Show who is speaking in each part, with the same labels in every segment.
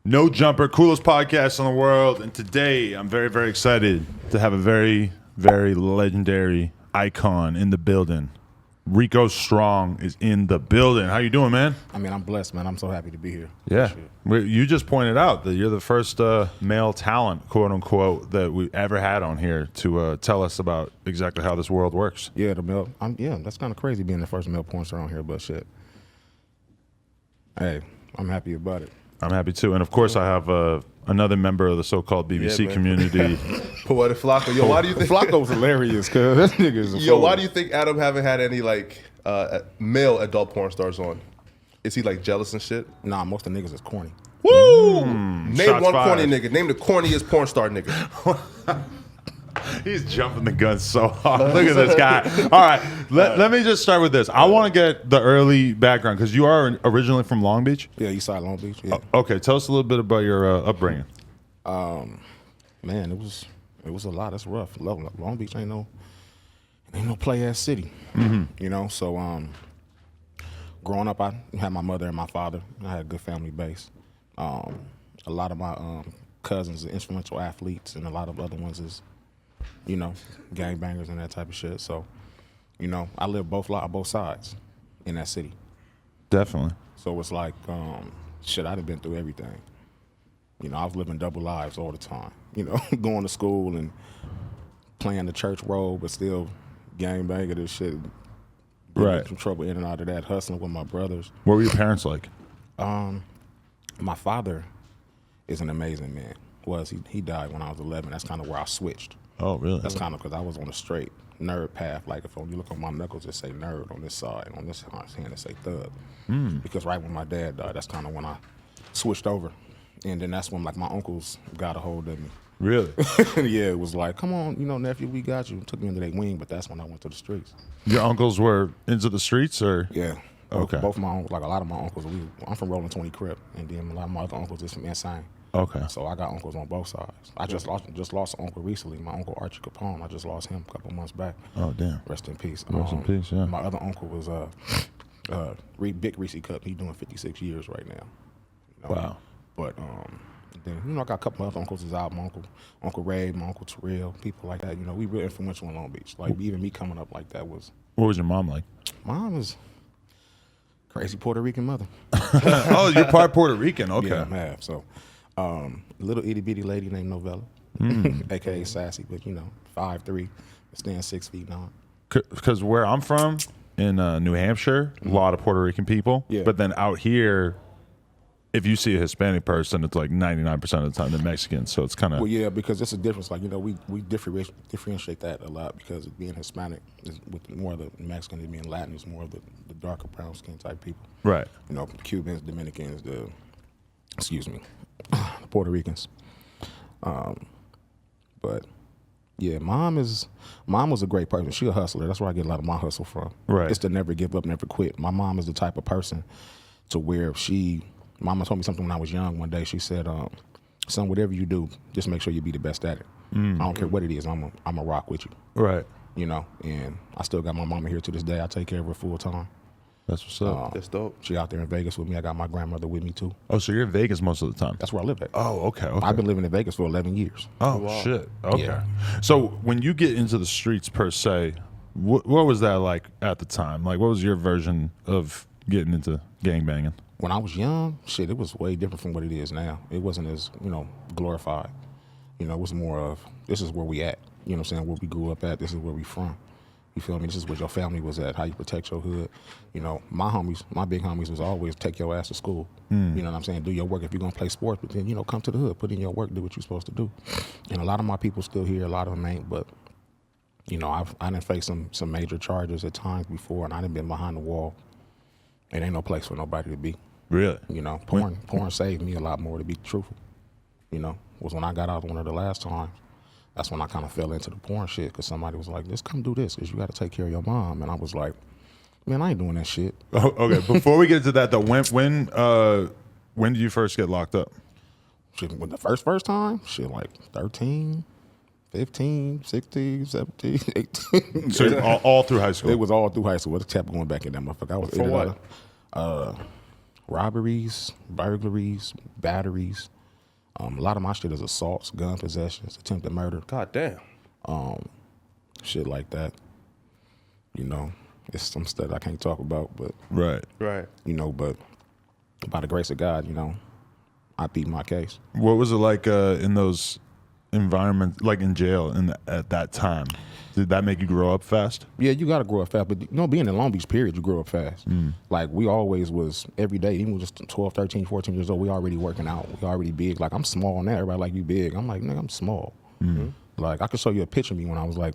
Speaker 1: No Jumper, coolest podcast in the world. And today I'm very, very excited to have a very, very legendary icon in the building. Rico Strong is in the building. How you doing, man?
Speaker 2: I mean, I'm blessed, man. I'm so happy to be here.
Speaker 1: Yeah. You just pointed out that you're the first male talent, quote unquote, that we ever had on here to tell us about exactly how this world works.
Speaker 2: Yeah, that's kind of crazy being the first male porn star on here, but shit. Hey, I'm happy about it.
Speaker 1: I'm happy too. And of course, I have another member of the so-called BBC community.
Speaker 3: Poetic Flocko. Yo, why do you think
Speaker 2: Flocko's hilarious? Cause that nigga is a
Speaker 3: Yo,
Speaker 2: fool.
Speaker 3: why do you think Adam haven't had any like male adult porn stars on? Is he like jealous and shit?
Speaker 2: Nah, most of the niggas is corny.
Speaker 3: Woo! Name
Speaker 1: Shots
Speaker 3: one
Speaker 1: fired.
Speaker 3: corny nigga. Name the corniest porn star nigga.
Speaker 1: He's jumping the gun so hard. Look at this guy. All right, let me just start with this. I want to get the early background because you are originally from Long Beach.
Speaker 2: Yeah, Eastside Long Beach. Yeah.
Speaker 1: Okay, tell us a little bit about your upbringing.
Speaker 2: Man, it was a lot. That's rough. Long Beach ain't no play ass city. You know, so growing up, I had my mother and my father. I had a good family base. A lot of my cousins are influential athletes, and a lot of other ones is, you know, gangbangers and that type of shit. So, you know, I live both sides in that city.
Speaker 1: Definitely.
Speaker 2: So it's like, shit, I'd have been through everything. You know, I was living double lives all the time. You know, going to school and playing the church role, but still gangbanging and shit.
Speaker 1: Right.
Speaker 2: Some trouble in and out of that, hustling with my brothers.
Speaker 1: What were your parents like?
Speaker 2: My father is an amazing man. He died when I was 11. That's kind of where I switched.
Speaker 1: Oh, really?
Speaker 2: That's kind of because I was on a straight nerd path. Like if you look on my knuckles, it say nerd on this side. On this hand, it say thug. Because right when my dad died, that's kind of when I switched over. And then that's when like my uncles got a hold of me.
Speaker 1: Really?
Speaker 2: Yeah, it was like, come on, you know, nephew, we got you. Took me into their wing, but that's when I went to the streets.
Speaker 1: Your uncles were into the streets, or?
Speaker 2: Yeah.
Speaker 1: Okay.
Speaker 2: Both my uncles, like a lot of my uncles, I'm from Rolling 20 Crip, and then a lot of my other uncles is from Insane.
Speaker 1: Okay.
Speaker 2: So I got uncles on both sides. I just lost an uncle recently. My uncle Archie Capone. I just lost him a couple months back.
Speaker 1: Oh, damn.
Speaker 2: Rest in peace.
Speaker 1: Rest in peace, yeah.
Speaker 2: My other uncle was Big Reese Cup. He's doing 56 years right now. You know?
Speaker 1: Wow.
Speaker 2: But then, you know, I got a couple other uncles is out. My Uncle Ray, my Uncle Terrell, people like that. You know, we real influential in Long Beach. Like even me coming up like that was.
Speaker 1: What was your mom like?
Speaker 2: Mom was crazy Puerto Rican mother.
Speaker 1: Oh, you're part Puerto Rican. Okay.
Speaker 2: Yeah, I'm half. So, little itty bitty lady named Novella, aka Sassy, but you know, 5'3", stand 6 feet 9.
Speaker 1: Because where I'm from in New Hampshire, a lot of Puerto Rican people.
Speaker 2: Yeah.
Speaker 1: But then out here, if you see a Hispanic person, it's like 99% of the time they're Mexican. So it's kind of.
Speaker 2: Well, yeah, because it's a difference. Like, you know, we differentiate that a lot because being Hispanic is with more of the Mexican and being Latin is more of the darker brown skin type people.
Speaker 1: Right.
Speaker 2: You know, Cubans, Dominicans, the Puerto Ricans. But yeah, mom was a great person. She a hustler. That's where I get a lot of my hustle from.
Speaker 1: Right.
Speaker 2: It's to never give up, never quit. My mom is the type of person to where Mama told me something when I was young one day. She said, son, whatever you do, just make sure you be the best at it. I don't care what it is. I'm a rock with you.
Speaker 1: Right.
Speaker 2: You know, and I still got my mama here to this day. I take care of her full time.
Speaker 1: That's what's up.
Speaker 3: That's dope.
Speaker 2: She out there in Vegas with me. I got my grandmother with me too.
Speaker 1: Oh, so you're in Vegas most of the time?
Speaker 2: That's where I live at.
Speaker 1: Oh, okay.
Speaker 2: I've been living in Vegas for 11 years.
Speaker 1: Oh,
Speaker 3: wow.
Speaker 1: shit. Okay.
Speaker 2: Yeah.
Speaker 1: So when you get into the streets per se, what was that like at the time? Like, what was your version of getting into gangbanging?
Speaker 2: When I was young, shit, it was way different from what it is now. It wasn't as, you know, glorified. You know, it was more of, this is where we at. You know what I'm saying? Where we grew up at, this is where we from. You feel me? This is where your family was at, how you protect your hood. You know, my big homies was always take your ass to school. You know what I'm saying? Do your work if you're going to play sports, but then, you know, come to the hood, put in your work, do what you're supposed to do. And a lot of my people still here, a lot of them ain't, but, you know, I done faced some major charges at times before, and I done been behind the wall. It ain't no place for nobody to be.
Speaker 1: Really?
Speaker 2: You know, porn saved me a lot more, to be truthful. You know, was when I got out one of the last times. That's when I kind of fell into the porn shit because somebody was like, "Just come do this because you got to take care of your mom." And I was like, "Man, I ain't doing that shit."
Speaker 1: Oh, okay. Before we get to that though, when did you first get locked up?
Speaker 2: Shit, when the first time, shit, like 13, 15, 16, 17, 18.
Speaker 1: So all through high school.
Speaker 2: It was all through high school. It kept going back in that motherfucker. I was
Speaker 3: For what?
Speaker 2: robberies, burglaries, batteries. A lot of my shit is assaults, gun possessions, attempted murder,
Speaker 3: God damn.
Speaker 2: shit like that. You know, it's some stuff I can't talk about, but
Speaker 1: Right.
Speaker 3: Right.
Speaker 2: you know, but by the grace of God, you know, I beat my case.
Speaker 1: What was it like in those environments, like in jail at that time? Did that make you grow up fast?
Speaker 2: Yeah, you got to grow up fast. But, you know, being in Long Beach, period, you grow up fast. Like, we always was, every day, even just 12, 13, 14 years old, we already working out. We already big. Like, I'm small now. Everybody like, you big. I'm like, nigga, I'm small. Like, I could show you a picture of me when I was, like,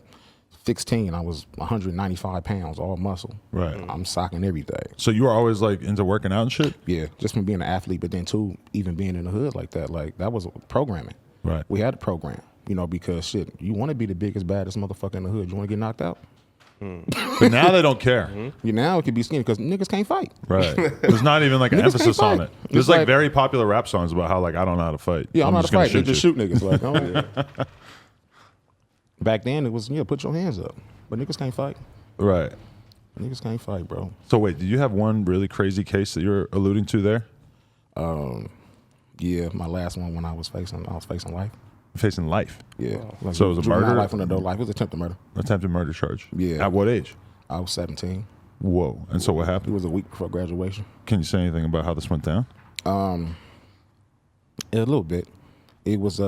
Speaker 2: 16. I was 195 pounds, all muscle.
Speaker 1: Right.
Speaker 2: I'm socking everything.
Speaker 1: So you were always like into working out and shit?
Speaker 2: Yeah, just from being an athlete, but then, too, even being in the hood like that was programming.
Speaker 1: Right.
Speaker 2: We had a program. You know, because shit, you want to be the biggest, baddest motherfucker in the hood. You want to get knocked out?
Speaker 1: But now they don't care.
Speaker 2: You now it could be skinny because niggas can't fight.
Speaker 1: Right. There's not even like an
Speaker 2: Niggas
Speaker 1: emphasis
Speaker 2: can't
Speaker 1: on
Speaker 2: fight.
Speaker 1: it. There's
Speaker 2: It's
Speaker 1: like
Speaker 2: like-
Speaker 1: very popular rap songs about how like I don't know how to fight.
Speaker 2: Yeah, I'm not
Speaker 1: just
Speaker 2: to
Speaker 1: gonna
Speaker 2: fight. They just
Speaker 1: you.
Speaker 2: shoot niggas. Like, oh. Back then it was put your hands up, but niggas can't fight.
Speaker 1: Right.
Speaker 2: Niggas can't fight, bro.
Speaker 1: So wait, did you have one really crazy case that you're alluding to there?
Speaker 2: Yeah, my last one when I was facing life.
Speaker 1: Facing life.
Speaker 2: Yeah, like
Speaker 1: So it was a
Speaker 2: juvenile
Speaker 1: murder?
Speaker 2: life and adult life. It was attempted murder.
Speaker 1: Attempted murder charge.
Speaker 2: Yeah.
Speaker 1: At what age?
Speaker 2: I was 17.
Speaker 1: Whoa. And so what
Speaker 2: It
Speaker 1: happened?
Speaker 2: was a week before graduation.
Speaker 1: Can you say anything about how this went down?
Speaker 2: A little bit. It was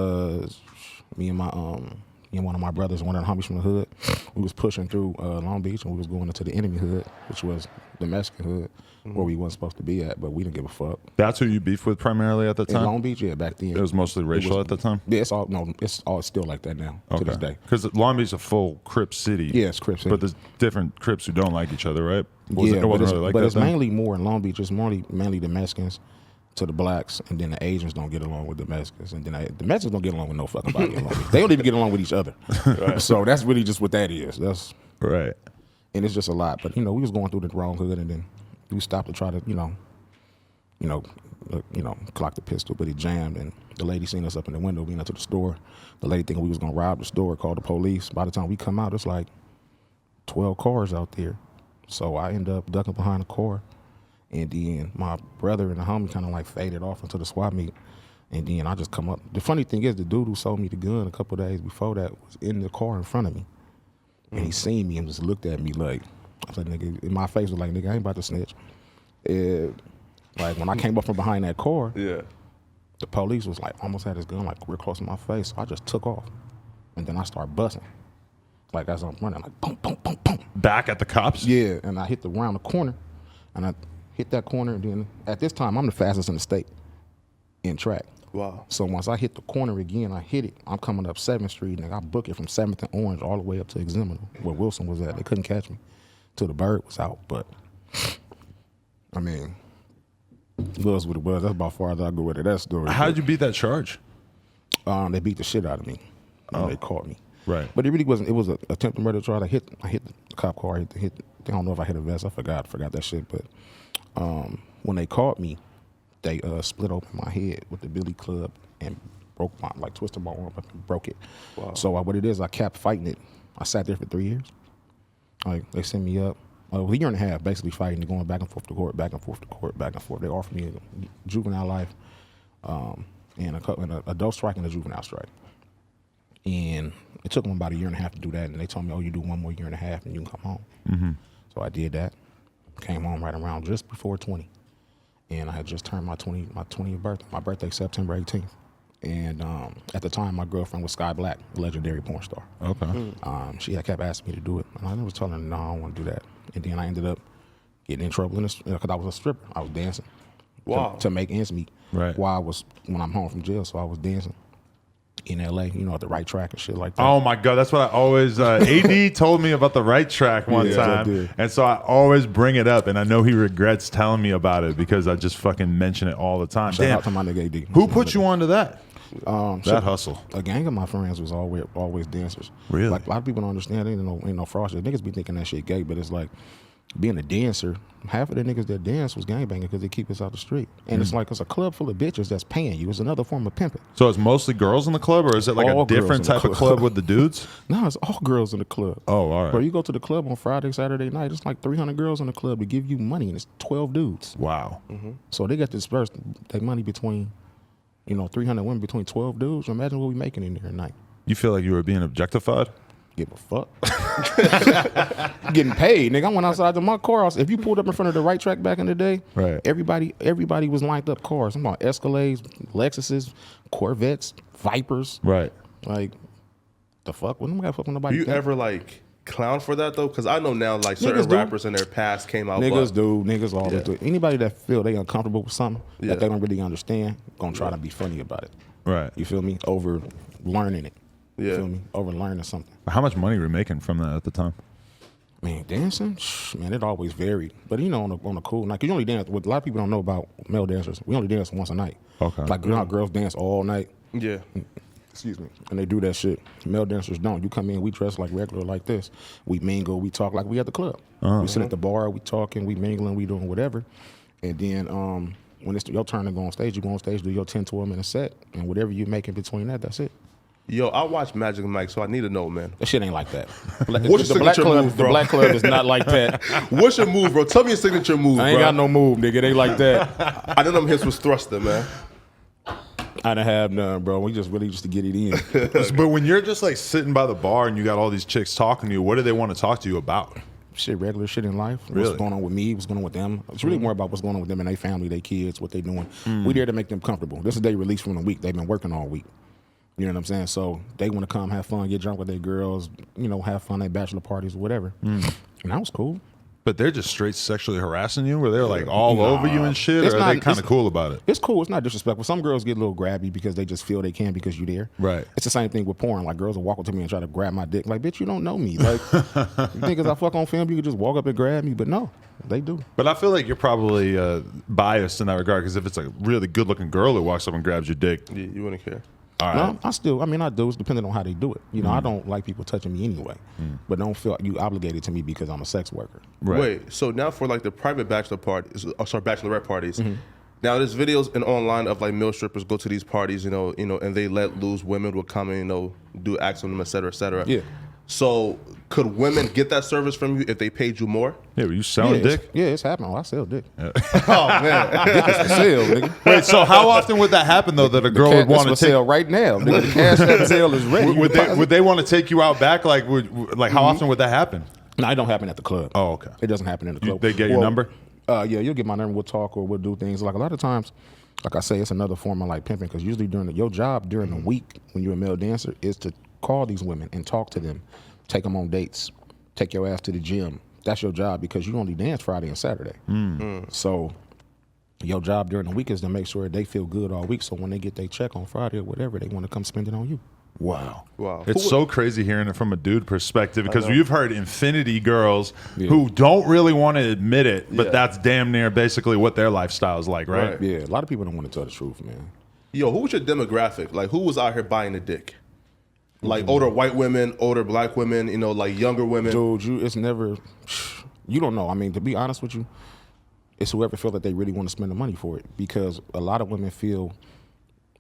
Speaker 2: me and one of my brothers, one of the homies from the hood. We was pushing through Long Beach and we was going into the enemy hood, which was the Mexican hood, where we wasn't supposed to be at, but we didn't give a fuck.
Speaker 1: That's who you beefed with primarily at the
Speaker 2: In
Speaker 1: time?
Speaker 2: Long Beach, yeah, back then.
Speaker 1: It was mostly racial at the time?
Speaker 2: Yeah, it's all still like that now to this day.
Speaker 1: Because Long Beach is a full Crip city.
Speaker 2: Yeah, it's Crip city.
Speaker 1: But there's different Crips who don't like each other, right? It wasn't
Speaker 2: but
Speaker 1: really like that
Speaker 2: it's
Speaker 1: then?
Speaker 2: mainly more in Long Beach. It's mainly the Mexicans to the blacks, and then the Asians don't get along with the Mexicans, and then the Mexicans don't get along with no fucking body. In Long Beach. They don't even get along with each other. So that's really just what that is.
Speaker 1: Right.
Speaker 2: And it's just a lot. But, you know, we was going through the wrong hood, and then we stopped to try to, clock the pistol, but it jammed, and the lady seen us up in the window. We went into the store. The lady thinking we was going to rob the store, called the police. By the time we come out, it's like 12 cars out there. So I end up ducking behind the car, and then my brother and the homie kind of like faded off into the swap meet, and then I just come up. The funny thing is, the dude who sold me the gun a couple of days before that was in the car in front of me. And he seen me and just looked at me like, I said, nigga, in my face was like, nigga, I ain't about to snitch. Like when I came up from behind that car,
Speaker 3: Yeah.
Speaker 2: the police was like, almost had his gun like real close to my face. So I just took off. And then I started busting. Like as I'm running, like boom, boom, boom, boom.
Speaker 1: Back at the cops?
Speaker 2: Yeah, and I hit around the corner. And I hit that corner, and then at this time, I'm the fastest in the state in track.
Speaker 3: Wow.
Speaker 2: So once I hit the corner again, I hit it. I'm coming up 7th Street, and I book it from 7th and Orange all the way up to Examiner, where Wilson was at. They couldn't catch me till the bird was out. But, I mean, it was what it was. That's about as far as I go with it. That story.
Speaker 1: How did you beat that charge?
Speaker 2: They beat the shit out of me. And they caught me.
Speaker 1: Right.
Speaker 2: But it really wasn't. It was an attempted murder charge. I hit the cop car. I don't know if I hit a vest. I forgot that shit. But when they caught me, they split open my head with the billy club and twisted my arm up and broke it.
Speaker 3: Wow.
Speaker 2: So what it is, I kept fighting it. I sat there for 3 years. Like they sent me up a year and a half, basically fighting, going back and forth to court, back and forth to court, back and forth. They offered me a juvenile life, and an adult strike and a juvenile strike. And it took them about a year and a half to do that, and they told me, "Oh, you do one more year and a half, and you can come home." Mm-hmm. So I did that. Came home right around just before 20, and I had just turned my 20th birthday. My birthday September 18th, and at the time, my girlfriend was Sky Black, a legendary porn star.
Speaker 1: Okay.
Speaker 2: She had kept asking me to do it, and I was telling her, "No, I don't want to do that." And then I ended up getting in trouble because I was a stripper. I was dancing.
Speaker 3: Wow.
Speaker 2: To make ends meet.
Speaker 1: Right.
Speaker 2: When I'm home from jail, so I was dancing in LA, at the right track and shit like that.
Speaker 1: Oh my God, that's what I always. AD told me about the right track one
Speaker 2: Yeah, I
Speaker 1: time,
Speaker 2: did.
Speaker 1: and so I always bring it up, and I know he regrets telling me about it because I just fucking mention it all the time.
Speaker 2: Shout
Speaker 1: Damn,
Speaker 2: out to my nigga AD.
Speaker 1: who put you onto that?
Speaker 2: So
Speaker 1: That hustle.
Speaker 2: a gang of my friends was always dancers.
Speaker 1: Really?
Speaker 2: Like a lot of people don't understand. Ain't no fraud shit. Niggas be thinking that shit gay, but it's like being a dancer, half of the niggas that dance was gangbanging because they keep us out the street. And it's like it's a club full of bitches that's paying you. It's another form of pimping.
Speaker 1: So it's mostly girls in the club, or is it like
Speaker 2: All
Speaker 1: a different
Speaker 2: girls in the
Speaker 1: type of club with the dudes?
Speaker 2: No, it's all girls in the club.
Speaker 1: Oh, all right.
Speaker 2: Bro, you go to the club on Friday, Saturday night, it's like 300 girls in the club to give you money, and it's 12 dudes.
Speaker 1: Wow.
Speaker 2: So they got dispersed their money between, 300 women between 12 dudes. Imagine what we making in there a night.
Speaker 1: You feel like you were being objectified?
Speaker 2: Give a fuck. Getting paid, nigga. I went outside to my car. If you pulled up in front of the right track back in the day,
Speaker 1: right?
Speaker 2: Everybody was lined up cars. I'm about Escalades, Lexuses, Corvettes, Vipers.
Speaker 1: Right.
Speaker 2: Like, the fuck? When am I gonna fuck with nobody?
Speaker 3: Do you ever like clown for that though? Because I know now like certain rappers in their past came out.
Speaker 2: Niggas always do. Anybody that feel they uncomfortable with something that they don't really understand, gonna try to be funny about it.
Speaker 1: Right.
Speaker 2: You feel me? Over learning it.
Speaker 3: Yeah.
Speaker 2: You feel me? Over learning something.
Speaker 1: How much money were you making from that at the time?
Speaker 2: Man, dancing, man, it always varied. But on a cool night, cause you only dance. What a lot of people don't know about male dancers, we only dance once a night.
Speaker 1: Okay.
Speaker 2: Like how girls dance all night.
Speaker 3: Yeah.
Speaker 2: Excuse me. And they do that shit. Male dancers don't. You come in, we dress like regular, like this. We mingle, we talk like we at the club. We sit at the bar, we talking, we mingling, we doing whatever. And then when it's your turn to go on stage, you go on stage, do your 10, 12 minute set, and whatever you make in between that, that's it.
Speaker 3: Yo, I watch Magic Mike, so I need to know, man.
Speaker 2: That shit ain't like that.
Speaker 3: What's your signature move, bro?
Speaker 2: The Black Club is not like that.
Speaker 3: What's your move, bro? Tell me your signature move,
Speaker 2: I ain't
Speaker 3: bro.
Speaker 2: got no move, nigga. It ain't like that.
Speaker 3: I know them hits was thruster, man.
Speaker 2: I didn't have none, bro. We just really to get it in.
Speaker 1: But when you're just like sitting by the bar and you got all these chicks talking to you, what do they want to talk to you about?
Speaker 2: Shit, regular shit in life.
Speaker 1: Really?
Speaker 2: What's going on with me? What's going on with them? It's really more about what's going on with them and their family, their kids, what they doing. We there to make them comfortable. This is their release from the week. They've been working all week. You know what I'm saying? So they want to come have fun, get drunk with their girls, have fun at bachelor parties or whatever. And that was cool.
Speaker 1: But they're just straight sexually harassing you, where they're like all over you and shit, or are they kind of cool about it?
Speaker 2: It's cool. It's not disrespectful. Some girls get a little grabby because they just feel they can because you're there.
Speaker 1: Right.
Speaker 2: It's the same thing with porn. Like girls will walk up to me and try to grab my dick. Like, bitch, you don't know me. Like, you think as I fuck on film, you could just walk up and grab me? But no, they do.
Speaker 1: But I feel like you're probably biased in that regard, because if it's a really good-looking girl that walks up and grabs your dick,
Speaker 3: You wouldn't care.
Speaker 1: all
Speaker 2: No,
Speaker 1: right.
Speaker 2: I do. It's depending on how they do it. I don't like people touching me anyway. But don't feel you obligated to me because I'm a sex worker.
Speaker 1: Right.
Speaker 3: Wait, so now for like the private bachelor parties, bachelorette parties. Now there's videos online of like male strippers go to these parties, and they let loose. Women will come and do acts on them, et cetera, et cetera.
Speaker 2: Yeah.
Speaker 3: So could women get that service from you if they paid you more?
Speaker 1: Yeah, were you selling dick?
Speaker 2: It's happening. I sell dick.
Speaker 3: Oh man.
Speaker 2: Dick is for sale, nigga.
Speaker 1: Wait, so how often would that happen, though, that a girl would want to
Speaker 2: for
Speaker 1: take...
Speaker 2: sale right now. Nigga, the cash app sale is ready.
Speaker 1: Would they want to take you out back? Like, how often would that happen?
Speaker 2: No, it don't happen at the club.
Speaker 1: Oh, okay.
Speaker 2: It doesn't happen in the club.
Speaker 1: They get your number?
Speaker 2: Yeah, you'll get my number. We'll talk or we'll do things. Like a lot of times, like I say, it's another form of like pimping, because usually your job during the week when you're a male dancer is to call these women and talk to them, take them on dates, take your ass to the gym. That's your job, because you only dance Friday and Saturday. So your job during the week is to make sure they feel good all week, so when they get their check on Friday or whatever, they want to come spend it on you.
Speaker 1: Wow.
Speaker 3: Wow.
Speaker 1: It's so crazy hearing it from a dude perspective, because you've heard infinity girls who don't really want to admit it, but that's damn near basically what their lifestyle is like, right?
Speaker 2: Yeah, a lot of people don't want to tell the truth, man.
Speaker 3: Yo, who was your demographic? Like, who was out here buying the dick? Like older white women, older black women, like younger women.
Speaker 2: Dude, it's never. You don't know. I mean, to be honest with you, it's whoever feel that they really want to spend the money for it, because a lot of women feel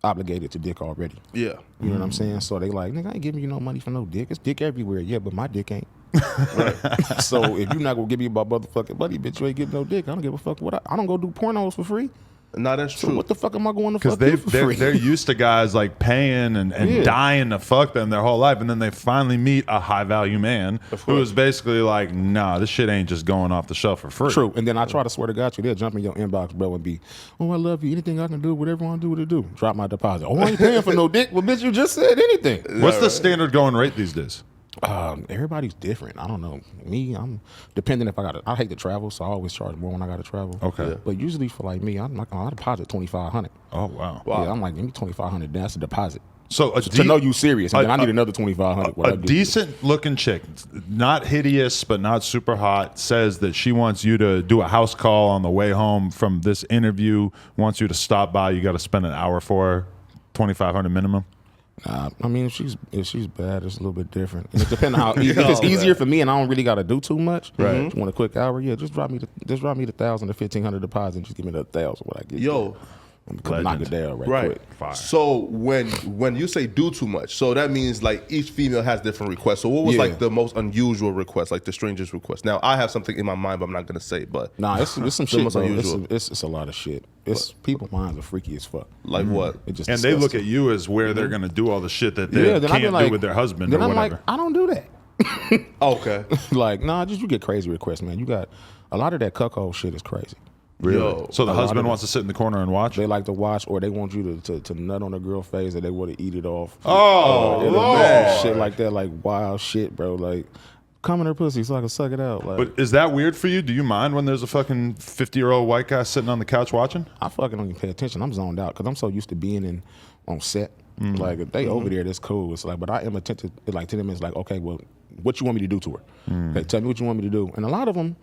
Speaker 2: obligated to dick already.
Speaker 3: Yeah.
Speaker 2: You know what I'm saying? So they like, nigga, I ain't giving you no money for no dick. It's dick everywhere. Yeah, but my dick ain't. So if you're not gonna give me my motherfucking money, bitch, you ain't getting no dick. I don't give a fuck what I don't go do pornos for free.
Speaker 3: No, that's
Speaker 2: So
Speaker 3: true.
Speaker 2: what the fuck am I going to
Speaker 1: Because
Speaker 2: fuck you for free?
Speaker 1: they're used to guys like paying and dying to fuck them their whole life, and then they finally meet a high value man who is basically like, nah, this shit ain't just going off the shelf for free.
Speaker 2: True. And then I try to swear to God, they'll jump in your inbox, bro, and be, oh, I love you. Anything I can do, whatever I want to do, what to do. Drop my deposit. Oh, I ain't paying for no dick. Well, bitch, you just said anything.
Speaker 1: What's the standard going rate these days?
Speaker 2: Everybody's different. I don't know. Me, I'm depending if I hate to travel, so I always charge more when I got to travel.
Speaker 1: Okay.
Speaker 2: But usually for like me, I'm like, I deposit $2,500.
Speaker 1: Oh, wow.
Speaker 2: Yeah, I'm like, give me $2,500. That's a deposit.
Speaker 1: So
Speaker 2: To know you serious, and then I need another $2,500.
Speaker 1: A decent looking chick, not hideous but not super hot, says that she wants you to do a house call on the way home from this interview, wants you to stop by. You got to spend an hour for her, $2,500 minimum.
Speaker 2: I mean, if she's bad, it's a little bit different. And it depends on how. If it's easier for me and I don't really got to do too much,
Speaker 1: right?
Speaker 2: Just want a quick hour, yeah. Just drop me the $1,000 to $1,500 deposit. And just give me the $1,000 what I get.
Speaker 3: Yo.
Speaker 2: I'm knock it down right quick.
Speaker 1: Fire.
Speaker 3: So when you say do too much, so that means like each female has different requests. So what was like the most unusual request, like the strangest request? Now I have something in my mind, but I'm not gonna say. But
Speaker 2: nah, it's some shit.
Speaker 3: Most unusual.
Speaker 2: It's a lot of shit. It's people's minds are freaky as fuck.
Speaker 3: Like what?
Speaker 2: It just
Speaker 1: And they look at you as where they're gonna do all the shit that they can't do with their husband or
Speaker 2: then I'm
Speaker 1: whatever.
Speaker 2: like, I don't do that.
Speaker 3: Okay.
Speaker 2: Like, nah, just you get crazy requests, man. You got a lot of that cuckold shit is crazy.
Speaker 1: Really?
Speaker 3: Yo,
Speaker 1: So the husband wants to sit in the corner and watch?
Speaker 2: They like to watch, or they want you to nut on a girl face, or they want to eat it off.
Speaker 1: Oh,
Speaker 2: shit like that, like wild shit, bro. Like, come in her pussy so I can suck it out. Like,
Speaker 1: But is that weird for you? Do you mind when there's a fucking 50-year-old white guy sitting on the couch watching?
Speaker 2: I fucking don't even pay attention. I'm zoned out because I'm so used to being on set. Like, if they over there, that's cool. It's like, but I am attentive. Like, to them, it's like, okay, well, what you want me to do to her? Okay, tell me what you want me to do. And a lot of them,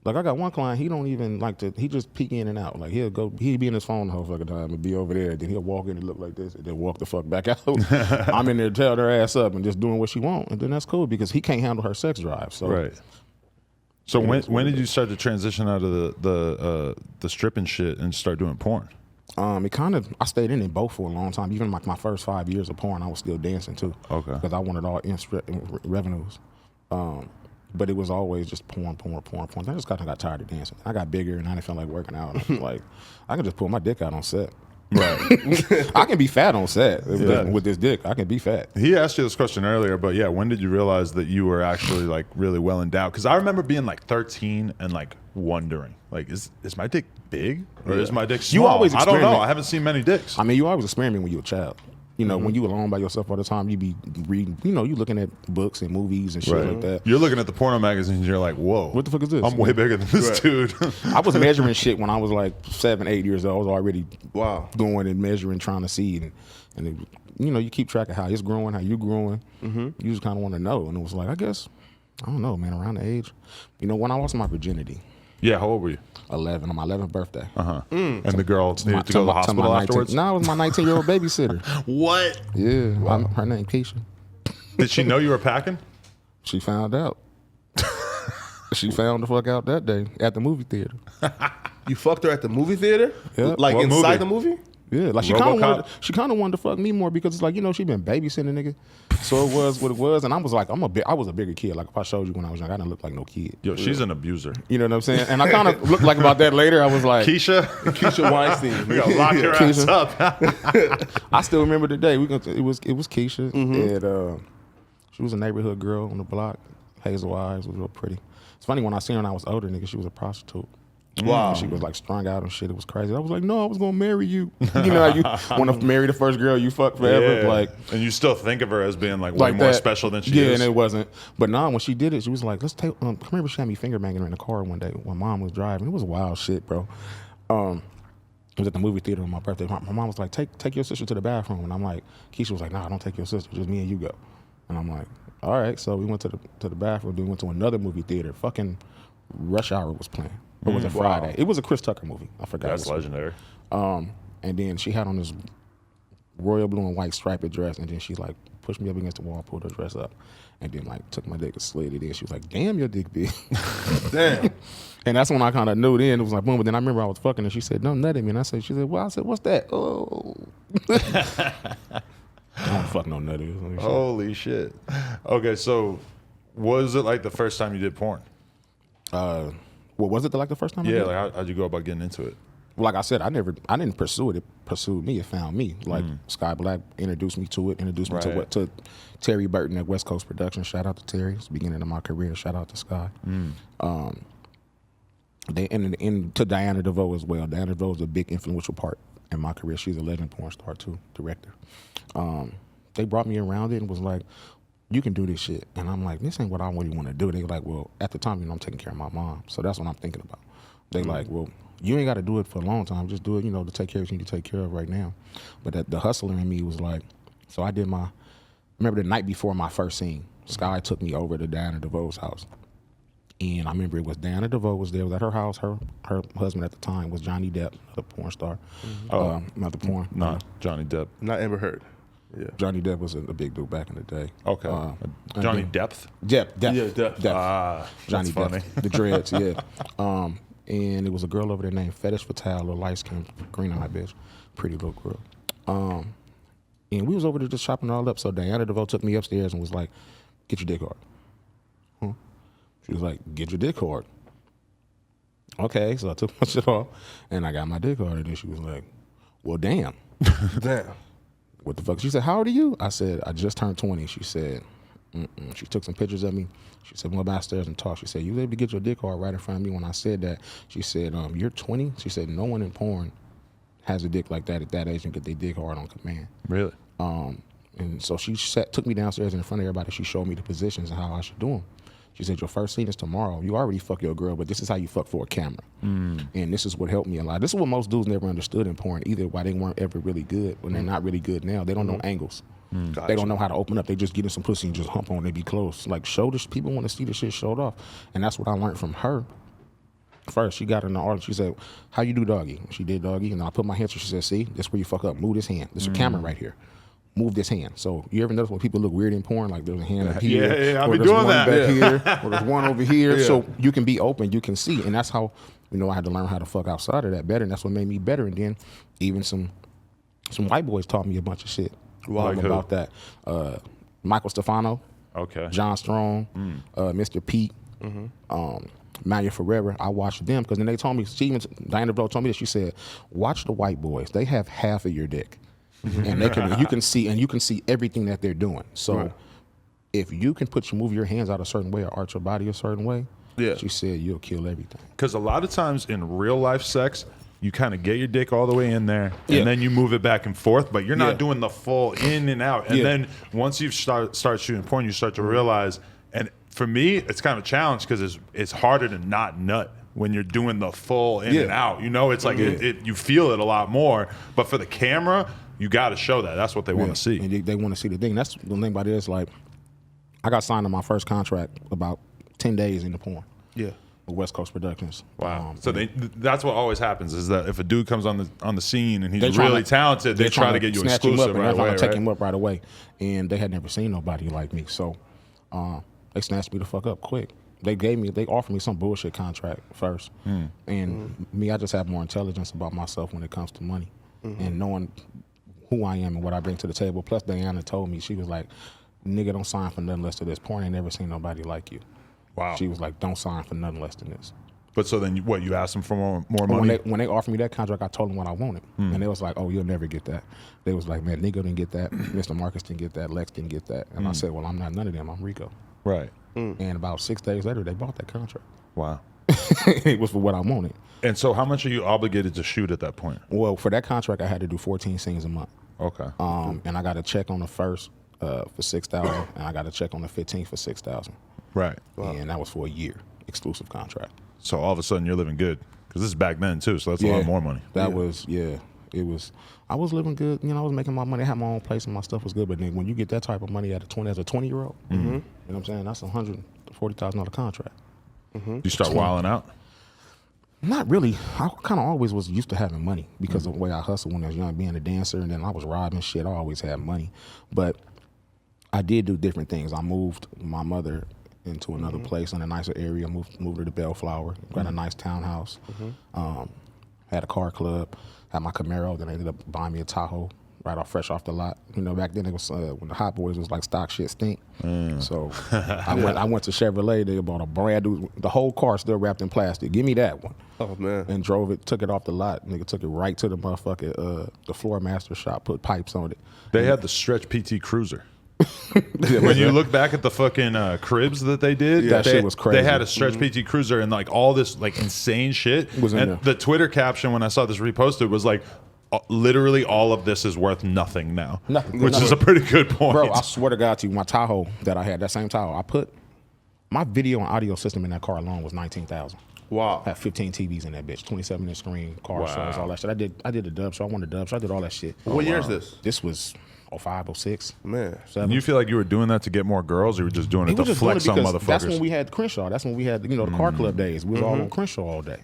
Speaker 2: like, I got one client, he don't even like to, he just peek in and out. Like, he'll be in his phone the whole fucking time and be over there. Then he'll walk in and look like this and then walk the fuck back out. I'm in there to tell their ass up and just doing what she want. And then that's cool because he can't handle her sex drive. So
Speaker 1: Right. So when did you start to transition out of the stripping shit and start doing porn?
Speaker 2: It kind of, I stayed in both for a long time. Even like my first 5 years of porn, I was still dancing too. Okay. Because I wanted all revenues. But it was always just porn. I just kind of got tired of dancing. I got bigger and I didn't feel like working out. I was like, I can just pull my dick out on set. Right. I can be fat on set with this dick. I can be fat.
Speaker 1: He asked you this question earlier, but yeah, when did you realize that you were actually like really well endowed? Because I remember being like 13 and like wondering, like, is my dick big or is my dick small?
Speaker 2: You always
Speaker 1: I don't know.
Speaker 2: experiment.
Speaker 1: I haven't seen many dicks.
Speaker 2: I mean, you always experiment when you're a child. You know, when you alone by yourself all the time, you be reading, you know, you looking at books and movies and shit like that.
Speaker 1: You're looking at the porno magazines and you're like, whoa.
Speaker 2: What the fuck is this?
Speaker 1: I'm way bigger than this dude.
Speaker 2: I was measuring shit when I was like 7, 8 years old. I was already going and measuring, trying to see. And it, you know, you keep track of how it's growing, how you growing. You just kind of want to know. And it was like, I guess, I don't know, man, around the age. You know, when I lost my virginity.
Speaker 1: Yeah, how old were you?
Speaker 2: 11, on my 11th birthday.
Speaker 1: And the girl needed to go to the hospital afterwards?
Speaker 2: No, it was my 19-year-old babysitter.
Speaker 1: What?
Speaker 2: Yeah, her name Keisha.
Speaker 1: Did she know you were packing?
Speaker 2: She found out. She found the fuck out that day at the movie theater.
Speaker 3: You fucked her at the movie theater?
Speaker 2: Yeah.
Speaker 3: Like
Speaker 1: What
Speaker 3: inside
Speaker 1: movie?
Speaker 3: the movie?
Speaker 2: Yeah, like she kind of wanted to fuck me more because it's like, you know, she been babysitting nigga, so it was what it was, and I was like, I was a bigger kid. Like if I showed you when I was young, I didn't look like no kid.
Speaker 1: Yo, she's an abuser.
Speaker 2: You know what I'm saying? And I kind of looked like about that later. I was like,
Speaker 1: Keisha
Speaker 3: Weinstein.
Speaker 1: We gotta lock your ass up.
Speaker 2: I still remember the day. It was Keisha, and she was a neighborhood girl on the block, hazel eyes, was real pretty. It's funny when I seen her when I was older, nigga, she was a prostitute.
Speaker 3: Wow.
Speaker 2: She was like strung out and shit. It was crazy. I was like, no, I was gonna marry you. You know how you want to marry the first girl you fuck forever.
Speaker 1: Yeah.
Speaker 2: Like,
Speaker 1: and you still think of her as being like way
Speaker 2: like
Speaker 1: more
Speaker 2: that.
Speaker 1: special than she
Speaker 2: yeah,
Speaker 1: is.
Speaker 2: and it wasn't. But nah, when she did it, she was like, let's take. I remember she had me finger banging her in the car one day when mom was driving. It was wild shit, bro. It was at the movie theater on my birthday. My mom was like, take your sister to the bathroom, and I'm like, Keisha was like, nah, don't take your sister, just me and you go. And I'm like, all right. So we went to the bathroom. Then we went to another movie theater. Fucking Rush Hour was playing. It was a Friday. Wow. It was a Chris Tucker movie. I forgot.
Speaker 1: That's legendary.
Speaker 2: And then she had on this royal blue and white striped dress, and then she like pushed me up against the wall, pulled her dress up, and then like took my dick and slid it in. She was like, "Damn, your dick big."
Speaker 3: Damn.
Speaker 2: And that's when I kind of knew. Then it was like boom. But then I remember I was fucking, and she said, "No, nut at me." And she said, "Well," I said, "What's that?" Oh. I don't fuck no nutty.
Speaker 1: Holy shit. Okay, so was it like the first time you did porn?
Speaker 2: What was it like the first time?
Speaker 1: Yeah,
Speaker 2: I did?
Speaker 1: like how'd you go about getting into it?
Speaker 2: Well, like I said, I didn't pursue it. It pursued me. It found me. Like Sky Black introduced me to it. Introduced me to Terry Burton at West Coast Productions. Shout out to Terry. It's the beginning of my career. Shout out to Sky. To Diana DeVoe as well. Diana DeVoe is a big influential part in my career. She's a legend porn star too, director. They brought me around it and was like, you can do this shit. And I'm like, this ain't what I really want to do. They were like, well, at the time, you know, I'm taking care of my mom. So that's what I'm thinking about. They like, well, you ain't got to do it for a long time. Just do it, you know, to take care of what you need to take care of right now. But the hustler in me was like, so I did remember the night before my first scene, Sky took me over to Diana DeVoe's house. And I remember it was Diana DeVoe was there. It was at her house. Her husband at the time was Johnny Depp, another porn star. Another porn.
Speaker 1: Not Johnny Depp.
Speaker 3: Not Amber Heard. Yeah.
Speaker 2: Johnny Depp was a big dude back in the day.
Speaker 1: Okay. Johnny Depp?
Speaker 2: Depp.
Speaker 3: Yeah, Depp.
Speaker 2: Johnny
Speaker 1: that's funny.
Speaker 2: Depp. The dreads, yeah. And it was a girl over there named Fetish Fatale, a light-skinned, green-eyed bitch. Pretty little girl. And we was over there just chopping it all up. So Diana DeVoe took me upstairs and was like, get your dick hard. Huh? She was like, get your dick hard. Okay, so I took my shit off, and I got my dick hard. And then she was like, well, damn.
Speaker 3: Damn.
Speaker 2: What the fuck? She said, how old are you? I said, I just turned 20. She said, She took some pictures of me. She said, we'll go downstairs and talk. She said, you was able to get your dick hard right in front of me. When I said that, she said, you're 20? She said, no one in porn has a dick like that at that age and get their dick hard on command.
Speaker 1: Really?
Speaker 2: And so she took me downstairs in front of everybody. She showed me the positions and how I should do them. She said, your first scene is tomorrow. You already fuck your girl, but this is how you fuck for a camera. And this is what helped me a lot. This is what most dudes never understood in porn, either why they weren't ever really good. When they're not really good now, they don't know angles.
Speaker 3: Gotcha.
Speaker 2: They don't know how to open up. They just get in some pussy and just hump on. They be close. Like, shoulders, people want to see the shit showed off. And that's what I learned from her. First, she got in the art. She said, how you do doggy? She did doggy. And I put my hands, she said, see, this where you fuck up. Move this hand. There's a camera right here. Move this hand. So you ever notice when people look weird in porn, like there's a hand up here,
Speaker 1: Yeah, I'll
Speaker 2: or
Speaker 1: be
Speaker 2: there's
Speaker 1: doing
Speaker 2: one
Speaker 1: that.
Speaker 2: back here, or there's one over here.
Speaker 3: Yeah.
Speaker 2: So you can be open, you can see, and that's how I had to learn how to fuck outside of that better, and that's what made me better. And then even some white boys taught me a bunch of shit
Speaker 1: Like who?
Speaker 2: about that. Michael Stefano,
Speaker 1: Okay.
Speaker 2: John Strong, Mr. Pete. Maya Forever. I watched them because then they told me. Diana DeVoe told me that she said, "Watch the white boys. They have half of your dick." And you can see everything that they're doing. So if you can move your hands out a certain way or arch your body a certain way, she said you'll kill everything.
Speaker 1: Because a lot of times in real life sex, you kind of get your dick all the way in there, and then you move it back and forth, but you're not doing the full in and out. And then once you start shooting porn, you start to realize, and for me, it's kind of a challenge because it's harder to not nut when you're doing the full in and out. You know, it's like you feel it a lot more. But for the camera, you got to show that. That's what they want to see.
Speaker 2: And they want to see the thing. That's the thing about it is, like, I got signed on my first contract about 10 days into porn.
Speaker 3: Yeah.
Speaker 2: With West Coast Productions.
Speaker 1: Wow. So that's what always happens is that if a dude comes on the scene and he's
Speaker 2: They
Speaker 1: really talented, they try to get you
Speaker 2: snatch him
Speaker 1: exclusive
Speaker 2: up,
Speaker 1: right
Speaker 2: and they're
Speaker 1: away.
Speaker 2: trying to take him up right away. And they had never seen nobody like me. So they snatched me the fuck up quick. They offered me some bullshit contract first. And me, I just have more intelligence about myself when it comes to money. And knowing who I am and what I bring to the table. Plus, Diana told me, she was like, nigga, don't sign for nothing less than this. Porn ain't never seen nobody like you.
Speaker 1: Wow.
Speaker 2: She was like, don't sign for nothing less than this.
Speaker 1: But so then you asked them for more money?
Speaker 2: When they offered me that contract, I told them what I wanted. And they was like, oh, you'll never get that. They was like, man, Nigo didn't get that. Mr. Marcus didn't get that. Lex didn't get that. And I said, well, I'm not none of them. I'm Rico.
Speaker 1: Right.
Speaker 2: And about 6 days later, they bought that contract.
Speaker 1: Wow.
Speaker 2: It was for what I wanted.
Speaker 1: And so how much are you obligated to shoot at that point?
Speaker 2: Well, for that contract, I had to do 14 scenes a month.
Speaker 1: Okay.
Speaker 2: And I got a check on the first for $6,000, and I got a check on the 15th for $6,000.
Speaker 1: Right.
Speaker 2: And that was for a year, exclusive contract.
Speaker 1: So all of a sudden you're living good because this is back then too. So that's a lot more money.
Speaker 2: That was It was. I was living good. You know, I was making my money. I had my own place, and my stuff was good. But then when you get that type of money as a 20-year-old, you know what I'm saying? That's a $140,000 contract.
Speaker 1: You start wilding out.
Speaker 2: Not really. I kind of always was used to having money because of the way I hustled when I was young, being a dancer, and then I was robbing shit. I always had money. But I did do different things. I moved my mother into another place in a nicer area, moved her to Bellflower, got a nice townhouse, had a car club, had my Camaro, then I ended up buying me a Tahoe fresh off the lot. You know, back then it was when the Hot Boys was like stock shit stink. So I went to Chevrolet. They bought a brand new, the whole car still wrapped in plastic. Give me that one.
Speaker 3: Oh man.
Speaker 2: And drove it, took it off the lot. Nigga took it right to the motherfucker, the floor master shop, put pipes on it.
Speaker 1: They had the Stretch PT Cruiser. When you look back at the fucking cribs that they did,
Speaker 2: that shit was crazy.
Speaker 1: They had a Stretch PT Cruiser and like all this like insane shit.
Speaker 2: Was in
Speaker 1: and
Speaker 2: there.
Speaker 1: The Twitter caption when I saw this reposted was like, literally all of this is worth nothing now.
Speaker 2: Nothing.
Speaker 1: Which is a pretty good point.
Speaker 2: Bro, I swear to God to you, my Tahoe that I had, that same Tahoe, I put my video and audio system in that car alone was $19,000.
Speaker 3: Wow.
Speaker 2: I had 15 TVs in that bitch, 27-inch screen, car shows, all that shit. I did the dub show. I won the dub show. I did all that shit.
Speaker 3: What year is this?
Speaker 2: This was 05, 06.
Speaker 3: Man.
Speaker 2: 07.
Speaker 1: And you feel like you were doing that to get more girls, or you were just doing it to
Speaker 2: was just
Speaker 1: flex
Speaker 2: doing
Speaker 1: on
Speaker 2: it because
Speaker 1: motherfuckers?
Speaker 2: That's when we had Crenshaw. That's when we had, the car club days. We was all on Crenshaw all day.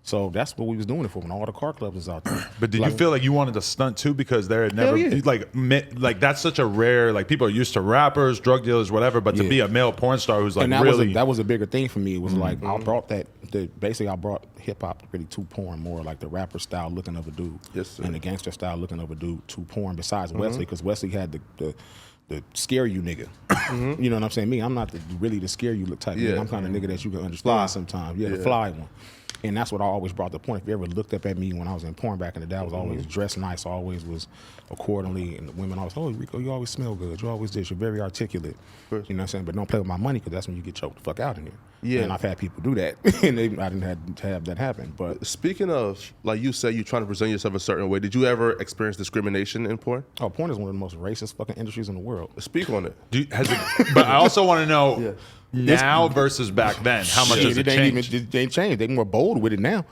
Speaker 2: So that's what we was doing it for when all the car clubs was out there.
Speaker 1: But did you feel like you wanted to stunt too because there had never
Speaker 2: yeah.
Speaker 1: like that's such a rare, like people are used to rappers, drug dealers, whatever, but to be a male porn star who's like
Speaker 2: and that
Speaker 1: really
Speaker 2: that was a bigger thing for me. It was like I brought basically I brought hip hop really to porn, more like the rapper style looking of a dude,
Speaker 3: Yes, sir.
Speaker 2: and the gangster style looking of a dude to porn. Besides Wesley, because Wesley had the scare you nigga. You know what I'm saying? Me, I'm not really the scare you look type.
Speaker 3: Yeah.
Speaker 2: Nigga. I'm kind of nigga that you can understand
Speaker 3: Fly.
Speaker 2: sometimes. Yeah, the fly one. And that's what I always brought the point. If you ever looked up at me when I was in porn back in the day, I was always dressed nice, always was accordingly. And the women always, oh, Rico, you always smell good. You always this. You're very articulate. You know what I'm saying? But don't play with my money because that's when you get choked the fuck out in here.
Speaker 3: Yeah.
Speaker 2: And I've had people do that. And I didn't have to have that happen. But
Speaker 3: Speaking of, like you said, you're trying to present yourself a certain way. Did you ever experience discrimination in porn?
Speaker 2: porn is one of the most racist fucking industries in the world.
Speaker 3: Speak on it.
Speaker 1: but I also want to know now versus back then, how much has it changed?
Speaker 2: They ain't changed. They more bold with it now.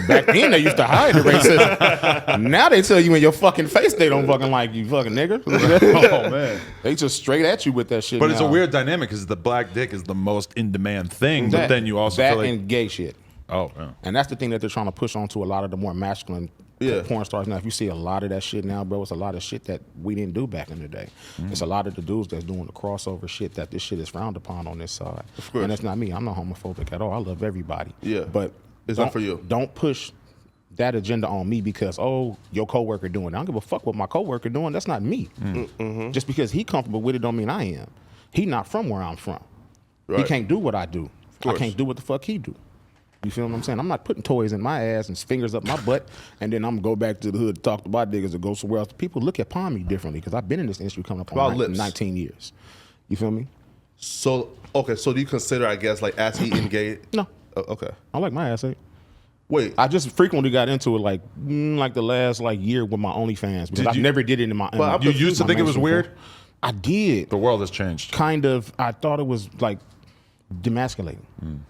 Speaker 2: Back then, they used to hide the racism. Now they tell you in your fucking face they don't fucking like you, fucking nigga.
Speaker 1: Oh, man.
Speaker 2: They just straight at you with that shit.
Speaker 1: But it's a
Speaker 2: now.
Speaker 1: weird dynamic because the black dick is the most in-demand thing, but then you also
Speaker 2: that
Speaker 1: feel like...
Speaker 2: and gay shit.
Speaker 1: Oh, yeah.
Speaker 2: And that's the thing that they're trying to push onto a lot of the more masculine porn stars now. If you see a lot of that shit now, bro, it's a lot of shit that we didn't do back in the day. It's a lot of the dudes that's doing the crossover shit that this shit is frowned upon on this side.
Speaker 3: Of course.
Speaker 2: And that's not me. I'm not homophobic at all. I love everybody.
Speaker 3: Yeah.
Speaker 2: But
Speaker 3: It's not for you.
Speaker 2: Don't push that agenda on me because, oh, your coworker doing it. I don't give a fuck what my coworker doing. That's not me. Just because he comfortable with it don't mean I am. He not from where I'm from. He
Speaker 3: Right.
Speaker 2: can't do what I do. I
Speaker 3: course.
Speaker 2: can't do what the fuck he do. You feel what I'm saying? I'm not putting toys in my ass and fingers up my butt, and then I'm gonna go back to the hood to talk to my niggas or go somewhere else. People look upon me differently because I've been in this industry coming up
Speaker 3: About
Speaker 2: on
Speaker 3: lips.
Speaker 2: 19 years. You feel me?
Speaker 3: So, okay, so do you consider, I guess, like ass eating gay?
Speaker 2: No.
Speaker 3: Okay.
Speaker 2: I like my ass ate.
Speaker 3: Wait.
Speaker 2: I just frequently got into it like the last year with my OnlyFans because I never did it in my.
Speaker 3: But
Speaker 1: You used to think it was weird?
Speaker 2: I did.
Speaker 1: The world has changed.
Speaker 2: Kind of. I thought it was like demasculating,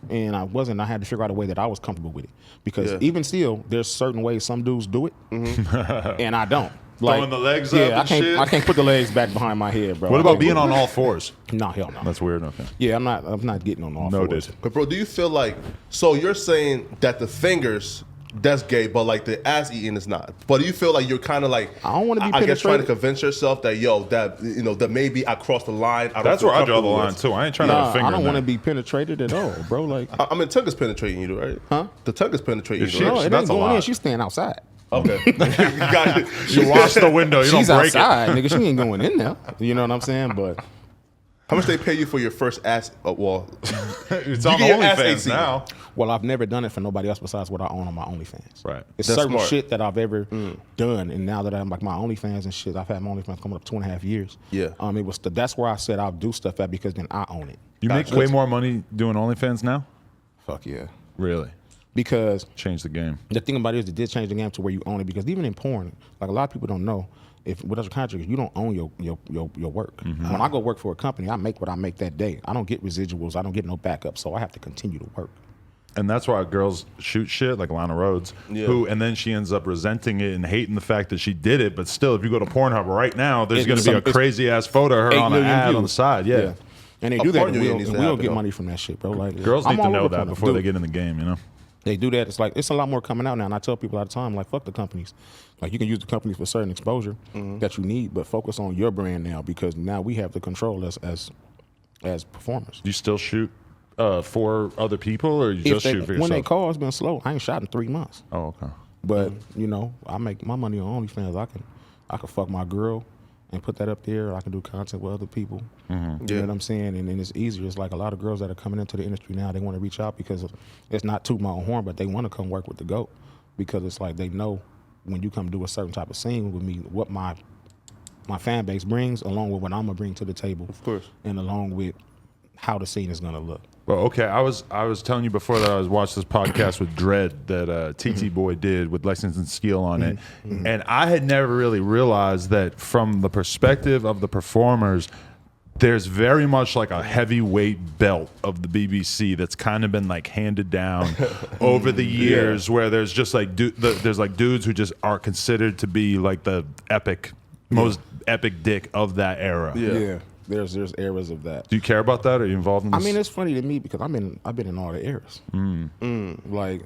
Speaker 2: and I wasn't. I had to figure out a way that I was comfortable with it because even still, there's certain ways some dudes do it, and I don't.
Speaker 1: Throwing the legs up and
Speaker 2: I can't.
Speaker 1: shit?
Speaker 2: I can't put the legs back behind my head, bro.
Speaker 1: What about being on all fours?
Speaker 2: No, hell no.
Speaker 1: That's weird. Okay.
Speaker 2: Yeah, I'm not getting on all
Speaker 1: Noted.
Speaker 2: fours.
Speaker 3: But bro, do you feel like, so you're saying that the fingers, that's gay, but like the ass eating is not? But do you feel like you're kind of like,
Speaker 2: I don't wanna be
Speaker 3: I guess trying to
Speaker 2: penetrated.
Speaker 3: convince yourself that, yo, that, you know, that maybe I crossed the line. I don't
Speaker 1: That's
Speaker 3: feel
Speaker 1: where I draw the
Speaker 3: comfortable
Speaker 1: line,
Speaker 3: with.
Speaker 1: too. I ain't trying to have a finger
Speaker 2: I don't
Speaker 1: in
Speaker 2: want to
Speaker 1: there.
Speaker 2: be penetrated at all, bro. Like,
Speaker 3: I mean, tongue is penetrating you, right?
Speaker 2: Huh?
Speaker 3: The tongue is penetrating
Speaker 1: Is
Speaker 3: you,
Speaker 1: she-
Speaker 3: right?
Speaker 2: no, it
Speaker 1: that's
Speaker 2: ain't
Speaker 1: a
Speaker 2: going in.
Speaker 1: lot.
Speaker 2: She's staying outside.
Speaker 3: Okay. Got it.
Speaker 1: You wash the window. You
Speaker 2: She's
Speaker 1: don't break
Speaker 2: outside, nigga. She ain't going in there. You know what I'm saying? But
Speaker 3: How much they pay you for your first ass? Well,
Speaker 1: it. It's
Speaker 3: You
Speaker 1: on
Speaker 3: get your ass
Speaker 1: OnlyFans
Speaker 3: AC.
Speaker 1: now.
Speaker 2: well, I've never done it for nobody else besides what I own on my OnlyFans.
Speaker 1: Right.
Speaker 2: It's
Speaker 3: That's
Speaker 2: certain
Speaker 3: smart.
Speaker 2: shit that I've ever done, and now that I'm like my OnlyFans and shit, I've had my OnlyFans coming up 2.5 years.
Speaker 3: Yeah.
Speaker 2: It was that's where I said I'll do stuff at because then I own it.
Speaker 1: You make way more money doing OnlyFans now?
Speaker 2: Fuck yeah.
Speaker 1: Really?
Speaker 2: Because
Speaker 1: Change the game.
Speaker 2: the thing about it is it did change the game to where you own it because even in porn, like a lot of people don't know, if without your contract, you don't own your work. When I go work for a company, I make what I make that day. I don't get residuals. I don't get no backup, so I have to continue to work.
Speaker 1: And that's why girls shoot shit like Lana Rhodes, and then she ends up resenting it and hating the fact that she did it. But still, if you go to Pornhub right now, there's going to be a crazy ass photo of her
Speaker 2: 8
Speaker 1: on an
Speaker 2: million
Speaker 1: ad
Speaker 2: views.
Speaker 1: on the side. Yeah.
Speaker 2: And they do that,
Speaker 3: porn
Speaker 2: and
Speaker 3: union
Speaker 2: we
Speaker 3: needs to
Speaker 2: don't
Speaker 3: happen,
Speaker 2: get
Speaker 3: though.
Speaker 2: money from that shit, bro. Like
Speaker 1: Girls
Speaker 2: I'm
Speaker 1: need to
Speaker 2: all
Speaker 1: know
Speaker 2: over
Speaker 1: that
Speaker 2: Pornhub.
Speaker 1: before they
Speaker 2: Dude,
Speaker 1: get in the game, you know?
Speaker 2: They do that. It's like it's a lot more coming out now, and I tell people all the time, like, fuck the companies. Like, you can use the companies for certain exposure that you need, but focus on your brand now because now we have the control as performers.
Speaker 1: Do you still shoot for other people or you just shoot for yourself?
Speaker 2: When they call, it's been slow. I ain't shot in 3 months.
Speaker 1: Oh, okay.
Speaker 2: But you know, I make my money on OnlyFans. I can fuck my girl and put that up there. I can do content with other people. You know what I'm saying? And then it's easier. It's like a lot of girls that are coming into the industry now. They want to reach out because it's not toot my own horn, but they want to come work with the GOAT because it's like they know when you come do a certain type of scene with me, what my fan base brings, along with what I'm gonna bring to the table,
Speaker 3: Of course.
Speaker 2: and along with how the scene is gonna look.
Speaker 1: Well, okay. I was telling you before that I was watching this podcast with Dread that TT Boy did with Lexington Steele on it, and I had never really realized that from the perspective of the performers, there's very much like a heavyweight belt of the BBC that's kind of been like handed down over the years, where there's just like there's like dudes who just are considered to be like the most epic dick of that era.
Speaker 3: Yeah.
Speaker 2: There's eras of that.
Speaker 1: Do you care about that? Are you involved in
Speaker 2: I
Speaker 1: this?
Speaker 2: mean, it's funny to me because I've been in all the eras. Like,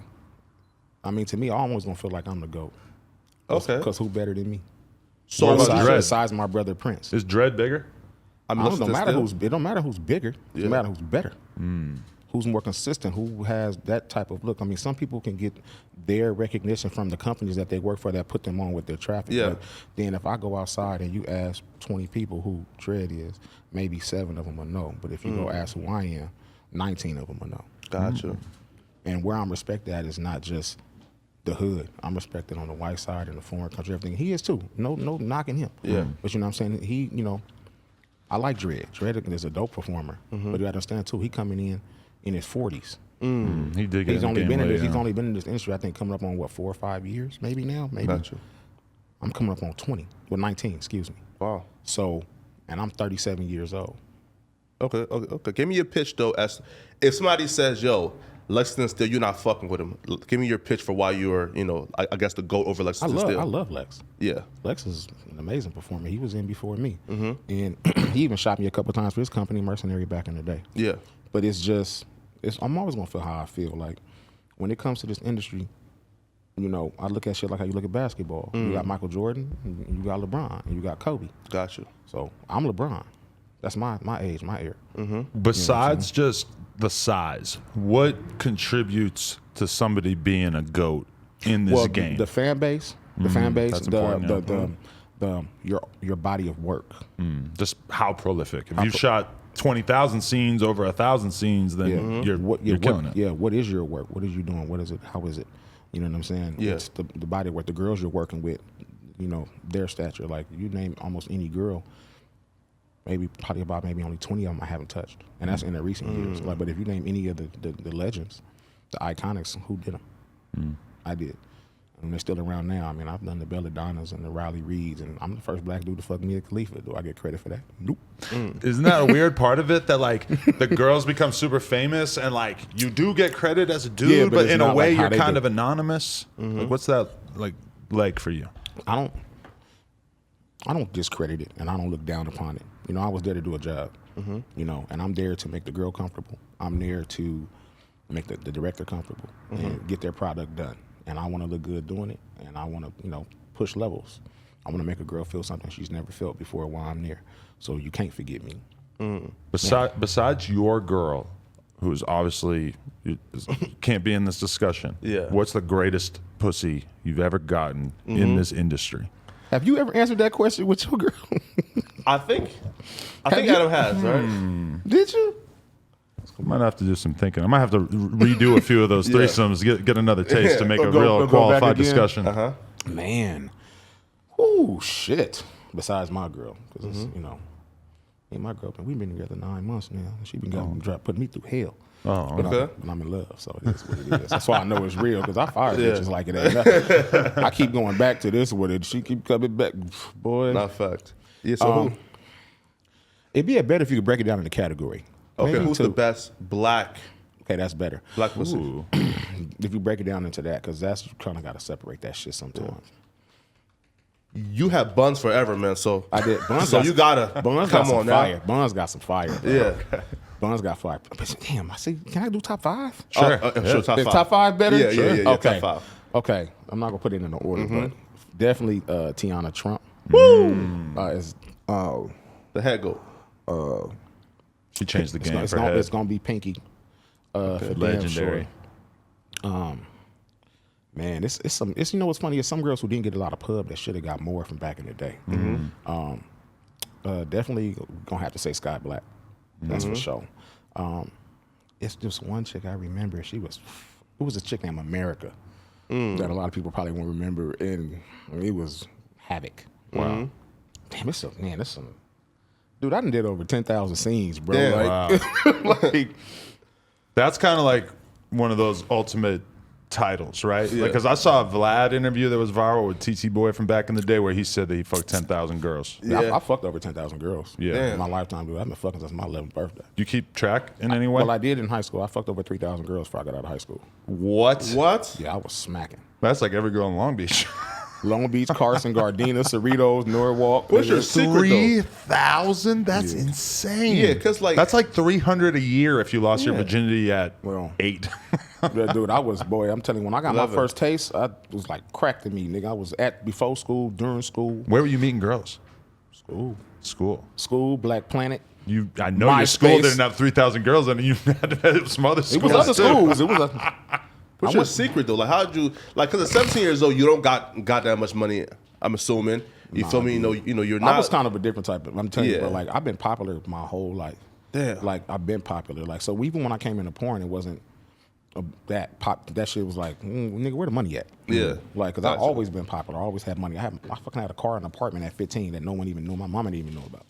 Speaker 2: I mean, to me, I always gonna feel like I'm the GOAT.
Speaker 3: Okay.
Speaker 2: Because who better than me?
Speaker 1: So what about dread?
Speaker 2: Besides my brother Prince.
Speaker 1: Is dread bigger?
Speaker 3: I mean,
Speaker 2: It don't matter who's bigger. It matter who's better. Who's more consistent? Who has that type of look? I mean, some people can get their recognition from the companies that they work for that put them on with their traffic.
Speaker 3: Yeah.
Speaker 2: But then if I go outside and you ask 20 people who dread is, maybe 7 of them will know. But if you go ask who I am, 19 of them will know.
Speaker 3: Gotcha.
Speaker 2: And where I'm respected at is not just the hood. I'm respected on the white side and the foreign country, everything. He is too. No knocking him.
Speaker 3: Yeah.
Speaker 2: But you know what I'm saying? He, I like Dredd. Dredd is a dope performer. But you gotta understand too, he coming in his 40s.
Speaker 1: He did get
Speaker 2: He's
Speaker 1: in
Speaker 2: only
Speaker 1: the
Speaker 2: been
Speaker 1: game
Speaker 2: in this.
Speaker 1: late,
Speaker 2: He's
Speaker 1: yeah.
Speaker 2: only been in this industry. I think coming up on what 4 or 5 years, maybe now, maybe.
Speaker 3: Gotcha.
Speaker 2: I'm coming up on 20, 19. Excuse me.
Speaker 3: Wow.
Speaker 2: So, and I'm 37 years old.
Speaker 3: Okay. Give me your pitch though. As if somebody says, "Yo, Lexington Steel, you're not fucking with him." Give me your pitch for why you're, I guess the GOAT over Lexington Steel.
Speaker 2: I love Lex.
Speaker 3: Yeah.
Speaker 2: Lex is an amazing performer. He was in before me, and he even shot me a couple times for his company, Mercenary, back in the day.
Speaker 3: Yeah.
Speaker 2: But I'm always gonna feel how I feel. Like when it comes to this industry, I look at shit like how you look at basketball. You got Michael Jordan, and you got LeBron, and you got Kobe.
Speaker 3: Gotcha.
Speaker 2: So I'm LeBron. That's my age, my era.
Speaker 1: Besides just the size, what contributes to somebody being a GOAT in this game?
Speaker 2: The fan base,
Speaker 1: that's important,
Speaker 2: your body of work.
Speaker 1: Just how prolific. If you've shot 20,000 scenes over 1,000 scenes, then you're killing it.
Speaker 2: Yeah, what is your work? What is you doing? What is it? How is it? You know what I'm saying?
Speaker 3: Yeah.
Speaker 2: It's the body of work. The girls you're working with, their stature. Like you name almost any girl, probably only 20 of them I haven't touched, and that's in the recent years. Like, but if you name any of the legends, the iconics, who did them? I did. And they're still around now. I mean, I've done the Belladonnas and the Riley Reeds, and I'm the first black dude to fuck Mia Khalifa. Do I get credit for that? Nope.
Speaker 1: Isn't that a weird part of it that like the girls become super famous and like you do get credit as a dude,
Speaker 2: Yeah, but
Speaker 1: but
Speaker 2: it's
Speaker 1: in a
Speaker 2: not
Speaker 1: way
Speaker 2: like how
Speaker 1: you're
Speaker 2: they
Speaker 1: kind
Speaker 2: do.
Speaker 1: of anonymous? Like, what's that like for you?
Speaker 2: I don't discredit it, and I don't look down upon it. I was there to do a job, and I'm there to make the girl comfortable. I'm there to make the director comfortable and get their product done. And I want to look good doing it, and I want to, push levels. I want to make a girl feel something she's never felt before while I'm there. So you can't forget me.
Speaker 1: Besides your girl, who's obviously can't be in this discussion.
Speaker 3: Yeah.
Speaker 1: What's the greatest pussy you've ever gotten in this industry?
Speaker 2: Have you ever answered that question with your girl?
Speaker 3: I think Adam has, right?
Speaker 2: Did you?
Speaker 1: I might have to do some thinking. I might have to redo a few of those threesomes, get another taste to make a real
Speaker 2: go back
Speaker 1: qualified
Speaker 2: again.
Speaker 1: discussion.
Speaker 2: Man. Ooh, shit. Besides my girl. Because, me and my girl, we've been together 9 months now. She been putting me through hell.
Speaker 1: Oh,
Speaker 2: But
Speaker 3: okay.
Speaker 2: I'm in love, so it is what it is. That's why I know it's real, because I fired bitches like it ain't nothing. I keep going back to this with it. She keep coming back. Boy.
Speaker 3: Not fact. Yeah. So who?
Speaker 2: It'd be better if you could break it down into category.
Speaker 3: Okay.
Speaker 2: Maybe
Speaker 3: Who's
Speaker 2: two.
Speaker 3: the best black
Speaker 2: Okay, that's better.
Speaker 3: pussy?
Speaker 1: Ooh.
Speaker 2: If you break it down into that, because that's, you kind of got to separate that shit sometimes.
Speaker 3: You have buns forever, man. So
Speaker 2: I did. Buns
Speaker 3: So
Speaker 2: got
Speaker 3: you
Speaker 2: some-
Speaker 3: gotta
Speaker 2: Buns
Speaker 3: come
Speaker 2: got some
Speaker 3: on
Speaker 2: fire.
Speaker 3: now.
Speaker 2: Buns got some fire. Bro.
Speaker 3: Yeah.
Speaker 2: Buns got fire. Damn, I see. Can I do top 5?
Speaker 1: Sure.
Speaker 3: Sure. Top
Speaker 2: Is
Speaker 3: five.
Speaker 2: top 5 better?
Speaker 3: Yeah, yeah, yeah,
Speaker 2: Okay.
Speaker 3: top 5.
Speaker 2: Okay. I'm not gonna put it in the order, but definitely Tiana Trump. Is
Speaker 3: The head goat.
Speaker 1: She changed the game
Speaker 2: it's
Speaker 1: for her
Speaker 2: it's
Speaker 1: head.
Speaker 2: gonna be Pinky. For damn
Speaker 1: Legendary.
Speaker 2: sure. Man, it's what's funny is some girls who didn't get a lot of pub that should have got more from back in the day. Definitely gonna have to say Sky Black. That's for sure. It's just one chick I remember. It was a chick named America that a lot of people probably won't remember, and it was Havoc. Wow. Damn, dude, I done did over 10,000 scenes, bro.
Speaker 3: Damn.
Speaker 2: Like,
Speaker 1: That's kind of like one of those ultimate titles, right? Because I saw a Vlad interview that was viral with TT Boy from back in the day where he said that he fucked 10,000 girls.
Speaker 3: Yeah.
Speaker 2: I fucked over 10,000 girls.
Speaker 1: Yeah.
Speaker 2: In my lifetime, dude. I've been fucking since my 11th birthday.
Speaker 1: You keep track in any way?
Speaker 2: Well, I did in high school. I fucked over 3,000 girls before I got out of high school.
Speaker 1: What?
Speaker 3: What?
Speaker 2: Yeah, I was smacking.
Speaker 1: That's like every girl in Long Beach.
Speaker 2: Long Beach, Carson, Gardena, Cerritos, Norwalk.
Speaker 3: What's your secret though?
Speaker 1: 3,000? That's insane.
Speaker 3: Yeah, 'cause, like-
Speaker 1: that's like 300 a year if you lost your
Speaker 3: Yeah.
Speaker 1: virginity at
Speaker 2: Well,
Speaker 1: 8.
Speaker 2: Dude, I was, boy, I'm telling you, when I got
Speaker 3: Love
Speaker 2: my
Speaker 3: it.
Speaker 2: first taste, I was like crack to me, nigga. I was at before school, during school,
Speaker 1: Where were you meeting girls?
Speaker 2: school, Black Planet.
Speaker 1: I know your school
Speaker 2: MySpace.
Speaker 1: didn't have 3,000 girls, and you had to have some other
Speaker 2: It
Speaker 1: schools.
Speaker 2: was other
Speaker 1: too.
Speaker 2: schools. It was a,
Speaker 3: What's your secret though? Like, how did you like? Because at 17 years old, you don't got that much money. I'm assuming. You feel me? You know, you're not.
Speaker 2: I was kind of a different type of. I'm telling you,
Speaker 3: Yeah.
Speaker 2: bro. Like I've been popular my whole life.
Speaker 3: Damn.
Speaker 2: Like I've been popular. Like so, even when I came into porn, it wasn't that pop. That shit was like, nigga, where the money at?
Speaker 3: Yeah.
Speaker 2: Like, cause I've
Speaker 3: Gotcha.
Speaker 2: always been popular. I always had money. I fucking had a car and an apartment at 15 that no one even knew. My mama didn't even know about.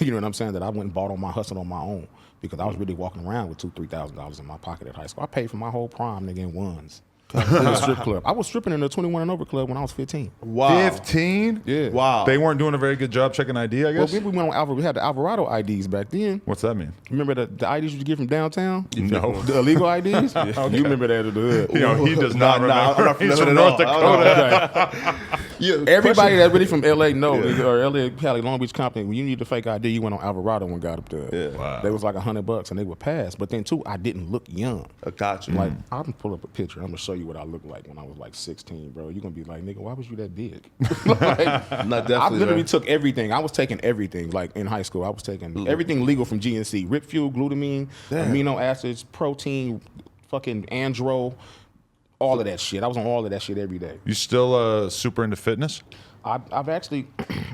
Speaker 2: You know what I'm saying? That I went and bought on my hustle on my own because I was really walking around with $2,000-$3,000 in my pocket at high school. I paid for my whole prom, nigga, in ones. In the strip club. I was stripping in the 21 and over club when I was 15.
Speaker 3: Wow.
Speaker 1: 15?
Speaker 2: Yeah.
Speaker 3: Wow.
Speaker 1: They weren't doing a very good job checking ID, I
Speaker 2: Well,
Speaker 1: guess.
Speaker 2: we went on Alvarado. We had the Alvarado IDs back then.
Speaker 1: What's that mean?
Speaker 2: Remember the IDs you get from downtown?
Speaker 1: No.
Speaker 2: The illegal IDs? You remember that at the hood.
Speaker 1: You know, he does not
Speaker 3: Nah,
Speaker 1: remember.
Speaker 3: I'm not from
Speaker 1: He's
Speaker 3: that
Speaker 1: from
Speaker 3: at
Speaker 1: North
Speaker 3: all.
Speaker 1: Dakota.
Speaker 3: Yeah,
Speaker 2: Everybody that's really from LA knows, or LA, Cali, Long Beach, Compton, when you need the fake ID, you went on Alvarado and got up there.
Speaker 3: Yeah.
Speaker 1: Wow.
Speaker 2: They was like $100 and they would pass. But then too, I didn't look young.
Speaker 3: I got you.
Speaker 2: Like, I'm gonna pull up a picture. I'm gonna show you what I looked like when I was like 16, bro. You're gonna be like, nigga, why was you that big? Like,
Speaker 3: Not definitely.
Speaker 2: I literally
Speaker 3: man.
Speaker 2: took everything. I was taking everything. Like in high school, I was taking everything legal from GNC: Rip Fuel, glutamine, amino acids, protein, fucking andro, all of that shit. I was on all of that shit every day.
Speaker 1: You still super into fitness?
Speaker 2: I've actually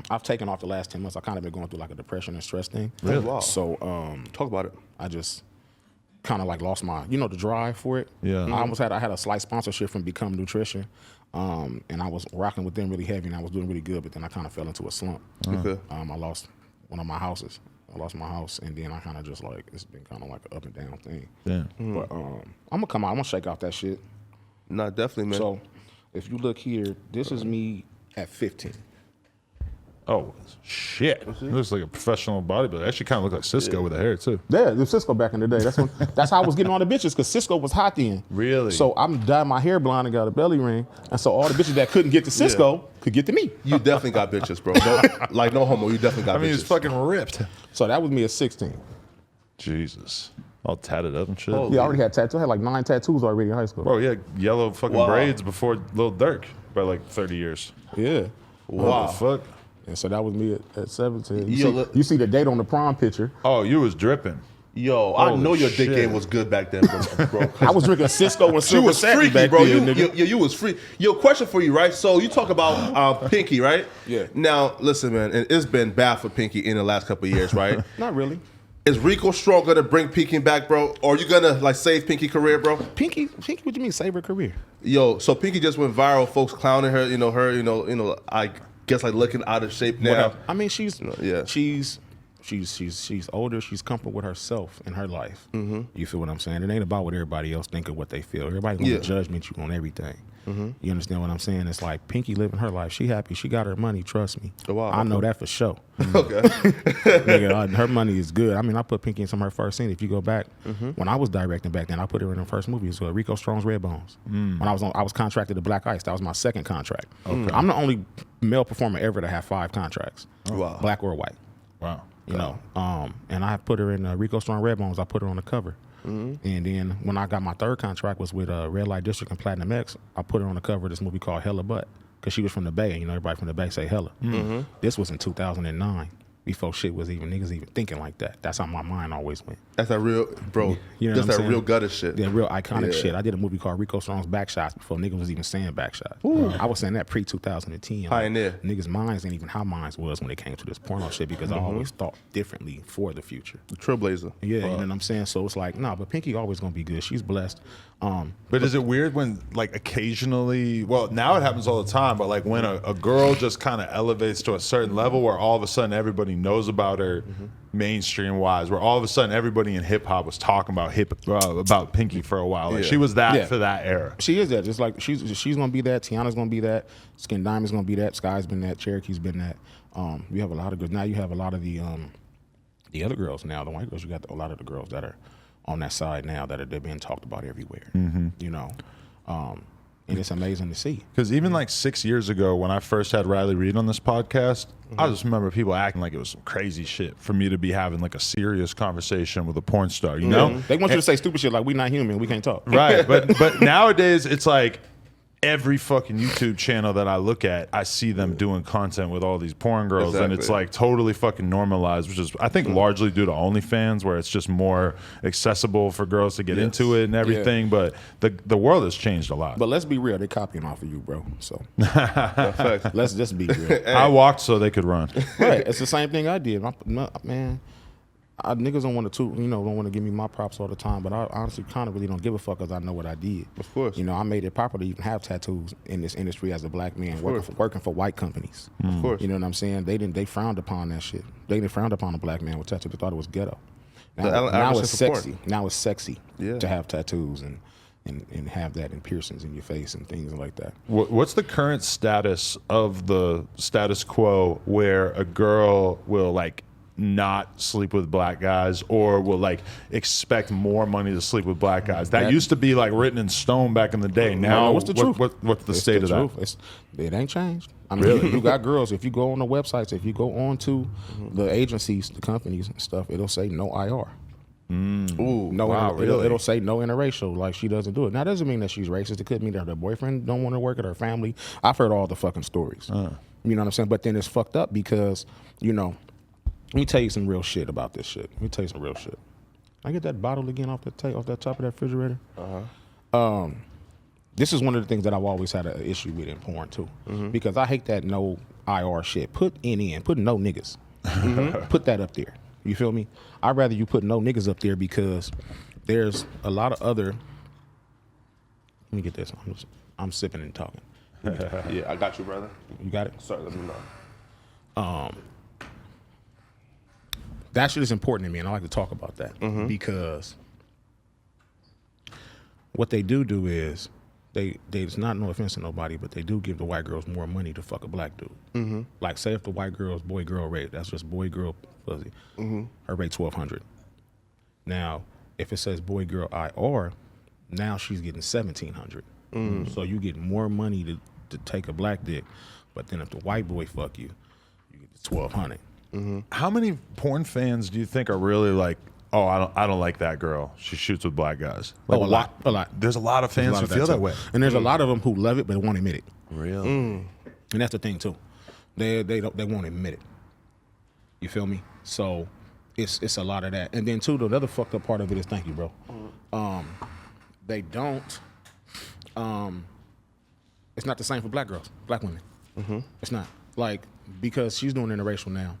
Speaker 2: I've taken off the last 10 months. I kind of been going through like a depression and stress thing.
Speaker 3: Really? Wow.
Speaker 2: So
Speaker 3: Talk about it.
Speaker 2: I just kind of like lost my, the drive for it.
Speaker 1: Yeah.
Speaker 2: I had a slight sponsorship from Become Nutrition, and I was rocking with them really heavy, and I was doing really good. But then I kind of fell into a slump.
Speaker 3: Okay.
Speaker 2: I lost one of my houses. I lost my house, and then I kind of just like it's been kind of like an up and down thing.
Speaker 1: Yeah.
Speaker 2: But I'm gonna come out. I'm gonna shake off that shit.
Speaker 3: Not definitely, man.
Speaker 2: So if you look here, this is me at 15.
Speaker 1: Oh, shit. It looks like a professional bodybuilder. Actually kind of look like Cisco with the hair, too.
Speaker 2: Yeah, it was Cisco back in the day. That's how I was getting all the bitches, because Cisco was hot then.
Speaker 1: Really?
Speaker 2: So I'm dyed my hair blonde and got a belly ring, and so all the bitches that couldn't get to Cisco could get to me.
Speaker 3: You definitely got bitches, bro. Like, no homo. You definitely got
Speaker 1: I mean,
Speaker 3: bitches.
Speaker 1: he's fucking ripped.
Speaker 2: So that was me at 16.
Speaker 1: Jesus. All tatted up and shit.
Speaker 3: Oh.
Speaker 2: Yeah, I already had tattoos. I had like 9 tattoos already in high school.
Speaker 1: Bro, yeah, yellow fucking
Speaker 3: Wow.
Speaker 1: braids before Lil Durk by like 30 years.
Speaker 2: Yeah.
Speaker 3: Wow.
Speaker 1: What the fuck?
Speaker 2: And so that was me at 17.
Speaker 3: Yo, look-
Speaker 2: You see the date on the prom picture.
Speaker 1: Oh, you was dripping.
Speaker 3: Yo, I
Speaker 1: Holy
Speaker 3: know your dick
Speaker 1: shit.
Speaker 3: game was good back then, bro.
Speaker 2: I was drinking Cisco and
Speaker 3: You
Speaker 2: Silver
Speaker 3: was
Speaker 2: Satin
Speaker 3: freaky,
Speaker 2: back
Speaker 3: bro.
Speaker 2: then,
Speaker 3: You
Speaker 2: nigga.
Speaker 3: was free. Yo, question for you, right? So you talk about Pinky, right?
Speaker 2: Yeah.
Speaker 3: Now, listen, man, and it's been bad for Pinky in the last couple of years, right?
Speaker 2: Not really.
Speaker 3: Is Rico Strong gonna bring Pinky back, bro? Or are you gonna like save Pinky career, bro?
Speaker 2: Pinky, what you mean save her career?
Speaker 3: Yo, so Pinky just went viral. Folks clowning her. I guess like looking out of shape now.
Speaker 1: happened?
Speaker 2: I mean, she's
Speaker 3: yeah.
Speaker 2: she's older. She's comfortable with herself in her life. Mm-hmm. You feel what I'm saying? It ain't about what everybody else think of what they feel. Everybody's gonna
Speaker 3: Yeah.
Speaker 2: judgment you on everything.
Speaker 3: Mm-hmm.
Speaker 2: You understand what I'm saying? It's like Pinky living her life. She happy. She got her money. Trust me.
Speaker 3: Oh, wow.
Speaker 2: I know that for sure.
Speaker 3: Okay.
Speaker 2: Nigga, her money is good. I mean, I put Pinky in some of her first scenes. If you go back,
Speaker 3: Mm-hmm.
Speaker 2: when I was directing back then, I put her in her first movie. It was Rico Strong's Red Bones. When I was contracted to Black Ice. That was my second contract. Okay. I'm the only male performer ever to have 5 contracts.
Speaker 3: Wow.
Speaker 2: Black or white.
Speaker 1: Wow.
Speaker 2: You know, and I put her in Rico Strong Red Bones. I put her on the cover. And then when I got my third contract was with Red Light District and Platinum X, I put her on the cover of this movie called Hella Butt, because she was from the Bay, and everybody from the Bay say Hella. This was in 2009, before shit was niggas even thinking like that. That's how my mind always went.
Speaker 3: That's that real, bro.
Speaker 2: You know
Speaker 3: That's
Speaker 2: what I'm
Speaker 3: that
Speaker 2: saying?
Speaker 3: real gutter shit.
Speaker 2: Yeah, real iconic
Speaker 3: Yeah.
Speaker 2: shit. I did a movie called Rico Strong's Backshots before niggas was even saying Backshots. I was saying that pre-2010.
Speaker 3: Pioneer.
Speaker 2: Niggas' minds ain't even how minds was when it came to this porno shit, because I always thought differently for the future.
Speaker 3: Trailblazer.
Speaker 2: Yeah, you know what I'm saying? So it's like, nah, but Pinky always gonna be good. She's blessed.
Speaker 1: But is it weird when, like, occasionally, well, now it happens all the time, but like when a girl just kind of elevates to a certain level where all of a sudden everybody knows about her mainstream wise, where all of a sudden everybody in hip hop was talking about Pinky for a while. Like,
Speaker 3: Yeah.
Speaker 1: she was that
Speaker 2: Yeah.
Speaker 1: for that era.
Speaker 2: She is that. Just like she's gonna be that. Tiana's gonna be that. Skin Diamond's gonna be that. Sky's been that. Cherokee's been that. You have a lot of girls now. You have a lot of the other girls now. The white girls. You got a lot of the girls that are on that side now that they're being talked about everywhere. You know, and it's amazing to see.
Speaker 1: Because even like 6 years ago, when I first had Riley Reid on this podcast, I just remember people acting like it was some crazy shit for me to be having like a serious conversation with a porn star, you know?
Speaker 2: They want you to say stupid shit like we not human, we can't talk.
Speaker 1: Right, but nowadays it's like every fucking YouTube channel that I look at, I see them doing content with all these porn girls, and it's like totally fucking normalized, which is I think largely due to OnlyFans, where it's just more accessible for girls to get into it and everything. But the world has changed a lot.
Speaker 2: But let's be real, they copying off of you, bro. So let's just be real.
Speaker 1: I walked so they could run.
Speaker 2: Right, it's the same thing I did. Man, niggas don't want to, don't want to give me my props all the time, but I honestly kind of really don't give a fuck because I know what I did.
Speaker 3: Of course.
Speaker 2: I made it proper to even have tattoos in this industry as a black man working for white companies.
Speaker 3: Of course.
Speaker 2: You know what I'm saying? They frowned upon that shit. They frowned upon a black man with tattoos. They thought it was ghetto. Now it's sexy. Now it's sexy to have tattoos and have that in piercings in your face and things like that.
Speaker 1: What's the current status of the status quo where a girl will like not sleep with black guys or will like expect more money to sleep with black guys? That used to be like written in stone back in the day. Now
Speaker 2: what's the truth?
Speaker 1: What's the state of that?
Speaker 2: It ain't changed. I mean, you got girls, if you go on the websites, if you go on to the agencies, the companies and stuff, it'll say no IR.
Speaker 1: Ooh, wow, really?
Speaker 2: It'll say no interracial, like she doesn't do it. Now, that doesn't mean that she's racist. It could mean that her boyfriend don't want to work at her family. I've heard all the fucking stories. You know what I'm saying? But then it's fucked up because, let me tell you some real shit about this shit. Let me tell you some real shit. I get that bottle again off that top of that refrigerator. This is one of the things that I've always had an issue with in porn too, because I hate that no IR shit. Put no niggas. Put that up there. You feel me? I'd rather you put no niggas up there because there's a lot of other. Let me get this. I'm sipping and talking.
Speaker 3: Yeah, I got you, brother.
Speaker 2: You got it?
Speaker 3: Sorry, let me know.
Speaker 2: That shit is important to me, and I like to talk about that because what they do is it's not no offense to nobody, but they do give the white girls more money to fuck a black dude. Like, say if the white girl's boy-girl rate, that's just boy-girl fuzzy, her rate $1,200. Now, if it says boy-girl IR, now she's getting $1,700. So you get more money to take a black dick, but then if the white boy fuck you, you get the $1,200.
Speaker 1: How many porn fans do you think are really like, oh, I don't like that girl, she shoots with black guys? Like,
Speaker 2: a lot.
Speaker 1: There's a lot of fans who feel that way,
Speaker 2: and there's a lot of them who love it but won't admit it.
Speaker 1: Really?
Speaker 2: And that's the thing too. They won't admit it. You feel me? So it's a lot of that. And then too, the other fucked up part of it is, thank you, bro. They don't. It's not the same for black girls, black women. It's not, like, because she's doing interracial now.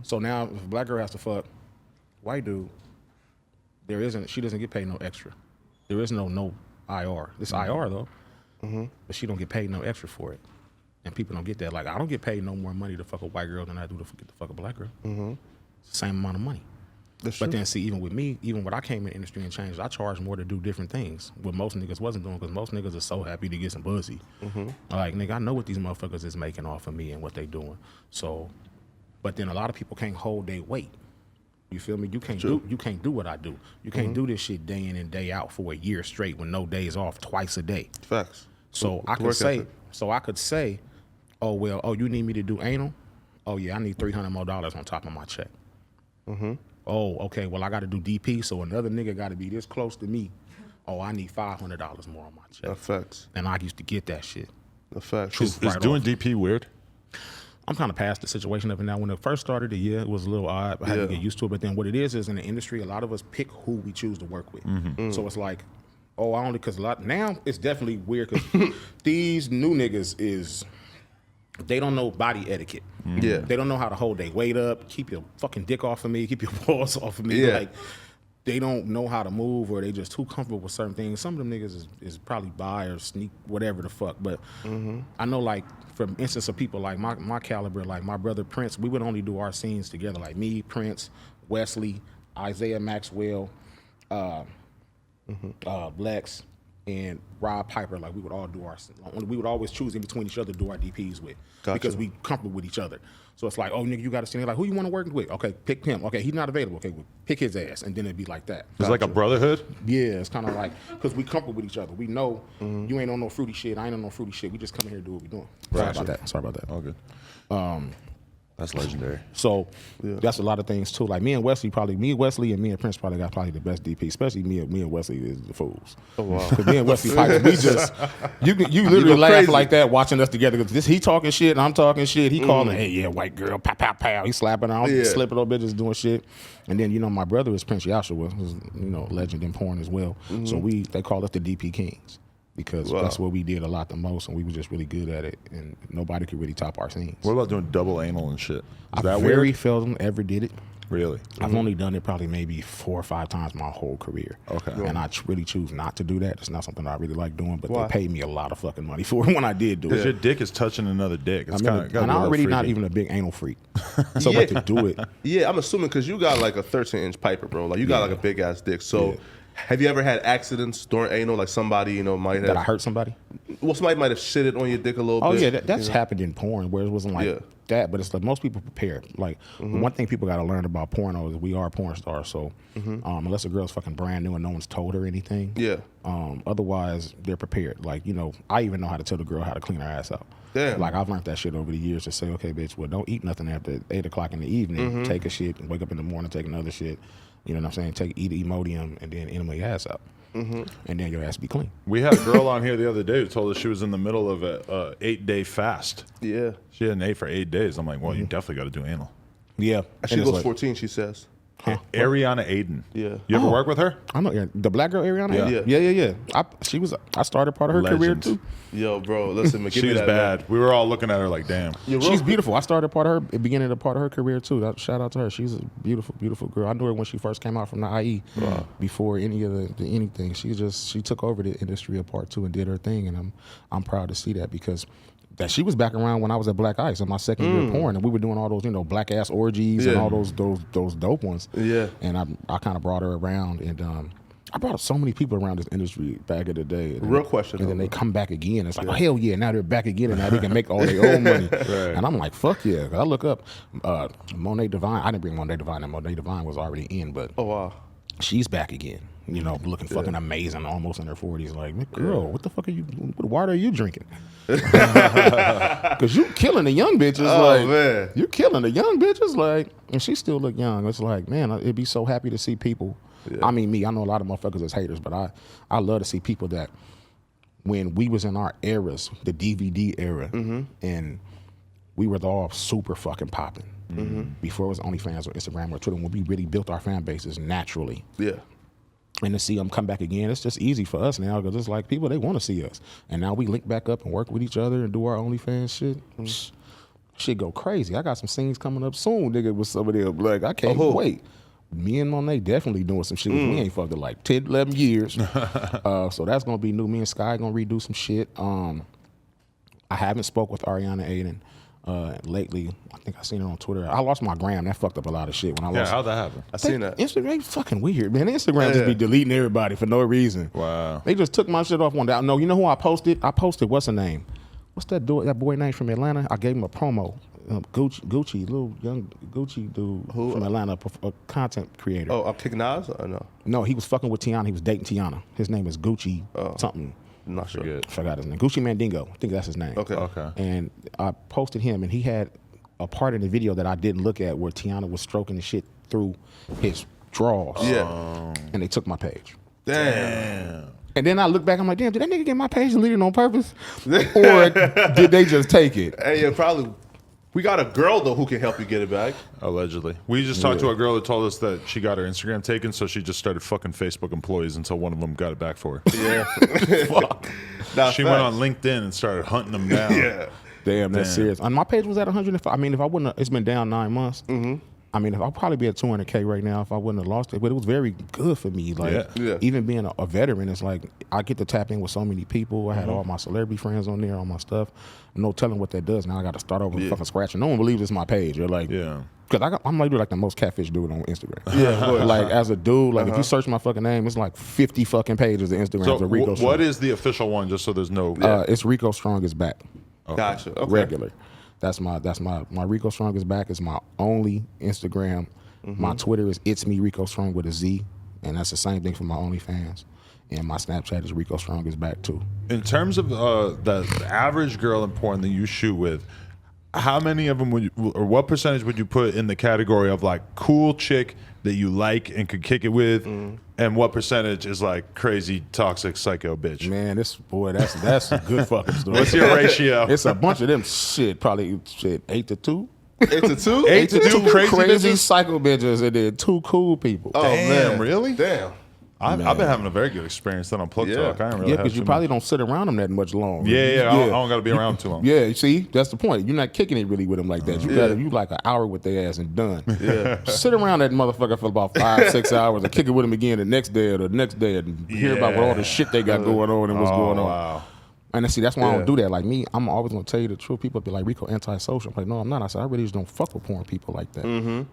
Speaker 2: So now if a black girl has to fuck white dude, she doesn't get paid no extra. There is no IR. It's IR though, but she don't get paid no extra for it. And people don't get that. Like, I don't get paid no more money to fuck a white girl than I do to fuck a black girl. It's the same amount of money. But then see, even with me, even when I came in the industry and changed, I charged more to do different things, what most niggas wasn't doing, because most niggas are so happy to get some pussy. Like, nigga, I know what these motherfuckers is making off of me and what they doing. So, but then a lot of people can't hold their weight. You feel me? You can't do what I do. You can't do this shit day in and day out for a year straight with no days off, twice a day.
Speaker 3: Facts.
Speaker 2: So I could say, oh, you need me to do anal? Oh yeah, I need $300 more on top of my check. Oh, okay, well, I got to do DP, so another nigga got to be this close to me. Oh, I need $500 more on my check.
Speaker 3: Facts.
Speaker 2: And I used to get that shit.
Speaker 3: Facts.
Speaker 1: Is doing DP weird?
Speaker 2: I'm kind of past the situation of it now. When it first started, it was a little odd. I had to get used to it. But then what it is in the industry, a lot of us pick who we choose to work with. So it's like, now it's definitely weird because these new niggas they don't know body etiquette.
Speaker 3: Yeah.
Speaker 2: They don't know how to hold their weight up, keep your fucking dick off of me, keep your balls off of me.
Speaker 3: Yeah.
Speaker 2: Like, they don't know how to move, or they just too comfortable with certain things. Some of them niggas is probably bi or sneak, whatever the fuck. But I know, like, for instance of people like my caliber, like my brother Prince, we would only do our scenes together. Like me, Prince, Wesley, Isaiah Maxwell, Lex, and Rob Piper. Like we would always choose in between each other to do our DPs with because we comfortable with each other. So it's like, oh nigga, you got to see like who you want to work with. Okay, pick him. Okay, he's not available. Okay, well, pick his ass, and then it'd be like that.
Speaker 1: It's like a brotherhood.
Speaker 2: Yeah, it's kind of like because we comfortable with each other. We know you ain't on no fruity shit. I ain't on no fruity shit. We just come in here and do what we doing. Sorry about that.
Speaker 1: All good. That's legendary.
Speaker 2: So that's a lot of things too. Like me and Wesley and me and Prince probably got the best DP. Especially me and Wesley is the fools. Oh wow. Because me and Wesley Piper, we just you literally laugh crazy. Like that watching us together. Because he talking shit and I'm talking shit. He calling, hey yeah, white girl, pow pow pow. He slapping her, slipping on bitches doing shit. And then my brother is Prince Yashua, who's legend in porn as well. So they call us the DP Kings. Because that's what we did a lot the most, and we were just really good at it, and nobody could really top our scenes.
Speaker 1: What about doing double anal and shit?
Speaker 2: I very seldom ever did it.
Speaker 1: Really?
Speaker 2: I've only done it probably maybe 4 or 5 times my whole career. Okay. And I really choose not to do that. It's not something I really like doing, but they paid me a lot of fucking money for it when I did do it.
Speaker 1: Because your dick is touching another dick. It's and
Speaker 2: I'm already not even a big anal freak. So but to do it.
Speaker 3: Yeah, I'm assuming because you got like a 13-inch Piper, bro. Like you got like a big ass dick. So have you ever had accidents during anal? Like somebody, might have...
Speaker 2: That I hurt somebody?
Speaker 3: Well, somebody might have shitted on your dick a little bit.
Speaker 2: Oh, yeah, that's happened in porn, where it wasn't like that, but it's like most people prepare. Like, one thing people got to learn about porno is we are porn stars, so unless a girl's fucking brand new and no one's told her anything, otherwise, they're prepared. Like, I even know how to tell the girl how to clean her ass out. Damn. Like, I've learned that shit over the years to say, okay, bitch, well, don't eat nothing after 8 o'clock in the evening. Take a shit, and wake up in the morning, take another shit. You know what I'm saying? Eat Imodium and then enema your ass out. And then your ass be clean.
Speaker 1: We had a girl on here the other day who told us she was in the middle of a 8-day fast. Yeah. She hadn't ate for 8 days. I'm like, well, you definitely got to do anal.
Speaker 2: Yeah.
Speaker 3: She goes 14, she says.
Speaker 1: Huh? Ariana Aiden.
Speaker 3: Yeah.
Speaker 1: You ever work with her?
Speaker 2: I know. The black girl Ariana Aiden? Yeah. I started part of her career too.
Speaker 3: Yo, bro, listen,
Speaker 1: she was bad. We were all looking at her like, damn.
Speaker 2: She's beautiful. I started part of her, beginning of part of her career too. Shout out to her. She's a beautiful, beautiful girl. I knew her when she first came out from the IE. Before any of anything. She took over the industry of part 2 and did her thing, and I'm proud to see that because that she was back around when I was at Black Ice in my second year of porn, and we were doing all those, black ass orgies and all those dope ones. Yeah. And I kind of brought her around, and I brought so many people around this industry back in the day.
Speaker 3: Real question.
Speaker 2: And then they come back again. It's like, oh, hell yeah, now they're back again, and now they can make all their own money. And I'm like, fuck yeah. I look up Monet Divine. I didn't bring Monet Divine, and Monet Divine was already in, but she's back again. Looking fucking amazing, almost in her 40s. Like, girl, what the fuck what water are you drinking? Because you killing the young bitches. Man. You killing the young bitches. And she still look young. It's like, man, it'd be so happy to see people. Yeah. I mean, I know a lot of motherfuckers is haters, but I love to see people that when we was in our eras, the DVD era, and we were all super fucking popping. Before it was OnlyFans or Instagram or Twitter, when we really built our fan bases naturally. Yeah. And to see them come back again, it's just easy for us now because it's like people, they want to see us. And now we link back up and work with each other and do our OnlyFans shit. Shit go crazy. I got some scenes coming up soon, nigga, with some of them. Like, I can't wait. Me and Monet definitely doing some shit. We ain't fucked in like 10, 11 years. So that's going to be new. Me and Sky going to redo some shit. I haven't spoke with Ariana Aiden lately. I think I seen her on Twitter. I lost my gram. That fucked up a lot of shit when I lost.
Speaker 1: Yeah, how'd that happen?
Speaker 3: I seen that.
Speaker 2: Instagram fucking weird, man. Instagram just be deleting everybody for no reason. Wow. They just took my shit off one day. No, you know who I posted? I posted, what's her name? What's that boy name from Atlanta? I gave him a promo. Gucci, little young Gucci dude from Atlanta, a content creator.
Speaker 3: Oh, Kick Nas or no?
Speaker 2: No, he was fucking with Tiana. He was dating Tiana. His name is Gucci something.
Speaker 3: I'm not sure.
Speaker 2: Forgot his name. Gucci Mandingo. I think that's his name. Okay. And I posted him, and he had a part in the video that I didn't look at where Tiana was stroking the shit through his drawers. Yeah. And they took my page.
Speaker 3: Damn.
Speaker 2: And then I look back, I'm like, damn, did that nigga get my page deleted on purpose? Or did they just take it?
Speaker 3: Hey, yeah, probably. We got a girl, though, who can help you get it back.
Speaker 1: Allegedly. We just talked to a girl that told us that she got her Instagram taken, so she just started fucking Facebook employees until one of them got it back for her.
Speaker 3: Yeah.
Speaker 1: Fuck. She went on LinkedIn and started hunting them down.
Speaker 2: Yeah. Damn, that's serious. And my page was at 105. I mean, if I wouldn't have, it's been down 9 months. I mean, I'll probably be at 200K right now if I wouldn't have lost it. But it was very good for me. Like, even being a veteran, it's like I get to tap in with so many people. I had all my celebrity friends on there, all my stuff. No telling what that does. Now I got to start over fucking scratch. And no one believes it's my page. They're like, because I'm like the most catfish dude on Instagram. Like as a dude, like if you search my fucking name, it's like 50 fucking pages of Instagram.
Speaker 1: So
Speaker 2: for Rico Strong.
Speaker 1: what is the official one? Just so there's no.
Speaker 2: It's Rico Strong is back.
Speaker 3: Okay. Gotcha. Okay.
Speaker 2: Regular. That's my Rico Strong is back is my only Instagram. My Twitter is It's Me Rico Strong with a Z, and that's the same thing for my OnlyFans. And my Snapchat is Rico Strong is back too.
Speaker 1: In terms of the average girl in porn that you shoot with, how many of them would you, or what percentage would you put in the category of like cool chick that you like and could kick it with, and what percentage is like crazy toxic psycho bitch?
Speaker 2: Man, that's a good fucking story.
Speaker 1: What's your ratio?
Speaker 2: It's a bunch of them probably 8 to 2.
Speaker 3: 8 to 2?
Speaker 1: 8 to 2 crazy bitches?
Speaker 2: Psycho bitches and then 2 cool people.
Speaker 3: Oh,
Speaker 1: damn,
Speaker 3: man.
Speaker 1: really?
Speaker 3: Damn.
Speaker 1: I've been having a very good experience then on Plug Talk. I ain't really
Speaker 2: because you probably don't sit around them that much long.
Speaker 1: Yeah. I don't got to be around too long.
Speaker 2: Yeah, you see, that's the point. You're not kicking it really with them like that. You like an hour with their ass and done. Sit around that motherfucker for about 5-6 hours and kick it with them again the next day or the next day and hear about what all the shit they got going on and what's going on.
Speaker 1: Wow.
Speaker 2: And see, that's why I don't do that. Like me, I'm always gonna tell you the truth. People be like, Rico antisocial. I'm like, no, I'm not. I said, I really just don't fuck with porn people like that.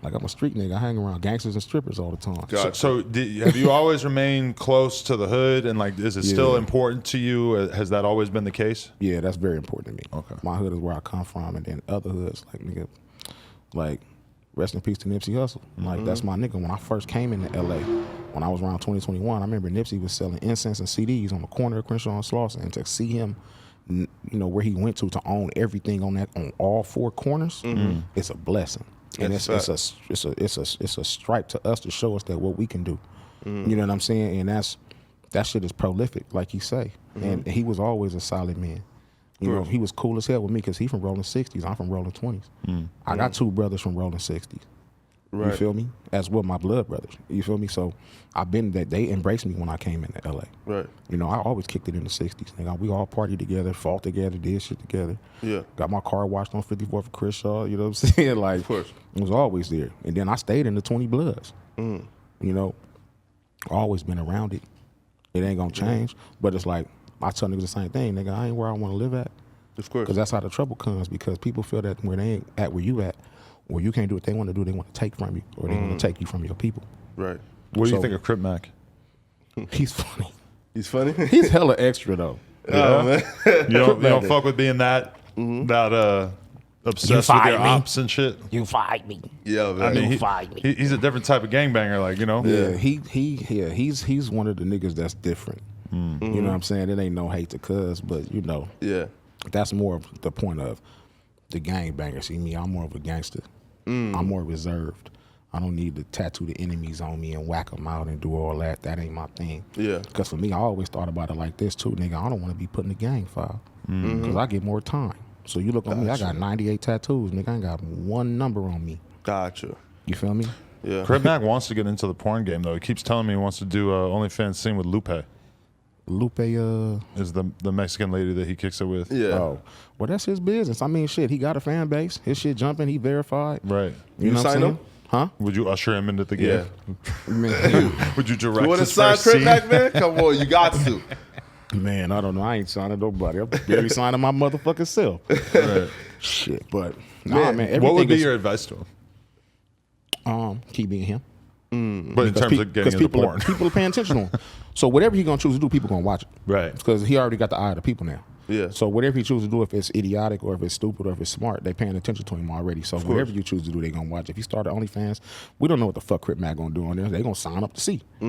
Speaker 2: Like I'm a street nigga. I hang around gangsters and strippers all the time.
Speaker 3: Gotcha.
Speaker 1: So have you always remained close to the hood, and like, is it still important to you? Has that always been the case?
Speaker 2: Yeah, that's very important to me.
Speaker 1: Okay.
Speaker 2: My hood is where I come from, and then other hoods, like nigga, like rest in peace to Nipsey Hussle. Like that's my nigga. When I first came into LA, when I was around 2021, I remember Nipsey was selling incense and CDs on the corner of Crenshaw and Slauson, and to see him, you know, where he went to own everything on all 4 corners, it's a blessing. And it's a stripe to us to show us that what we can do. You know what I'm saying? And that shit is prolific, like you say. And he was always a solid man. You know, he was cool as hell with me because he from rolling 60s. I'm from rolling 20s. I got 2 brothers from rolling 60s. Right. You feel me? As well, my blood brothers. You feel me? So I've been that they embraced me when I came into LA. Right. You know, I always kicked it in the 60s. Nigga, we all partied together, fought together, did shit together. Yeah. Got my car washed on 54th for Crenshaw. You know what I'm saying? Like, of course. It was always there. And then I stayed in the 20 Bloods. You know, always been around it. It ain't gonna change. But it's like, I tell niggas the same thing, nigga, I ain't where I want to live at. Of course. Because that's how the trouble comes, because people feel that when they ain't at where you at, or you can't do what they want to do, they want to take from you, or they want to take you from your people. Right.
Speaker 1: What do you think of Crip Mac?
Speaker 2: He's funny.
Speaker 3: He's funny?
Speaker 2: He's hella extra, though.
Speaker 1: Oh, man. you don't fuck with being that obsessed with your ops and shit?
Speaker 2: You fight me.
Speaker 3: Yeah, man.
Speaker 1: I mean,
Speaker 2: you fight me.
Speaker 1: He's a different type of gangbanger, like, you know?
Speaker 2: Yeah, he's one of the niggas that's different. You know what I'm saying? It ain't no hate to cuz, but, you know. Yeah. That's more of the point of the gangbanger. See me, I'm more of a gangster. I'm more reserved. I don't need to tattoo the enemies on me and whack them out and do all that. That ain't my thing. Yeah. Because for me, I always thought about it like this too, nigga. I don't want to be put in the gang file because I get more time. So you look on me, I got 98 tattoos, nigga. I ain't got one number on me. Gotcha. You feel me?
Speaker 1: Yeah. Crip Mac wants to get into the porn game though. He keeps telling me he wants to do OnlyFans scene with Lupe.
Speaker 2: Lupe
Speaker 1: is the Mexican lady that he kicks it with.
Speaker 2: Yeah. Oh. Well, that's his business. I mean, shit, he got a fan base. His shit jumping, he verified.
Speaker 1: Right.
Speaker 2: You know
Speaker 3: sign him?
Speaker 2: Huh?
Speaker 1: Would you usher him into the game?
Speaker 2: Yeah.
Speaker 1: Would you direct
Speaker 3: you want to
Speaker 1: his
Speaker 3: sign
Speaker 1: first
Speaker 3: Crip
Speaker 1: scene?
Speaker 3: Mac, man? Come on, you got to.
Speaker 2: Man, I don't know. I ain't signing nobody. I'm barely signing my motherfucking self. Right. Shit, but nah, man.
Speaker 1: What would be your advice to him?
Speaker 2: Keep being him.
Speaker 1: But in terms of getting into porn,
Speaker 2: people are paying attention to him. So whatever he gonna choose to do, people gonna watch it. Right. Because he already got the eye of the people now. Yeah. So whatever he chooses to do, if it's idiotic or if it's stupid or if it's smart, they paying attention to him already. So whatever you choose to do, they gonna watch. If you start OnlyFans, we don't know what the fuck Crip Mac gonna do on there. They gonna sign up to see. We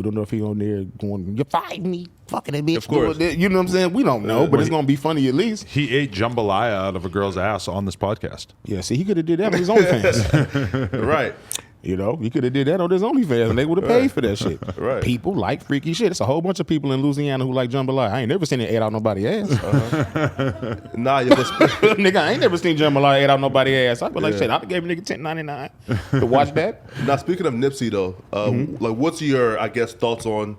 Speaker 2: don't know if he on there going, you fighting me, fucking that bitch. Of course. You know what I'm saying? We don't know, but it's gonna be funny at least.
Speaker 1: He ate jambalaya out of a girl's ass on this podcast.
Speaker 2: Yeah. See, he could have did that on his OnlyFans.
Speaker 3: Right.
Speaker 2: You know, he could have did that on his OnlyFans and they would have paid for that shit.
Speaker 3: Right.
Speaker 2: People like freaky shit. It's a whole bunch of people in Louisiana who like jambalaya. I ain't never seen it ate out nobody's ass.
Speaker 3: Nah, you just
Speaker 2: nigga, I ain't never seen jambalaya ate out nobody's ass. I be like, shit, I gave a nigga $10.99 to watch that.
Speaker 3: Now, speaking of Nipsey, though, like, what's your, I guess, thoughts on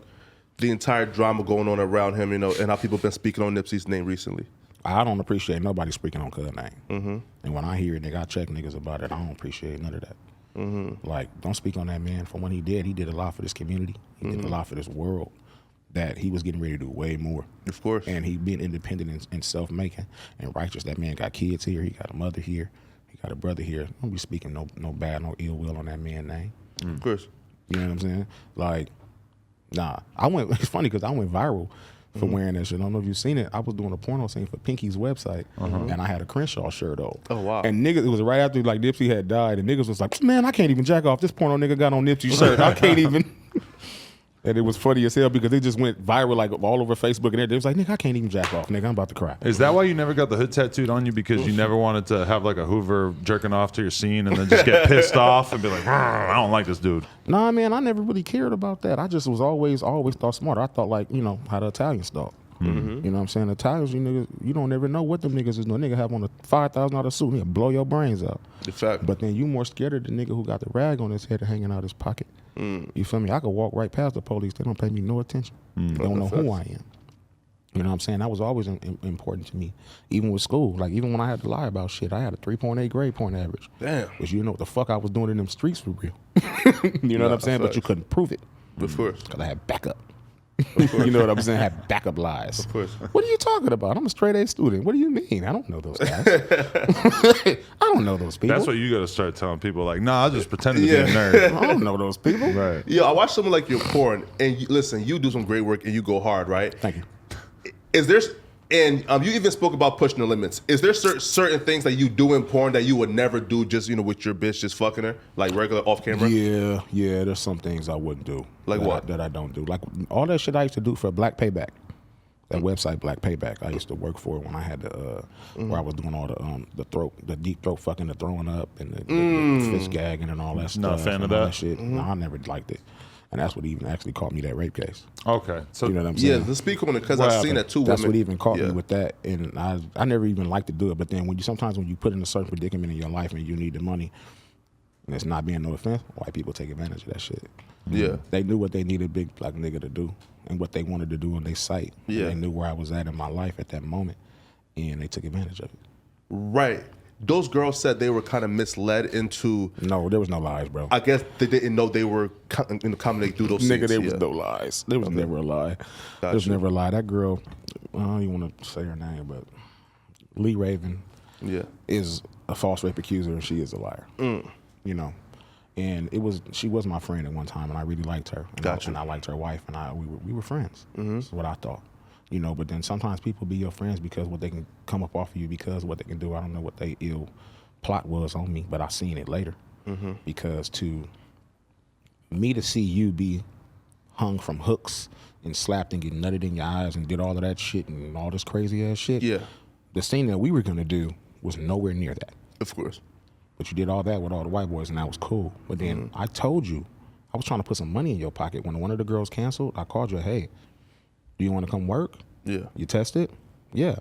Speaker 3: the entire drama going on around him, you know, and how people been speaking on Nipsey's name recently?
Speaker 2: I don't appreciate nobody speaking on cuz name. And when I hear it, nigga, I check niggas about it. I don't appreciate none of that. Like, don't speak on that man. For when he did a lot for this community. He did a lot for this world. That he was getting ready to do way more.
Speaker 3: Of course.
Speaker 2: And he being independent and self-making and righteous. That man got kids here. He got a mother here. He got a brother here. Don't be speaking no bad, no ill will on that man's name.
Speaker 3: Of course.
Speaker 2: You know what I'm saying? Like, nah. It's funny because I went viral for wearing that shit. I don't know if you've seen it. I was doing a porno scene for Pinky's website, and I had a Crenshaw shirt on.
Speaker 3: Oh, wow.
Speaker 2: And niggas, it was right after like Nipsey had died, and niggas was like, man, I can't even jack off. This porno nigga got on Nipsey's shirt. I can't even. And it was funny as hell because it just went viral like all over Facebook and everything. It was like, nigga, I can't even jack off, nigga. I'm about to cry.
Speaker 1: Is that why you never got the hood tattooed on you? Because you never wanted to have like a Hoover jerking off to your scene and then just get pissed off and be like, I don't like this dude.
Speaker 2: Nah, man, I never really cared about that. I just was always thought smarter. I thought like, how the Italians thought. You know what I'm saying? Italians, you niggas, you don't ever know what them niggas is doing. Nigga have on a $5,000 suit, nigga blow your brains out.
Speaker 3: The fact.
Speaker 2: But then you more scared of the nigga who got the rag on his head and hanging out his pocket. You feel me? I could walk right past the police. They don't pay me no attention. They don't know who I am. You know what I'm saying? That was always important to me. Even with school. Like, even when I had to lie about shit, I had a 3.8 grade point average.
Speaker 3: Damn.
Speaker 2: But you know what the fuck I was doing in them streets for real. You know what I'm saying? But you couldn't prove it.
Speaker 3: Of course.
Speaker 2: Because I had backup. You know what I'm saying? I had backup lies.
Speaker 3: Of course.
Speaker 2: What are you talking about? I'm a straight A student. What do you mean? I don't know those guys. I don't know those people.
Speaker 1: That's what you got to start telling people. Like, nah, I just pretended to be a nerd.
Speaker 2: I don't know those people.
Speaker 1: Right.
Speaker 3: Yeah, I watch something like your porn, and listen, you do some great work, and you go hard, right?
Speaker 2: Thank you.
Speaker 3: Is there, and you even spoke about pushing the limits. Is there certain things that you do in porn that you would never do just, with your bitch just fucking her, like regular off camera?
Speaker 2: Yeah, there's some things I wouldn't do.
Speaker 3: Like what?
Speaker 2: That I don't do. Like all that shit I used to do for Black Payback. That website, Black Payback, I used to work for when I had where I was doing all the deep throat fucking, the throwing up, and the fist gagging and all that stuff.
Speaker 1: Not a fan of that?
Speaker 2: Shit. No, I never liked it. And that's what even actually caught me that rape case.
Speaker 1: Okay. So,
Speaker 2: you know what I'm saying?
Speaker 3: Yeah, let's speak on it because I've seen that too.
Speaker 2: That's what even caught me with that. And I never even liked to do it. But then sometimes when you put in a certain predicament in your life and you need the money, and it's not being no offense, white people take advantage of that shit.
Speaker 3: Yeah.
Speaker 2: They knew what they needed big black nigga to do and what they wanted to do on their site.
Speaker 3: Yeah.
Speaker 2: And they knew where I was at in my life at that moment, and they took advantage of it.
Speaker 3: Right. Those girls said they were kind of misled into.
Speaker 2: No, there was no lies, bro.
Speaker 3: I guess they didn't know they were coming through those
Speaker 2: Nigga,
Speaker 3: scenes.
Speaker 2: there was no lies. There was never a lie. There was never a lie. That girl, I don't even want to say her name, but Lee Raven is a false rape accuser, and she is a liar. And she was my friend at one time, and I really liked her. And I liked her wife, and we were friends. That's what I thought. But then sometimes people be your friends because what they can come up off of you, because what they can do. I don't know what they ill plot was on me, but I seen it later. Because to see you be hung from hooks and slapped and get nutted in your eyes and did all of that shit and all this crazy ass shit.
Speaker 3: Yeah.
Speaker 2: The scene that we were gonna do was nowhere near that.
Speaker 3: Of course.
Speaker 2: But you did all that with all the white boys, and that was cool. But then I told you, I was trying to put some money in your pocket. When one of the girls canceled, I called you, hey, do you want to come work?
Speaker 3: Yeah.
Speaker 2: You tested? Yeah.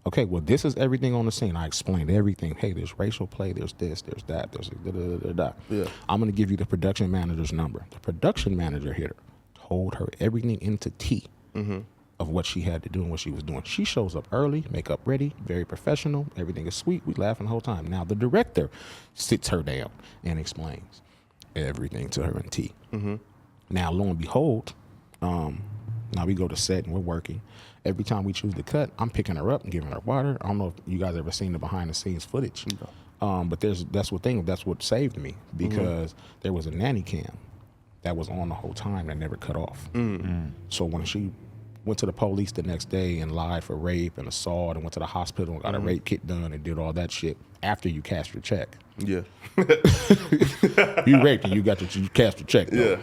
Speaker 2: Okay, well, this is everything on the scene. I explained everything. Hey, there's racial play, there's this, there's that, there's da-da-da-da-da.
Speaker 3: Yeah.
Speaker 2: I'm going to give you the production manager's number. The production manager hit her, told her everything into T of what she had to do and what she was doing. She shows up early, makeup ready, very professional. Everything is sweet. We laughing the whole time. Now, the director sits her down and explains everything to her in T. Now, lo and behold, now we go to set and we're working. Every time we choose to cut, I'm picking her up and giving her water. I don't know if you guys ever seen the behind the scenes footage. But that's what saved me, because there was a nanny cam that was on the whole time that never cut off. So when she went to the police the next day and lied for rape and assault and went to the hospital and got a rape kit done and did all that shit after you cashed your check.
Speaker 3: Yeah.
Speaker 2: You raped and you cashed your check. Though.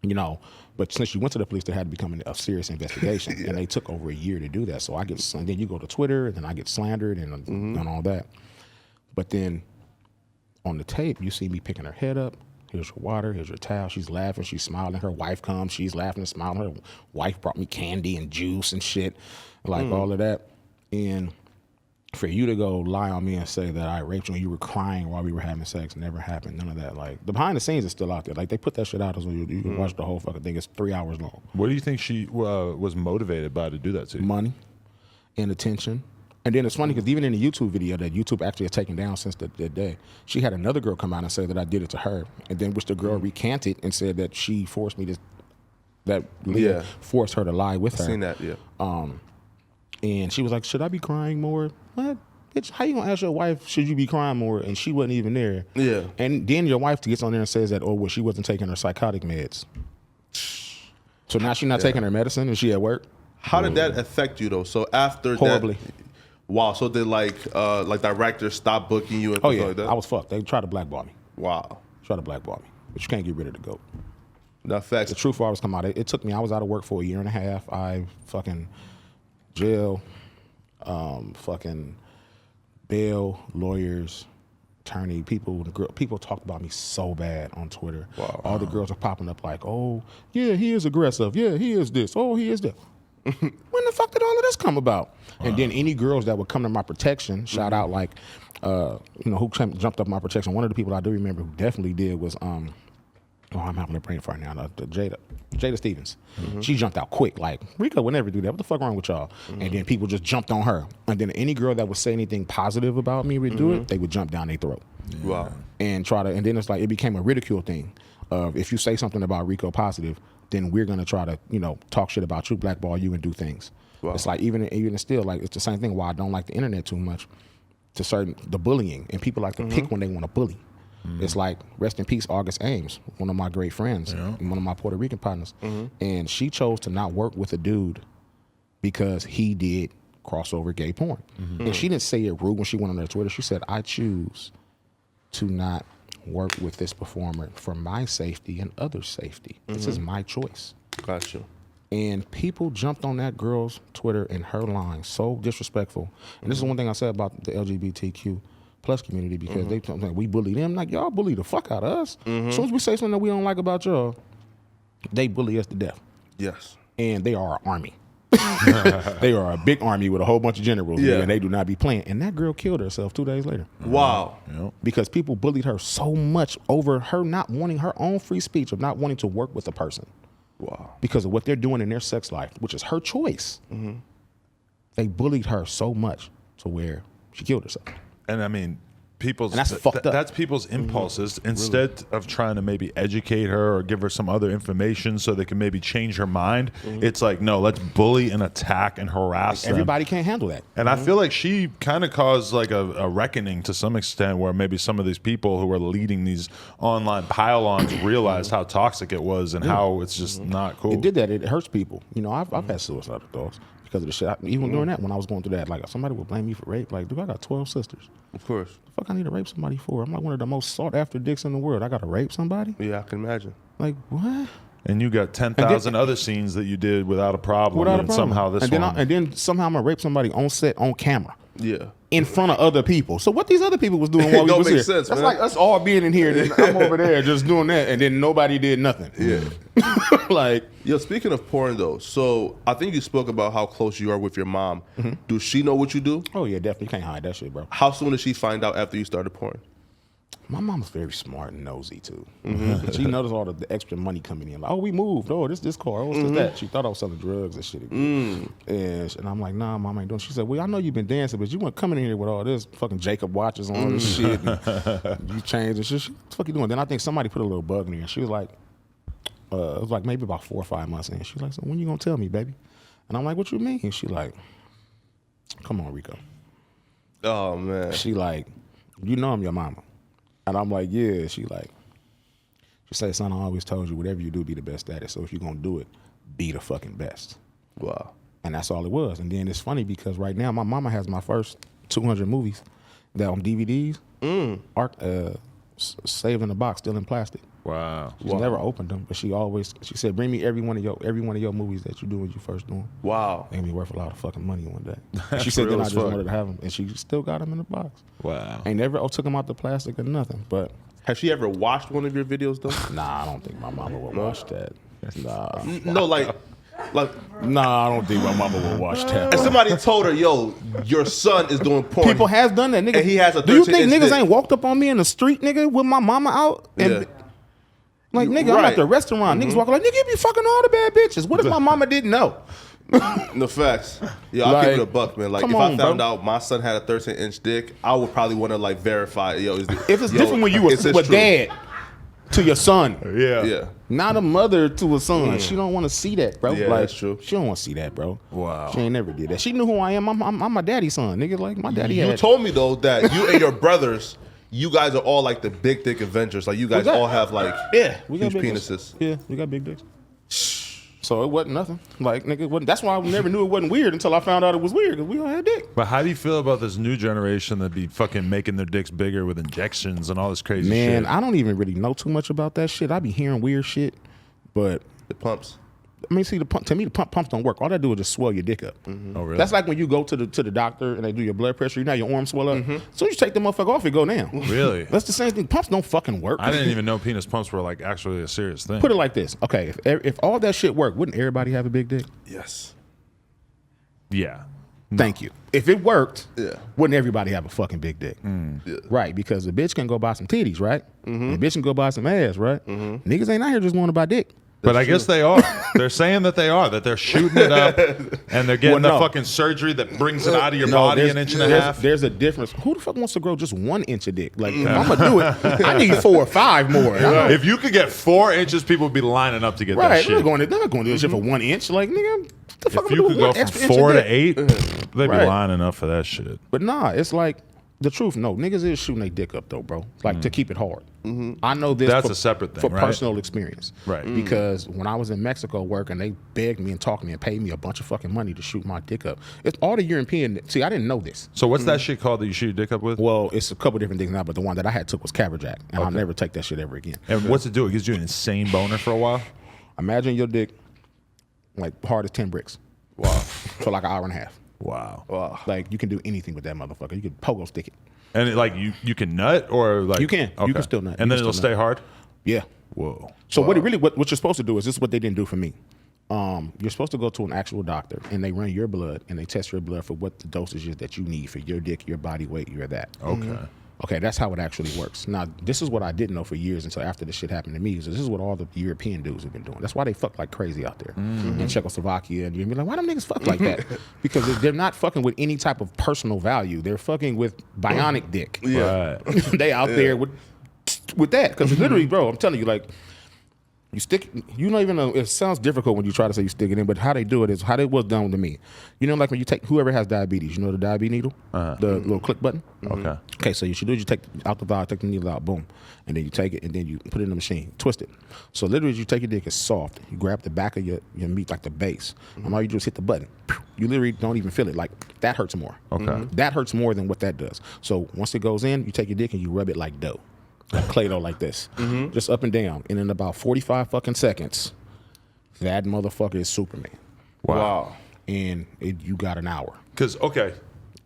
Speaker 3: Yeah.
Speaker 2: But since you went to the police, there had to become a serious investigation, and they took over a year to do that. So then you go to Twitter, and then I get slandered and all that. But then on the tape, you see me picking her head up. Here's your water. Here's your towel. She's laughing. She's smiling. Her wife comes. She's laughing and smiling. Her wife brought me candy and juice and shit, like all of that. And for you to go lie on me and say that I raped you and you were crying while we were having sex, never happened. None of that. Like, the behind the scenes is still out there. Like, they put that shit out so you can watch the whole fucking thing. It's 3 hours long.
Speaker 1: What do you think she was motivated by to do that to you?
Speaker 2: Money and attention. And then it's funny because even in the YouTube video that YouTube actually has taken down since that day, she had another girl come out and say that I did it to her, and then which the girl recanted and said that she forced me to, that Leah forced her to lie with her.
Speaker 3: I've seen that, yeah.
Speaker 2: And she was like, should I be crying more? What? Bitch, how you gonna ask your wife, should you be crying more? And she wasn't even there.
Speaker 3: Yeah.
Speaker 2: And then your wife gets on there and says that, oh, well, she wasn't taking her psychotic meds. So now she's not taking her medicine and she at work?
Speaker 3: How did that affect you though? So after
Speaker 2: Horribly.
Speaker 3: Wow. So did like directors stop booking you and
Speaker 2: Oh
Speaker 3: things
Speaker 2: yeah,
Speaker 3: like that?
Speaker 2: I was fucked. They tried to blackball me.
Speaker 3: Wow.
Speaker 2: Try to blackball me. But you can't get rid of the GOAT.
Speaker 3: That facts.
Speaker 2: The truth will always come out. It took me, I was out of work for a year and a half. I fucking jail, fucking bail, lawyers, attorney, people talked about me so bad on Twitter.
Speaker 3: Wow.
Speaker 2: All the girls are popping up like, oh, yeah, he is aggressive. Yeah, he is this. Oh, he is that. When the fuck did all of this come about? And then any girls that would come to my protection, shout out like, who jumped up my protection. One of the people I do remember who definitely did was, I'm having a brain fart now. The Jada Stevens. She jumped out quick. Like, Rico would never do that. What the fuck wrong with y'all? And then people just jumped on her. And then any girl that would say anything positive about me would do it, they would jump down their throat.
Speaker 3: Yeah. Wow.
Speaker 2: And and then it's like, it became a ridicule thing of if you say something about Rico positive, then we're gonna try to, talk shit about you, blackball you, and do things. Wow. It's like even still, like it's the same thing why I don't like the internet too much. The bullying, and people like to pick when they want to bully. It's like, rest in peace, August Ames, one of my great friends, and one of my Puerto Rican partners. And she chose to not work with a dude because he did crossover gay porn. And she didn't say it rude when she went on her Twitter. She said, I choose to not work with this performer for my safety and others' safety. This is my choice.
Speaker 3: Gotcha.
Speaker 2: And people jumped on that girl's Twitter and her line, so disrespectful. And this is one thing I said about the LGBTQ plus community, because they like, we bully them. Like, y'all bully the fuck out of us. As soon as we say something that we don't like about y'all, they bully us to death.
Speaker 3: Yes.
Speaker 2: And they are an army. They are a big army with a whole bunch of generals, and they do not be playing. And that girl killed herself 2 days later.
Speaker 3: Wow.
Speaker 2: Because people bullied her so much over her not wanting her own free speech, of not wanting to work with a person.
Speaker 3: Wow.
Speaker 2: Because of what they're doing in their sex life, which is her choice. They bullied her so much to where she killed herself.
Speaker 1: And I mean, and
Speaker 2: that's fucked up.
Speaker 1: That's people's impulses. Instead of trying to maybe educate her or give her some other information so they can maybe change her mind, it's like, no, let's bully and attack and harass them.
Speaker 2: Everybody can't handle that.
Speaker 1: And I feel like she kind of caused like a reckoning to some extent, where maybe some of these people who were leading these online pile-ons realized how toxic it was and how it's just not cool.
Speaker 2: It did that. It hurts people. I've had suicidal thoughts because of the shit. Even during that, when I was going through that, like, somebody would blame me for rape. Like, dude, I got 12 sisters.
Speaker 3: Of course.
Speaker 2: The fuck I need to rape somebody for? I'm like one of the most sought after dicks in the world. I got to rape somebody?
Speaker 3: Yeah, I can imagine.
Speaker 2: Like, what?
Speaker 1: And you got 10,000 other scenes that you did without a problem. And somehow this one.
Speaker 2: And then somehow I'm going to rape somebody on set, on camera.
Speaker 3: Yeah.
Speaker 2: In front of other people. So what these other people was doing while we was here?
Speaker 3: Sense,
Speaker 2: that's
Speaker 3: man.
Speaker 2: like us all being in here, and then I'm over there just doing that, and then nobody did nothing.
Speaker 3: Yeah.
Speaker 2: Like,
Speaker 3: yo, speaking of porn though, so I think you spoke about how close you are with your mom. Does she know what you do?
Speaker 2: Oh yeah, definitely. You can't hide that shit, bro.
Speaker 3: How soon did she find out after you started porn?
Speaker 2: My mom's very smart and nosy too. She noticed all the extra money coming in. Like, oh, we moved. Oh, this car. Oh, what's that? She thought I was selling drugs and shit. And I'm like, nah, mom ain't doing. She said, well, I know you've been dancing, but you weren't coming in here with all this fucking Jacob watches on and shit. And you changed and shit. What the fuck you doing? Then I think somebody put a little bug in her. And she was like, it was like maybe about 4 or 5 months in. She was like, so when you gonna tell me, baby? And I'm like, what you mean? And she like, come on, Rico.
Speaker 3: Oh man.
Speaker 2: She like, you know I'm your mama. And I'm like, yeah. She said, son, I always told you, whatever you do, be the best at it. So if you're going to do it, be the fucking best.
Speaker 3: Wow.
Speaker 2: And that's all it was. And then it's funny because right now my mama has my first 200 movies that on DVDs, saved in a box, still in plastic.
Speaker 1: Wow.
Speaker 2: She's never opened them, but she said, bring me every one of your movies that you do when you first do them.
Speaker 3: Wow.
Speaker 2: They're going to be worth a lot of fucking money one day. She said, then I just wanted to have them. And she still got them in the box.
Speaker 1: Wow.
Speaker 2: Ain't never took them out the plastic or nothing. But
Speaker 3: has she ever watched one of your videos though?
Speaker 2: nah, I don't think my mama would watch that. Nah.
Speaker 3: No, like
Speaker 2: nah, I don't think my mama would watch that.
Speaker 3: And somebody told her, yo, your son is doing porn.
Speaker 2: People has done that, nigga.
Speaker 3: And he has a
Speaker 2: Do you think
Speaker 3: 13-inch
Speaker 2: niggas
Speaker 3: dick.
Speaker 2: ain't walked up on me in the street, nigga, with my mama out? And like, nigga, I'm
Speaker 3: Right.
Speaker 2: at the restaurant. Niggas walking like, nigga, you be fucking all the bad bitches. What if my mama didn't know?
Speaker 3: No facts. Yo, I'll give it a buck, man. Like, if I found out my son had a 13-inch dick, I would probably want to like verify.
Speaker 2: If it's different when you were dad to your son.
Speaker 3: Yeah.
Speaker 2: Not a mother to a son. She don't want to see that, bro.
Speaker 3: Yeah,
Speaker 2: like,
Speaker 3: that's true.
Speaker 2: She don't want to see that, bro.
Speaker 1: Wow.
Speaker 2: She ain't never did that. She knew who I am. I'm my daddy's son, nigga. Like my daddy.
Speaker 3: You told me though that you and your brothers, you guys are all like the big dick Avengers. Like you guys all have like
Speaker 2: we got
Speaker 3: huge
Speaker 2: big
Speaker 3: penises.
Speaker 2: Dicks. Yeah, we got big dicks. So it wasn't nothing. Like nigga, it wasn't, that's why I never knew it wasn't weird until I found out it was weird because we all had dick.
Speaker 1: But how do you feel about this new generation that be fucking making their dicks bigger with injections and all this crazy shit?
Speaker 2: Man, I don't even really know too much about that shit. I be hearing weird shit, but
Speaker 3: It pumps.
Speaker 2: I mean, see, to me, the pumps don't work. All they do is just swell your dick up.
Speaker 1: Oh, really?
Speaker 2: That's like when you go to the doctor and they do your blood pressure. You know your arm swell up. So you take the motherfucker off, it go down.
Speaker 1: Really?
Speaker 2: That's the same thing. Pumps don't fucking work.
Speaker 1: I didn't even know penis pumps were like actually a serious thing.
Speaker 2: Put it like this. Okay, if all that shit worked, wouldn't everybody have a big dick?
Speaker 3: Yes.
Speaker 1: Yeah.
Speaker 2: Thank you. If it worked,
Speaker 3: Yeah.
Speaker 2: wouldn't everybody have a fucking big dick?
Speaker 3: Yeah.
Speaker 2: Right, because the bitch can go buy some titties, right? The bitch can go buy some ass, right? Niggas ain't out here just want to buy dick.
Speaker 1: But I guess they are. They're saying that they are, that they're shooting it up and they're getting the fucking surgery that brings it out of your body an inch and a half.
Speaker 2: There's a difference. Who the fuck wants to grow just 1 inch of dick? Like, if I'm going to do it, I need 4 or 5 more.
Speaker 1: If you could get 4 inches, people would be lining up to get that
Speaker 2: Right,
Speaker 1: shit.
Speaker 2: they're not going to do this shit for 1 inch. Like, nigga, what the fuck
Speaker 1: If
Speaker 2: am I
Speaker 1: you
Speaker 2: doing
Speaker 1: could go
Speaker 2: one
Speaker 1: from
Speaker 2: extra inch of
Speaker 1: 4 to
Speaker 2: dick?
Speaker 1: 8, they'd be
Speaker 2: Right.
Speaker 1: lining up for that shit.
Speaker 2: But nah, it's like, the truth, no, niggas is shooting their dick up though, bro. Like to keep it hard. I know this.
Speaker 1: That's a separate thing,
Speaker 2: for
Speaker 1: right?
Speaker 2: personal experience,
Speaker 1: Right.
Speaker 2: Because when I was in Mexico working, they begged me and talked to me and paid me a bunch of fucking money to shoot my dick up. It's all the European. See, I didn't know this.
Speaker 1: So what's that shit called that you shoot your dick up with?
Speaker 2: Well, it's a couple different things now, but the one that I had took was Caberjack, and I'll never take that shit ever again.
Speaker 1: And what's it do? It gives you an insane boner for a while?
Speaker 2: Imagine your dick like hard as 10 bricks. Wow. For like an hour and a half.
Speaker 1: Wow.
Speaker 2: Like you can do anything with that motherfucker. You can pogo stick it.
Speaker 1: And it, like you can nut or like
Speaker 2: You can. You can still nut.
Speaker 1: And
Speaker 2: You
Speaker 1: then
Speaker 2: can
Speaker 1: it'll
Speaker 2: still
Speaker 1: stay hard?
Speaker 2: Yeah.
Speaker 1: Whoa.
Speaker 2: So what you're supposed to do is this is what they didn't do for me. You're supposed to go to an actual doctor and they run your blood and they test your blood for what the dosage is that you need for your dick, your body weight, your that.
Speaker 1: Okay.
Speaker 2: Okay, that's how it actually works. Now, this is what I didn't know for years until after this shit happened to me. So this is what all the European dudes have been doing. That's why they fuck like crazy out there in Czechoslovakia. And you're gonna be like, why them niggas fuck like that? Because they're not fucking with any type of personal value. They're fucking with bionic dick.
Speaker 1: Yeah. Right.
Speaker 2: They out there with that. Because literally, bro, I'm telling you, like, you stick, you don't even know, it sounds difficult when you try to say you stick it in, but how they do it is how it was done to me. You know, like when you take, whoever has diabetes, you know the diabetes needle? The little click button?
Speaker 1: Okay.
Speaker 2: Okay, so you should do is you take out the vial, take the needle out, boom. And then you take it and then you put it in the machine, twist it. So literally you take your dick, it's soft. You grab the back of your meat, like the base, and all you do is hit the button. You literally don't even feel it. Like, that hurts more.
Speaker 1: Okay.
Speaker 2: That hurts more than what that does. So once it goes in, you take your dick and you rub it like dough. Like Play-Doh like this. Just up and down. And in about 45 fucking seconds, that motherfucker is Superman.
Speaker 1: Wow.
Speaker 2: And you got an hour
Speaker 1: Because, okay.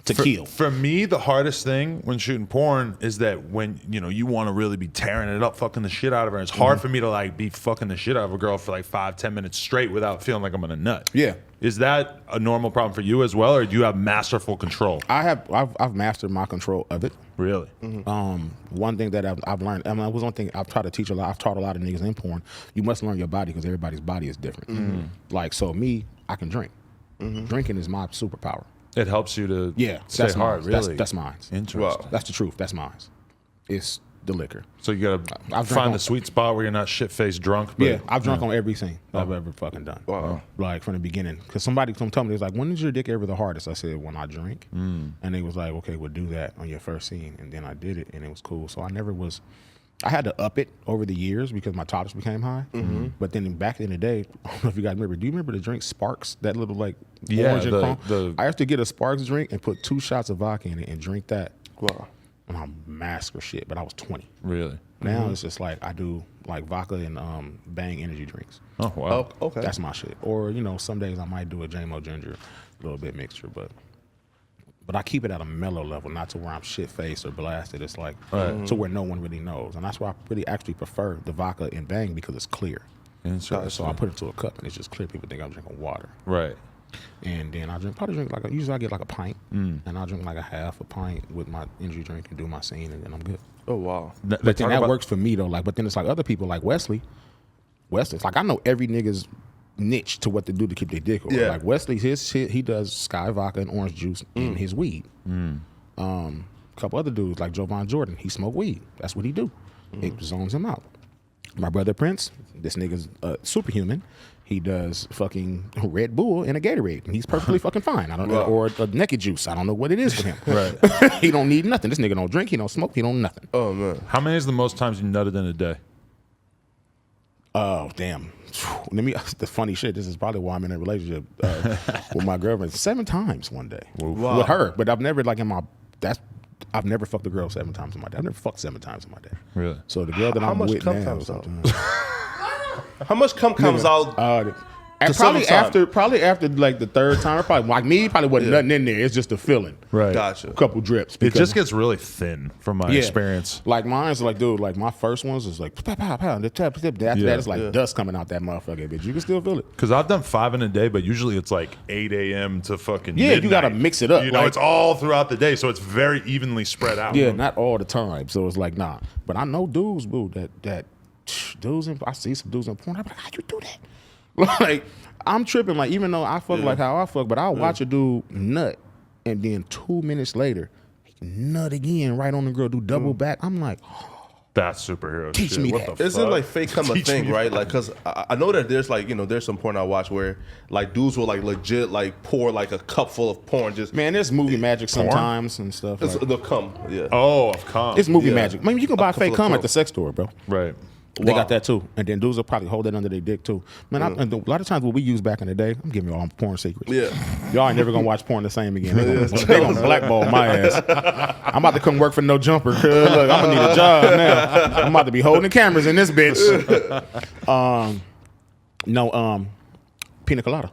Speaker 2: to kill.
Speaker 1: For me, the hardest thing when shooting porn is that when, you want to really be tearing it up, fucking the shit out of her. It's hard for me to like be fucking the shit out of a girl for like 5-10 minutes straight without feeling like I'm gonna nut.
Speaker 2: Yeah.
Speaker 1: Is that a normal problem for you as well, or do you have masterful control?
Speaker 2: I've mastered my control of it.
Speaker 1: Really?
Speaker 2: One thing that I've learned, I mean, it was one thing I've tried to teach a lot. I've taught a lot of niggas in porn. You must learn your body because everybody's body is different. Like, so me, I can drink. Drinking is my superpower.
Speaker 1: It helps you to stay
Speaker 2: that's
Speaker 1: hard,
Speaker 2: mine.
Speaker 1: really?
Speaker 2: That's mine.
Speaker 1: Interesting.
Speaker 3: Wow.
Speaker 2: That's the truth. That's mine. It's the liquor.
Speaker 1: So you gotta
Speaker 2: I've drank
Speaker 1: find
Speaker 2: on-
Speaker 1: the sweet spot where you're not shit-faced drunk. But,
Speaker 2: Yeah, I've drunk on every scene I've ever fucking done.
Speaker 3: Wow.
Speaker 2: Like from the beginning. Because somebody told me, they was like, when is your dick ever the hardest? I said, when I drink. And they was like, okay, we'll do that on your first scene. And then I did it and it was cool. So I had to up it over the years because my tolerance became high. But then back in the day, I don't know if you guys remember, do you remember the drink Sparks? That little like orange and chrome? I used to get a Sparks drink and put 2 shots of vodka in it and drink that.
Speaker 3: Wow.
Speaker 2: And I'm master shit, but I was 20.
Speaker 1: Really?
Speaker 2: Now it's just like I do like vodka and Bang energy drinks.
Speaker 1: Oh, wow.
Speaker 3: Oh, okay.
Speaker 2: That's my shit. Or, some days I might do a JMO ginger, a little bit mixture, but I keep it at a mellow level, not to where I'm shit faced or blasted. It's like to where no one really knows. And that's why I really actually prefer the vodka and Bang because it's clear.
Speaker 1: Interesting.
Speaker 2: So I put it into a cup and it's just clear. People think I'm drinking water.
Speaker 1: Right.
Speaker 2: And then usually I get like a pint and I'll drink like a half a pint with my energy drink and do my scene and then I'm good.
Speaker 3: Oh, wow.
Speaker 2: But then that works for me though. Like, but then it's like other people like Wesley. It's like I know every nigga's niche to what to do to keep their dick on.
Speaker 3: Yeah.
Speaker 2: Like Wesley, his shit, he does Sky vodka and orange juice in his weed. A couple other dudes like Jovan Jordan, he smoke weed. That's what he do. It zones him out. My brother Prince, this nigga's superhuman. He does fucking Red Bull and a Gatorade, and he's perfectly fucking fine. I don't know, or a naked juice. I don't know what it is for him.
Speaker 1: Right.
Speaker 2: He don't need nothing. This nigga don't drink. He don't smoke. He don't nothing.
Speaker 3: Oh man.
Speaker 1: How many is the most times you nutted in a day?
Speaker 2: Oh damn. Let me. The funny shit. This is probably why I'm in a relationship with my girlfriend 7 times one day with her. But I've never I've never fucked a girl 7 times in my day. I've never fucked 7 times in my day.
Speaker 1: Really?
Speaker 2: So the girl that I'm
Speaker 3: much
Speaker 2: with
Speaker 3: cum
Speaker 2: now,
Speaker 3: comes out?
Speaker 2: sometimes.
Speaker 3: How much cum comes out?
Speaker 2: And probably after like the 3rd time, or probably like me, probably wasn't nothing in there. It's just a feeling.
Speaker 1: Right.
Speaker 3: Gotcha.
Speaker 2: A couple drips.
Speaker 1: It just gets really thin from my experience.
Speaker 2: Like mine's like, dude, like my first ones is like pow, pow, pow. After that is like dust coming out that motherfucker, bitch. You can still feel it.
Speaker 1: Because I've done 5 in a day, but usually it's like 8 a.m. to fucking
Speaker 2: you gotta
Speaker 1: midnight.
Speaker 2: mix it up.
Speaker 1: You know,
Speaker 2: like,
Speaker 1: it's all throughout the day, so it's very evenly spread out.
Speaker 2: yeah, not all the time. So it's like, nah. But I know dudes, boo, that dudes I see some dudes in porn. I'm like, how you do that? Like, I'm tripping. Like, even though I fuck like how I fuck, but I'll watch a dude nut, and then 2 minutes later, he nut again right on the girl, do double back. I'm like,
Speaker 1: That's superhero
Speaker 2: Teach
Speaker 1: shit.
Speaker 2: me
Speaker 1: What
Speaker 2: that.
Speaker 1: the
Speaker 3: Isn't
Speaker 1: fuck?
Speaker 3: like fake cum a
Speaker 1: Teach
Speaker 3: thing,
Speaker 1: me
Speaker 3: right?
Speaker 1: that.
Speaker 3: Like, cause I know that there's like, there's some porn I watch where like dudes will like legit like pour like a cup full of porn just.
Speaker 2: man, there's movie magic sometimes and stuff.
Speaker 3: It's
Speaker 2: Like,
Speaker 3: the cum, yeah.
Speaker 1: Oh, of cum.
Speaker 2: it's movie
Speaker 3: Yeah.
Speaker 2: magic. I mean, you can buy
Speaker 3: couple
Speaker 2: fake
Speaker 3: of
Speaker 2: cum at
Speaker 3: pro.
Speaker 2: the sex store, bro.
Speaker 1: Right.
Speaker 2: They
Speaker 3: Wow.
Speaker 2: got that too, and then dudes will probably hold it under their dick too. Man, and a lot of times what we used back in the day, I'm giving you all porn secrets.
Speaker 3: Yeah.
Speaker 2: Y'all ain't never gonna watch porn the same again. They gonna blackball my ass. I'm about to come work for no jumper. Cause look, I'm gonna need a job now. I'm about to be holding the cameras in this bitch. Pina colada.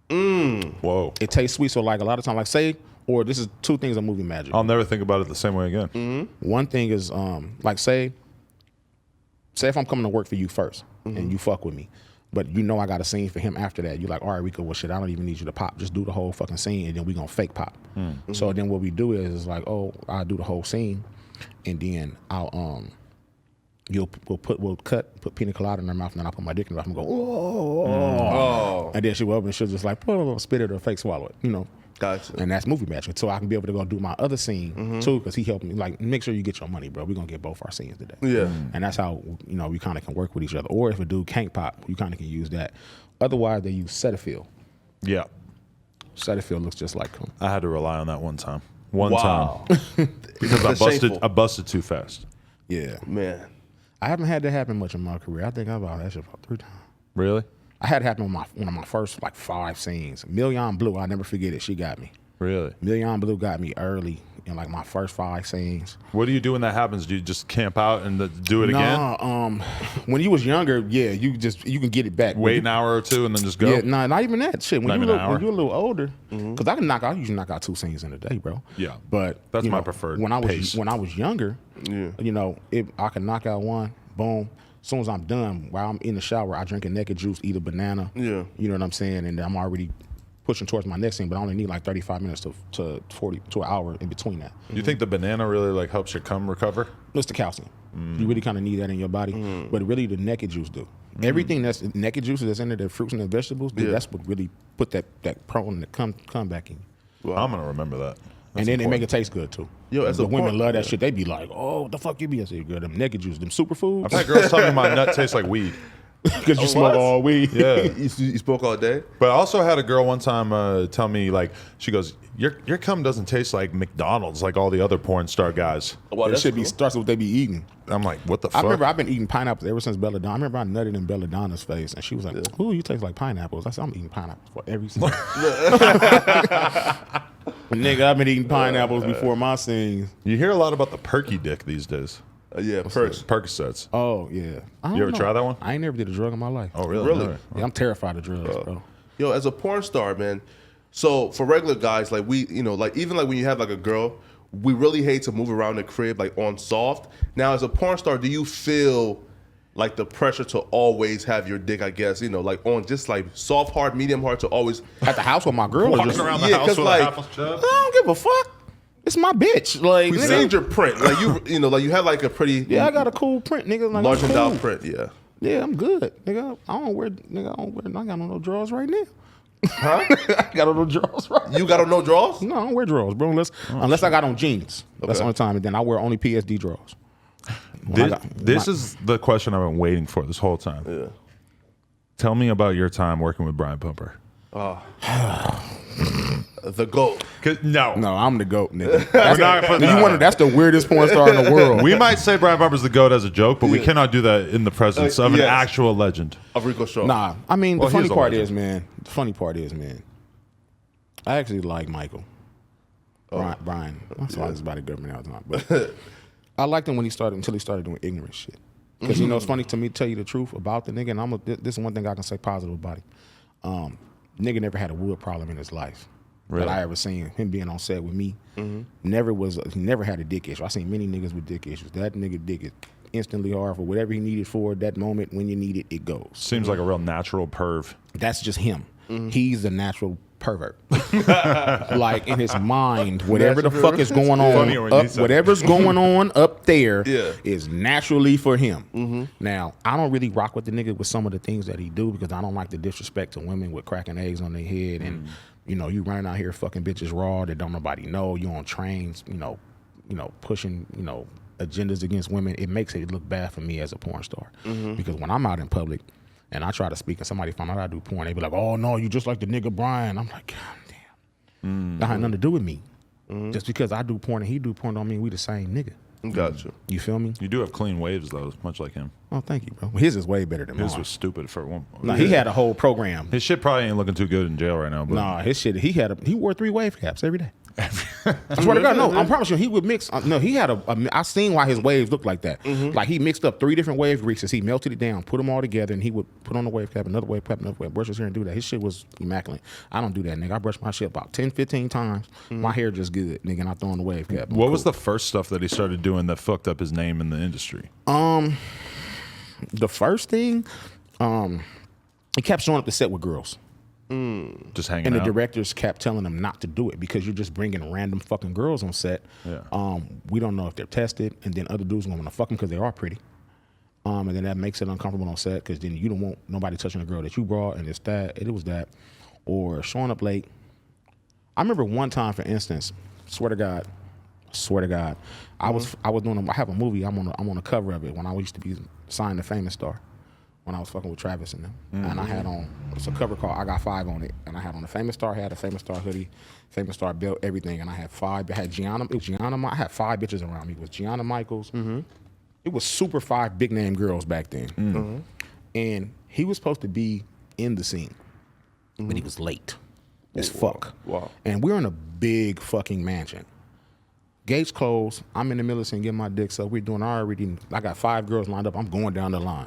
Speaker 1: Whoa.
Speaker 2: It tastes sweet, so like a lot of times, like say, or this is 2 things of movie magic.
Speaker 1: I'll never think about it the same way again.
Speaker 2: One thing is like say if I'm coming to work for you first and you fuck with me, but you know I got a scene for him after that. You're like, all right, Rico, well shit, I don't even need you to pop. Just do the whole fucking scene and then we gonna fake pop. So then what we do is like, oh, I'll do the whole scene and then I'll we'll put pina colada in her mouth and then I'll put my dick in her mouth and go, oh. And then she'll open and she'll just like spit it or fake swallow it, you know.
Speaker 3: Gotcha.
Speaker 2: And that's movie magic. So I can be able to go do my other scene too, because he helped me. Like, make sure you get your money, bro. We're gonna get both our scenes today.
Speaker 3: Yeah.
Speaker 2: And that's how we kind of can work with each other. Or if a dude can't pop, you kind of can use that. Otherwise, they use Cetaphil.
Speaker 1: Yeah.
Speaker 2: Cetaphil looks just like him.
Speaker 1: I had to rely on that one time.
Speaker 3: Wow.
Speaker 1: Because
Speaker 3: That's shameful.
Speaker 1: I busted too fast.
Speaker 2: Yeah.
Speaker 3: Man.
Speaker 2: I haven't had that happen much in my career. I think I've about that shit about 3 times.
Speaker 1: Really?
Speaker 2: I had it happen on one of my first like 5 scenes. Million Blue, I'll never forget it. She got me.
Speaker 1: Really?
Speaker 2: Million Blue got me early in like my first 5 scenes.
Speaker 1: What do you do when that happens? Do you just camp out and do it again?
Speaker 2: Nah, when you was younger, yeah, you can get it back.
Speaker 1: Wait an hour or 2 and then just go?
Speaker 2: Yeah, nah, not even that shit. When
Speaker 1: Not
Speaker 2: you're
Speaker 1: even an hour?
Speaker 2: a little older, because I usually knock out 2 scenes in a day, bro.
Speaker 1: Yeah.
Speaker 2: But
Speaker 1: That's
Speaker 2: you
Speaker 1: my
Speaker 2: know,
Speaker 1: preferred
Speaker 2: when I was
Speaker 1: pace.
Speaker 2: when I was younger, I can knock out 1, boom. As soon as I'm done, while I'm in the shower, I drink a naked juice, eat a banana.
Speaker 3: Yeah.
Speaker 2: You know what I'm saying? And I'm already pushing towards my next scene, but I only need like 35 minutes to 40 to an hour in between that.
Speaker 1: You think the banana really like helps your cum recover?
Speaker 2: It's the calcium. You really kind of need that in your body, but really the naked juice do. Everything that's naked juices that's in there, the fruits and the vegetables, dude, that's what really put that prone to come back in.
Speaker 1: I'm going to remember that.
Speaker 2: And then they make it taste good too.
Speaker 3: Yo, as
Speaker 2: the
Speaker 3: a
Speaker 2: women
Speaker 3: porn-
Speaker 2: love that shit. They be like, "Oh, the fuck you be?" I say, "Girl, them naked juice, them superfoods."
Speaker 1: I've had girls tell me my nut tastes like weed.
Speaker 2: Because you smoke
Speaker 3: what?
Speaker 2: all weed.
Speaker 1: Yeah.
Speaker 3: You spoke all day?
Speaker 1: But I also had a girl one time tell me, like, she goes, your cum doesn't taste like McDonald's like all the other porn star guys.
Speaker 3: Well,
Speaker 2: That
Speaker 3: that's
Speaker 2: shit be
Speaker 3: cool.
Speaker 2: starts with what they be eating.
Speaker 1: I'm like, what the
Speaker 2: I
Speaker 1: fuck?
Speaker 2: remember I've been eating pineapples ever since Belladonna. I remember I nutted in Belladonna's face, and she was like, "Ooh, you taste like pineapples." I said, "I'm eating pineapples for every scene." Nigga, I've been eating pineapples before my scenes.
Speaker 1: You hear a lot about the perky dick these days.
Speaker 3: Yeah, perks.
Speaker 1: Percocets.
Speaker 2: Oh yeah. I don't
Speaker 1: You ever
Speaker 2: know.
Speaker 1: try that one?
Speaker 2: I ain't never did a drug in my life.
Speaker 1: Oh, really?
Speaker 3: Really?
Speaker 1: No.
Speaker 2: Yeah, I'm terrified of drugs, bro.
Speaker 3: Yo, as a porn star, man. So for regular guys, like we, like even like when you have like a girl, we really hate to move around the crib like on soft. Now, as a porn star, do you feel like the pressure to always have your dick, I guess, like on just like soft hard, medium hard to always
Speaker 2: At the house with my girl, or
Speaker 1: Walking
Speaker 2: just,
Speaker 1: around the
Speaker 3: Yeah,
Speaker 1: house
Speaker 3: 'cause,
Speaker 1: with
Speaker 3: like,
Speaker 1: a half a chub?
Speaker 2: I don't give a fuck. It's my bitch. Like,
Speaker 3: we
Speaker 2: nigga,
Speaker 3: seen your print, like you know, like you have like a pretty
Speaker 2: yeah, I got a cool print, nigga. Like,
Speaker 3: large
Speaker 2: I'm
Speaker 3: endowed
Speaker 2: cool.
Speaker 3: print, yeah.
Speaker 2: Yeah, I'm good, nigga. I got no drawers right now. Huh? I got on no drawers right now.
Speaker 3: You got on no drawers?
Speaker 2: No, I don't wear drawers, bro. Unless I got on jeans. That's the only time. And then I wear only PSD drawers.
Speaker 1: This is the question I've been waiting for this whole time.
Speaker 3: Yeah.
Speaker 1: Tell me about your time working with Brian Pumper.
Speaker 3: The GOAT.
Speaker 1: No,
Speaker 2: I'm the GOAT, nigga. That's the weirdest porn star in the world.
Speaker 1: We might say Brian Pumper's the GOAT as a joke, but we cannot do that in the presence of an actual legend.
Speaker 3: Of Rico Shaw.
Speaker 2: Nah, I mean, the funny part is, man, I actually like Michael. Brian. That's why I was about to government all the time. But I liked him until he started doing ignorant shit. Because, you know, it's funny to me to tell you the truth about the nigga, and this is one thing I can say positive about him. Nigga never had a wood problem in his life.
Speaker 1: Really?
Speaker 2: That I ever seen him being on set with me. He never had a dick issue. I seen many niggas with dick issues. That nigga dick is instantly hard for whatever he needed for that moment. When you need it, it goes.
Speaker 1: Seems like a real natural perv.
Speaker 2: That's just him. He's a natural pervert. Like in his mind, whatever the fuck is going on, whatever's going on up there is naturally for him. Now, I don't really rock with the nigga with some of the things that he do because I don't like the disrespect to women with cracking eggs on their head and you know, you running out here fucking bitches raw that don't nobody know. You on trains, you know, pushing, agendas against women. It makes it look bad for me as a porn star because when I'm out in public and I try to speak and somebody find out I do porn, they be like, "Oh no, you just like the nigga Brian." I'm like, God damn, that had nothing to do with me. Just because I do porn and he do porn don't mean we the same nigga.
Speaker 3: Gotcha.
Speaker 2: You feel me?
Speaker 1: You do have clean waves though, much like him.
Speaker 2: Oh, thank you, bro. His is way better than mine.
Speaker 1: His was stupid for one.
Speaker 2: Nah, he had a whole program.
Speaker 1: His shit probably ain't looking too good in jail right now. But
Speaker 2: nah, his shit. He wore 3 wave caps every day. I swear to God, no. I'm promise you, he would mix. No, he had I seen why his waves looked like that. Like he mixed up 3 different wave greases. He melted it down, put them all together, and he would put on a wave cap, another wave cap, another wave. Brush his hair and do that. His shit was immaculate. I don't do that, nigga. I brush my shit about 10, 15 times. My hair just good, nigga, and I throw on the wave cap.
Speaker 1: What was the first stuff that he started doing that fucked up his name in the industry?
Speaker 2: The first thing, he kept showing up to set with girls.
Speaker 1: Just hanging out.
Speaker 2: And the directors kept telling him not to do it because you're just bringing random fucking girls on set.
Speaker 1: Yeah.
Speaker 2: We don't know if they're tested, and then other dudes want to fuck them because they are pretty. And then that makes it uncomfortable on set because then you don't want nobody touching the girl that you brought, and it was that. Or showing up late. I remember one time, for instance, swear to God, I was doing. I have a movie. I'm on the cover of it when I used to be signed to Famous Star. When I was fucking with Travis and them. And I had on, it's a cover called I Got 5 on it. And I had on a Famous Star hat, a Famous Star hoodie, Famous Star belt, everything. And I had 5, I had Gianna, I had 5 bitches around me. It was Gianna Michaels. It was super 5 big name girls back then. And he was supposed to be in the scene, but he was late as fuck.
Speaker 3: Wow.
Speaker 2: And we're in a big fucking mansion. Gates closed, I'm in the middle of the scene getting my dick sucked. We're doing I got 5 girls lined up, I'm going down the line.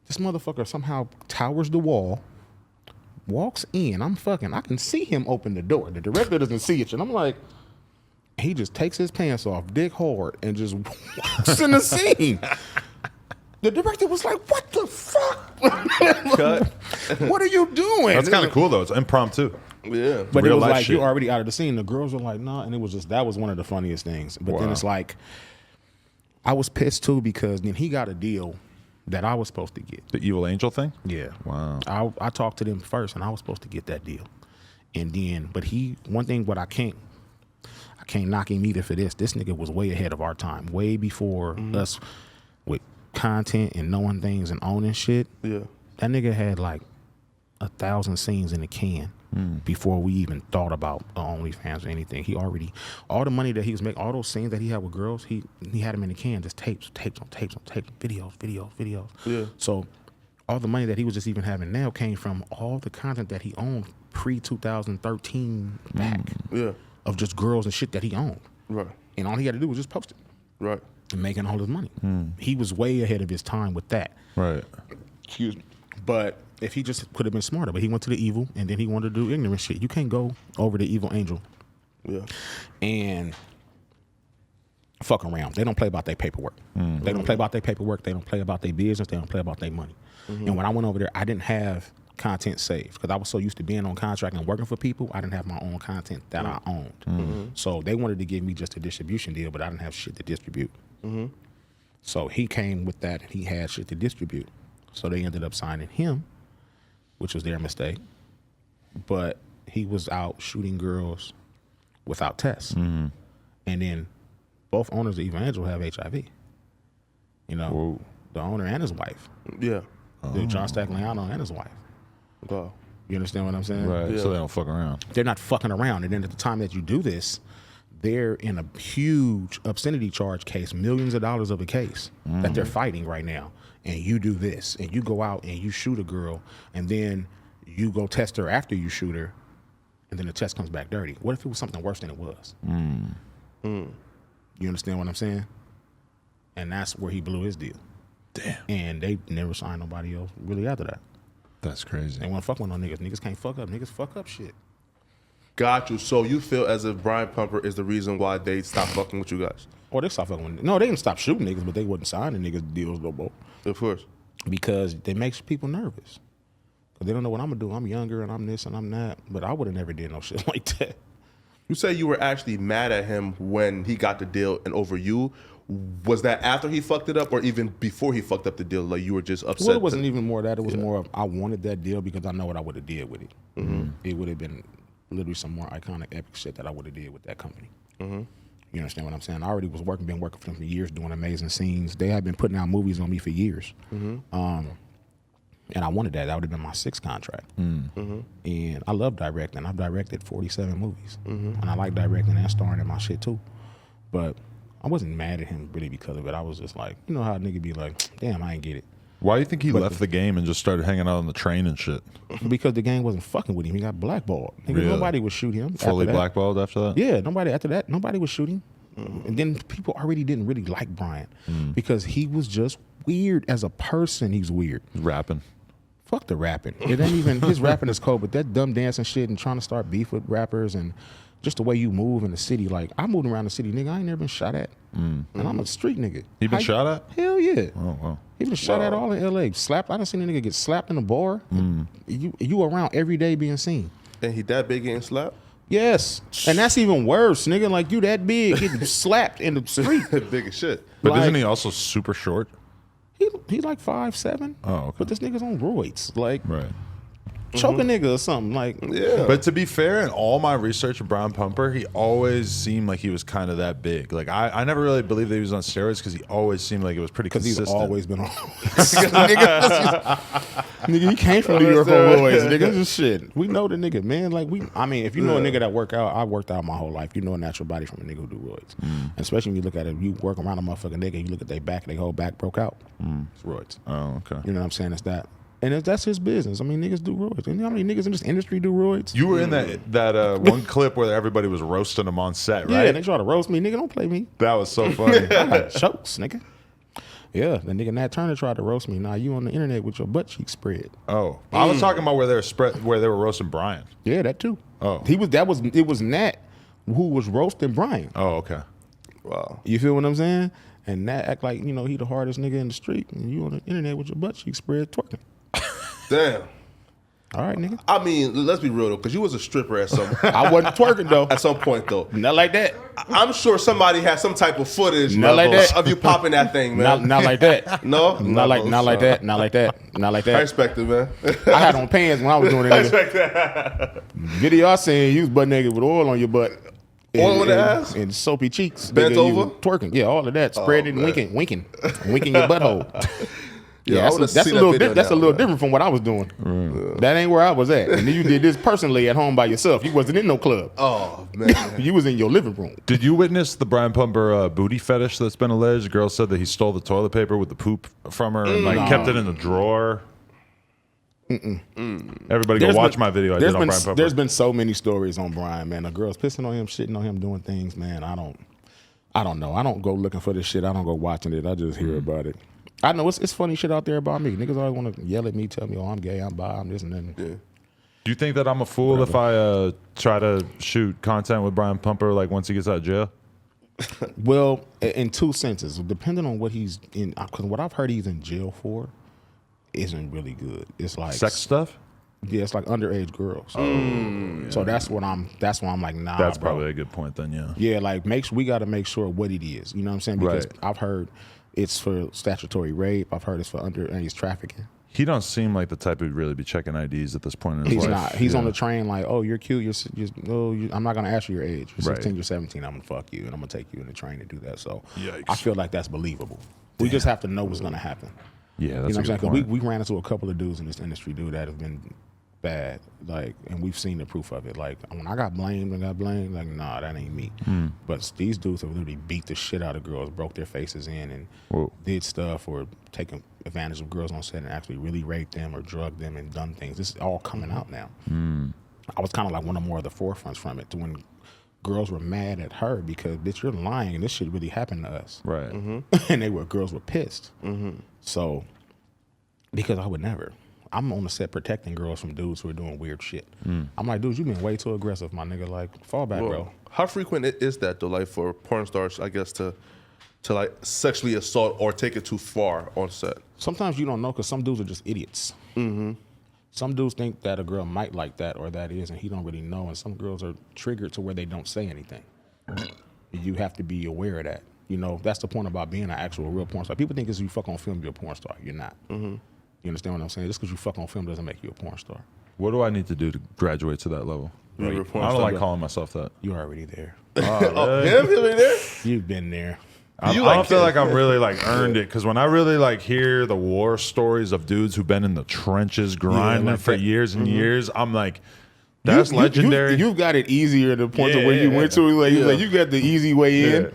Speaker 2: This motherfucker somehow towers the wall, walks in. I can see him open the door. The director doesn't see it. And I'm like, he just takes his pants off, dick hard, and just walks in the scene. The director was like, what the fuck? What are you doing?
Speaker 1: That's kind of cool though. It's impromptu.
Speaker 3: Yeah.
Speaker 2: But it was like,
Speaker 1: shit.
Speaker 2: you're already out of the scene. The girls were like, nah. And it was just, that was one of the funniest things. But then it's like, I was pissed too because then he got a deal that I was supposed to get.
Speaker 1: The Evil Angel thing?
Speaker 2: Yeah.
Speaker 1: Wow.
Speaker 2: I talked to them first, and I was supposed to get that deal. And then, but I can't knock him either for this. This nigga was way ahead of our time, way before us with content and knowing things and owning shit.
Speaker 3: Yeah.
Speaker 2: That nigga had like 1,000 scenes in the can before we even thought about OnlyFans or anything. He already, all the money that he was making, all those scenes that he had with girls, he had them in the can, just tapes, videos.
Speaker 3: Yeah.
Speaker 2: So all the money that he was just even having now came from all the content that he owned pre-2013 back.
Speaker 3: Yeah.
Speaker 2: Of just girls and shit that he owned.
Speaker 3: Right.
Speaker 2: And all he had to do was just post it.
Speaker 3: Right.
Speaker 2: And making all his money. He was way ahead of his time with that.
Speaker 1: Right.
Speaker 2: Excuse me. But if he just could have been smarter, but he went to the evil and then he wanted to do ignorant shit. You can't go over the Evil Angel and fuck around. They don't play about their paperwork. They don't play about their paperwork. They don't play about their business. They don't play about their money. And when I went over there, I didn't have content saved because I was so used to being on contract and working for people. I didn't have my own content that I owned. So they wanted to give me just a distribution deal, but I didn't have shit to distribute. So he came with that, and he had shit to distribute. So they ended up signing him, which was their mistake. But he was out shooting girls without tests.
Speaker 1: Mm-hmm.
Speaker 2: And then both owners of Evangel have HIV. You know,
Speaker 1: Whoa.
Speaker 2: the owner and his wife.
Speaker 3: Yeah.
Speaker 2: John Stagliano and his wife.
Speaker 3: Wow.
Speaker 2: You understand what I'm saying?
Speaker 1: Right.
Speaker 3: Yeah.
Speaker 1: So they don't fuck around.
Speaker 2: They're not fucking around. And then at the time that you do this, they're in a huge obscenity charge case, millions of dollars of a case that they're fighting right now. And you do this, and you go out and you shoot a girl, and then you go test her after you shoot her, and then the test comes back dirty. What if it was something worse than it was? You understand what I'm saying? And that's where he blew his deal.
Speaker 1: Damn.
Speaker 2: And they never signed nobody else really after that.
Speaker 1: That's crazy.
Speaker 2: They want to fuck with no niggas. Niggas can't fuck up. Niggas fuck up shit.
Speaker 3: Got you. So you feel as if Brian Pumper is the reason why they stopped fucking with you guys?
Speaker 2: Or they stopped fucking with. No, they didn't stop shooting niggas, but they wasn't signing niggas deals no more.
Speaker 3: Of course.
Speaker 2: Because it makes people nervous. Because they don't know what I'm going to do. I'm younger and I'm this and I'm that. But I would have never did no shit like that.
Speaker 3: You say you were actually mad at him when he got the deal and over you. Was that after he fucked it up or even before he fucked up the deal? Like you were just upset?
Speaker 2: Well, it wasn't even more of that. It was more of I wanted that deal because I know what I would have did with it. It would have been literally some more iconic, epic shit that I would have did with that company. You understand what I'm saying? I already was been working for them for years, doing amazing scenes. They had been putting out movies on me for years. And I wanted that. That would have been my 6th contract. And I love directing. I've directed 47 movies. And I like directing and starring in my shit too. But I wasn't mad at him really because of it. I was just like, you know how a nigga be like, damn, I ain't get it.
Speaker 1: Why do you think he left the game and just started hanging out on the train and shit?
Speaker 2: Because the gang wasn't fucking with him. He got blackballed. Nigga,
Speaker 1: Really?
Speaker 2: nobody would shoot him.
Speaker 1: Fully
Speaker 2: after that.
Speaker 1: blackballed after that?
Speaker 2: Yeah, nobody after that. Nobody was shooting. And then people already didn't really like Brian because he was just weird as a person. He's weird.
Speaker 1: Rapping.
Speaker 2: Fuck the rapping. It ain't even his rapping is cold, but that dumb dancing shit and trying to start beef with rappers and just the way you move in the city. Like I moved around the city, nigga. I ain't never been shot at, and I'm a street nigga.
Speaker 1: He been shot at?
Speaker 2: Hell yeah.
Speaker 1: Oh, wow.
Speaker 2: He been shot at all in L.A. Slapped. I done seen a nigga get slapped in a bar. You around every day being seen.
Speaker 3: And he that big getting slapped?
Speaker 2: Yes, and that's even worse, nigga. Like you that big getting slapped in the street.
Speaker 3: Big as shit.
Speaker 1: But
Speaker 2: Like-
Speaker 1: isn't he also super short?
Speaker 2: He like 5'7".
Speaker 1: Oh, okay.
Speaker 2: But this nigga's on roids. Like
Speaker 1: Right.
Speaker 2: choke a nigga or something. Like
Speaker 3: Yeah.
Speaker 1: But to be fair, in all my research of Brian Pumper, he always seemed like he was kind of that big. Like I never really believed that he was on steroids because he always seemed like it was pretty
Speaker 2: because he's
Speaker 1: consistent.
Speaker 2: always been on. Nigga, he came from New York on roids. Nigga, this shit. We know the nigga, man. Like I mean, if you know a nigga that work out, I worked out my whole life. You know a natural body from a nigga who do roids. And especially when you look at it, you work around a motherfucking nigga, you look at their back, their whole back broke out. It's roids.
Speaker 1: Oh, okay.
Speaker 2: You know what I'm saying? It's that. And that's his business. I mean, niggas do roids. And you know how many niggas in this industry do roids?
Speaker 1: You were in that one clip where everybody was roasting him on set, right?
Speaker 2: Yeah, and they try to roast me. Nigga, don't play me.
Speaker 1: That was so funny.
Speaker 2: I got chokes, nigga. Yeah, the nigga Nat Turner tried to roast me. Now you on the internet with your butt cheek spread.
Speaker 1: Oh, I was talking about where they were roasting Brian.
Speaker 2: Yeah, that too.
Speaker 1: Oh.
Speaker 2: It was Nat who was roasting Brian.
Speaker 1: Oh, okay.
Speaker 3: Wow.
Speaker 2: You feel what I'm saying? And Nat act like, you know, he the hardest nigga in the street, and you on the internet with your butt cheek spread twerking.
Speaker 3: Damn.
Speaker 2: All right, nigga.
Speaker 3: I mean, let's be real though, because you was a stripper at some
Speaker 2: I wasn't twerking though.
Speaker 3: at some point though.
Speaker 2: Not like that.
Speaker 3: I'm sure somebody has some type of footage
Speaker 2: Not like that.
Speaker 3: of you popping that thing, man.
Speaker 2: Not like that.
Speaker 3: No?
Speaker 2: Not like that. Not like that. Not like
Speaker 3: I
Speaker 2: that.
Speaker 3: respect it, man.
Speaker 2: I had on pants when I was doing it.
Speaker 3: I
Speaker 2: Nigga.
Speaker 3: respect that.
Speaker 2: Video I seen you was butt naked with oil on your butt.
Speaker 3: Oil on the ass?
Speaker 2: And soapy cheeks.
Speaker 3: Bent
Speaker 2: Nigga, you
Speaker 3: over?
Speaker 2: was twerking. Yeah, all of that. Spreading,
Speaker 3: man.
Speaker 2: winking your butthole.
Speaker 3: Yeah, I
Speaker 2: Yeah,
Speaker 3: wanna
Speaker 2: that's
Speaker 3: see
Speaker 2: a
Speaker 3: that
Speaker 2: little
Speaker 3: video
Speaker 2: that's a
Speaker 3: now,
Speaker 2: little
Speaker 3: man.
Speaker 2: different from what I was doing. That ain't where I was at. And then you did this personally at home by yourself. You wasn't in no club.
Speaker 3: Oh, man.
Speaker 2: You was in your living room.
Speaker 1: Did you witness the Brian Pumper booty fetish that's been alleged? The girl said that he stole the toilet paper with the poop from her and like kept it in the drawer. Everybody go watch my video I did on Brian Pumper.
Speaker 2: There's been so many stories on Brian, man. The girls pissing on him, shitting on him, doing things, man. I don't know. I don't go looking for this shit. I don't go watching it. I just hear about it. I know it's funny shit out there about me. Niggas always want to yell at me, tell me, oh, I'm gay, I'm bi, I'm this and that.
Speaker 3: Yeah.
Speaker 1: Do you think that I'm a fool if I try to shoot content with Brian Pumper like once he gets out of jail?
Speaker 2: Well, in two senses, depending on what he's in, because what I've heard he's in jail for isn't really good. It's like
Speaker 1: Sex stuff?
Speaker 2: Yeah, it's like underage girls. So that's why I'm like, nah.
Speaker 1: That's
Speaker 2: bro.
Speaker 1: probably a good point then, yeah.
Speaker 2: Yeah, like we got to make sure what it is. You know what I'm saying? Because
Speaker 1: Right.
Speaker 2: I've heard It's for statutory rape. I've heard it's for underage trafficking.
Speaker 1: He don't seem like the type who'd really be checking IDs at this point in his life.
Speaker 2: He's not. He's on the train like, oh, you're cute. I'm not going to ask you your age. You're 16, you're 17. I'm going to fuck you, and I'm going to take you in the train to do that. So
Speaker 1: Yikes.
Speaker 2: I feel like that's believable. We just have to know what's going to happen.
Speaker 1: Yeah, that's
Speaker 2: you know what I'm saying? 'Cause
Speaker 1: point.
Speaker 2: we ran into a couple of dudes in this industry, dude, that have been bad, like, and we've seen the proof of it. Like, when I got blamed, like, nah, that ain't me. But these dudes have literally beat the shit out of girls, broke their faces in, and did stuff, or taken advantage of girls on set and actually really raped them or drugged them and done things. This is all coming out now. I was kind of like one of more of the forefronts from it, to when girls were mad at her because, bitch, you're lying and this shit really happened to us.
Speaker 1: Right.
Speaker 2: And girls were pissed. So, because I would never. I'm on the set protecting girls from dudes who are doing weird shit. I'm like, dude, you been way too aggressive, my nigga. Like, fall back, bro.
Speaker 3: How frequent is that though? Like for porn stars, I guess to like sexually assault or take it too far on set.
Speaker 2: Sometimes you don't know because some dudes are just idiots. Some dudes think that a girl might like that or that is, and he don't really know. And some girls are triggered to where they don't say anything. You have to be aware of that. You know, that's the point about being an actual real porn star. People think because you fuck on film, you're a porn star. You're not. You understand what I'm saying? Just because you fuck on film doesn't make you a porn star.
Speaker 1: What do I need to do to graduate to that level?
Speaker 3: You're a porn
Speaker 1: I don't
Speaker 3: star.
Speaker 1: like calling myself that.
Speaker 2: You're already there.
Speaker 3: Oh, him in there?
Speaker 2: You've been there.
Speaker 1: I don't feel like I'm really like earned it, because when I really like hear the war stories of dudes who've been in the trenches grinding
Speaker 2: like
Speaker 1: for
Speaker 2: that.
Speaker 1: years and years, I'm like, that's legendary.
Speaker 2: You've got it easier to the point to where you went to. Like you got the easy way in.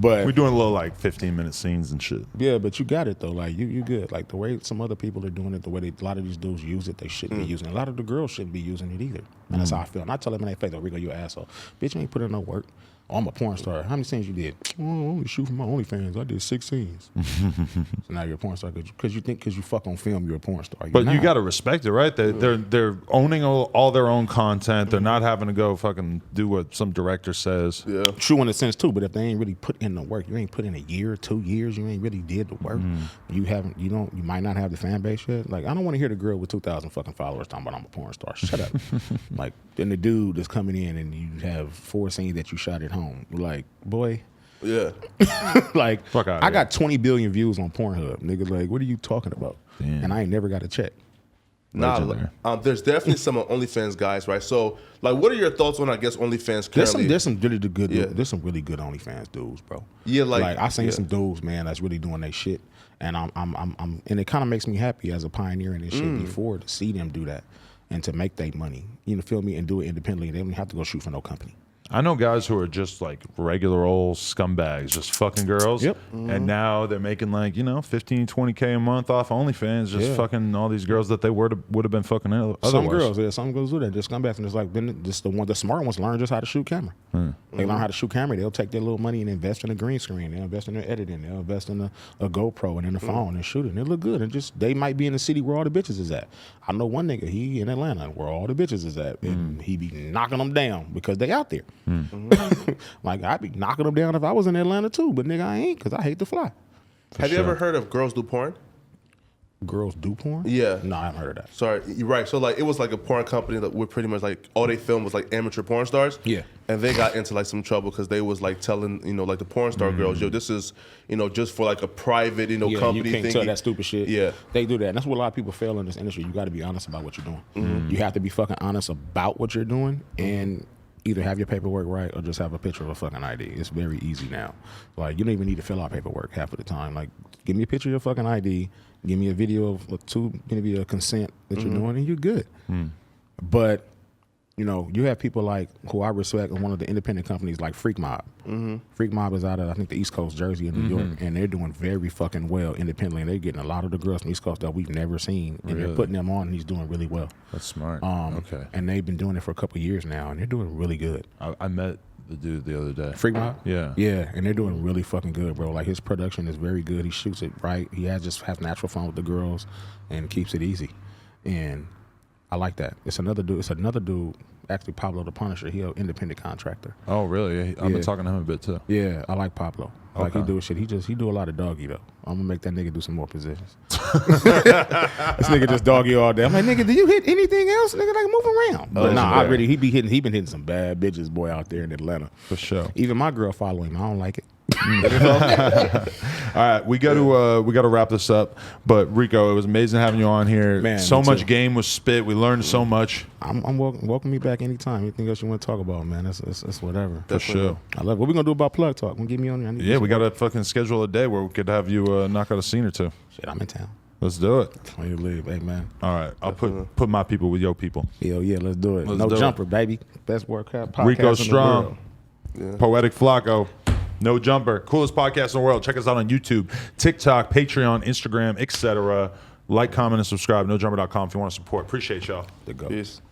Speaker 2: But
Speaker 1: we're doing little like 15-minute scenes and shit.
Speaker 2: yeah, but you got it though. Like you good. Like the way some other people are doing it, the way a lot of these dudes use it, they shouldn't be using it. A lot of the girls shouldn't be using it either. And that's how I feel. And I tell them in their face, "Oh, Rico, you an asshole. Bitch, you ain't put in no work. Oh, I'm a porn star. How many scenes you did? Oh, I only shoot for my OnlyFans. I did 6 scenes. So now you're a porn star because you fuck on film, you're a porn star.
Speaker 1: But you got to respect it, right? They're owning all their own content. They're not having to go fucking do what some director says.
Speaker 3: Yeah.
Speaker 2: True in a sense too, but if they ain't really put in the work, you ain't put in a year, 2 years, you ain't really did the work. You might not have the fan base yet. Like, I don't want to hear the girl with 2,000 fucking followers talking about I'm a porn star. Shut up. Like, then the dude that's coming in and you have 4 scenes that you shot at home. Like, boy.
Speaker 3: Yeah.
Speaker 2: Like,
Speaker 1: Fuck outta
Speaker 2: I
Speaker 1: here.
Speaker 2: got 20 billion views on Pornhub, nigga. Like, what are you talking about?
Speaker 1: Damn.
Speaker 2: And I ain't never got a check.
Speaker 1: Legendary.
Speaker 3: There's definitely some OnlyFans guys, right? So, like, what are your thoughts on, I guess, OnlyFans currently?
Speaker 2: There's some really good
Speaker 3: Yeah.
Speaker 2: there's some really good OnlyFans dudes, bro.
Speaker 3: Yeah, like
Speaker 2: I seen
Speaker 3: yeah.
Speaker 2: some dudes, man, that's really doing their shit, and I'm and it kind of makes me happy as a pioneer in this shit before to see them do that and to make their money. You know, feel me, and do it independently. They don't have to go shoot for no company.
Speaker 1: I know guys who are just like regular old scumbags, just fucking girls.
Speaker 2: Yep.
Speaker 1: And now they're making like, 15, 20K a month off OnlyFans, just
Speaker 2: Yeah.
Speaker 1: fucking all these girls that they would have been fucking otherwise.
Speaker 2: Some girls do that. Just come back and it's like then just the smart ones learn just how to shoot camera. They learn how to shoot camera. They'll take their little money and invest in a green screen. They'll invest in their editing. They'll invest in a GoPro and in the phone and shoot it. And it look good. And just they might be in the city where all the bitches is at. I know one nigga, he in Atlanta where all the bitches is at, and he be knocking them down because they out there. Like, I'd be knocking them down if I was in Atlanta too, but nigga, I ain't, because I hate to fly.
Speaker 3: Have you ever heard of Girls Do Porn?
Speaker 2: Girls do porn?
Speaker 3: Yeah.
Speaker 2: No, I haven't heard of that.
Speaker 3: Sorry, you're right. So like, it was like a porn company that would pretty much like all they filmed was like amateur porn stars.
Speaker 2: Yeah.
Speaker 3: And they got into like some trouble because they was like telling like the porn star girls, yo, this is just for like a private company
Speaker 2: you can't
Speaker 3: thing.
Speaker 2: tell that stupid shit.
Speaker 3: Yeah.
Speaker 2: They do that. And that's what a lot of people fail in this industry. You got to be honest about what you're doing. You have to be fucking honest about what you're doing and either have your paperwork right or just have a picture of a fucking ID. It's very easy now. Like, you don't even need to fill out paperwork half of the time. Like, give me a picture of your fucking ID, give me a video of maybe a consent that you're doing, and you're good. But, you have people like who I respect in one of the independent companies like Freak Mob. Freak Mob is out of, I think, the East Coast, Jersey and New York, and they're doing very fucking well independently. And they're getting a lot of the girls from the East Coast that we've never seen, and they're putting them on, and he's doing really well.
Speaker 1: That's smart. Okay.
Speaker 2: And they've been doing it for a couple of years now, and they're doing really good.
Speaker 1: I met the dude the other day.
Speaker 2: Freak Mob?
Speaker 1: Yeah.
Speaker 2: Yeah, and they're doing really fucking good, bro. Like, his production is very good. He shoots it right. He has natural fun with the girls and keeps it easy. And I like that. It's another dude, actually Pablo the Punisher. He an independent contractor.
Speaker 1: Oh, really? I've been talking to him a bit too.
Speaker 2: Yeah, I like Pablo. Like, he do shit. He do a lot of doggy though. I'm gonna make that nigga do some more positions. This nigga just doggy all day. I'm like, nigga, do you hit anything else? Nigga, like, move around. But nah, he been hitting some bad bitches, boy, out there in Atlanta.
Speaker 1: For sure.
Speaker 2: Even my girl follow him. I don't like it.
Speaker 1: All right, we got to wrap this up. But Rico, it was amazing having you on here.
Speaker 2: Man,
Speaker 1: so
Speaker 2: me
Speaker 1: much
Speaker 2: too.
Speaker 1: game was spit. We learned so much.
Speaker 2: I'm welcome me back anytime. Anything else you want to talk about, man? That's whatever.
Speaker 1: For sure.
Speaker 2: I love it. What we gonna do about plug talk? Gonna get me on there. I need
Speaker 1: Yeah,
Speaker 2: to
Speaker 1: we got to fucking schedule a day where we could have you knock out a scene or two.
Speaker 2: Shit, I'm in town.
Speaker 1: Let's do it.
Speaker 2: When you leave, hey man.
Speaker 1: All right, I'll put my people with your people.
Speaker 2: Hell yeah, let's do it.
Speaker 1: Let's
Speaker 2: No
Speaker 1: do it.
Speaker 2: jumper, baby. Best workout podcast
Speaker 1: Rico
Speaker 2: in the
Speaker 1: Strong,
Speaker 2: world.
Speaker 1: Poetic Flacco, No Jumper, coolest podcast in the world. Check us out on YouTube, TikTok, Patreon, Instagram, etc. Like, comment, and subscribe. NoJumper.com if you want to support. Appreciate y'all.
Speaker 2: The GOAT.
Speaker 3: Peace.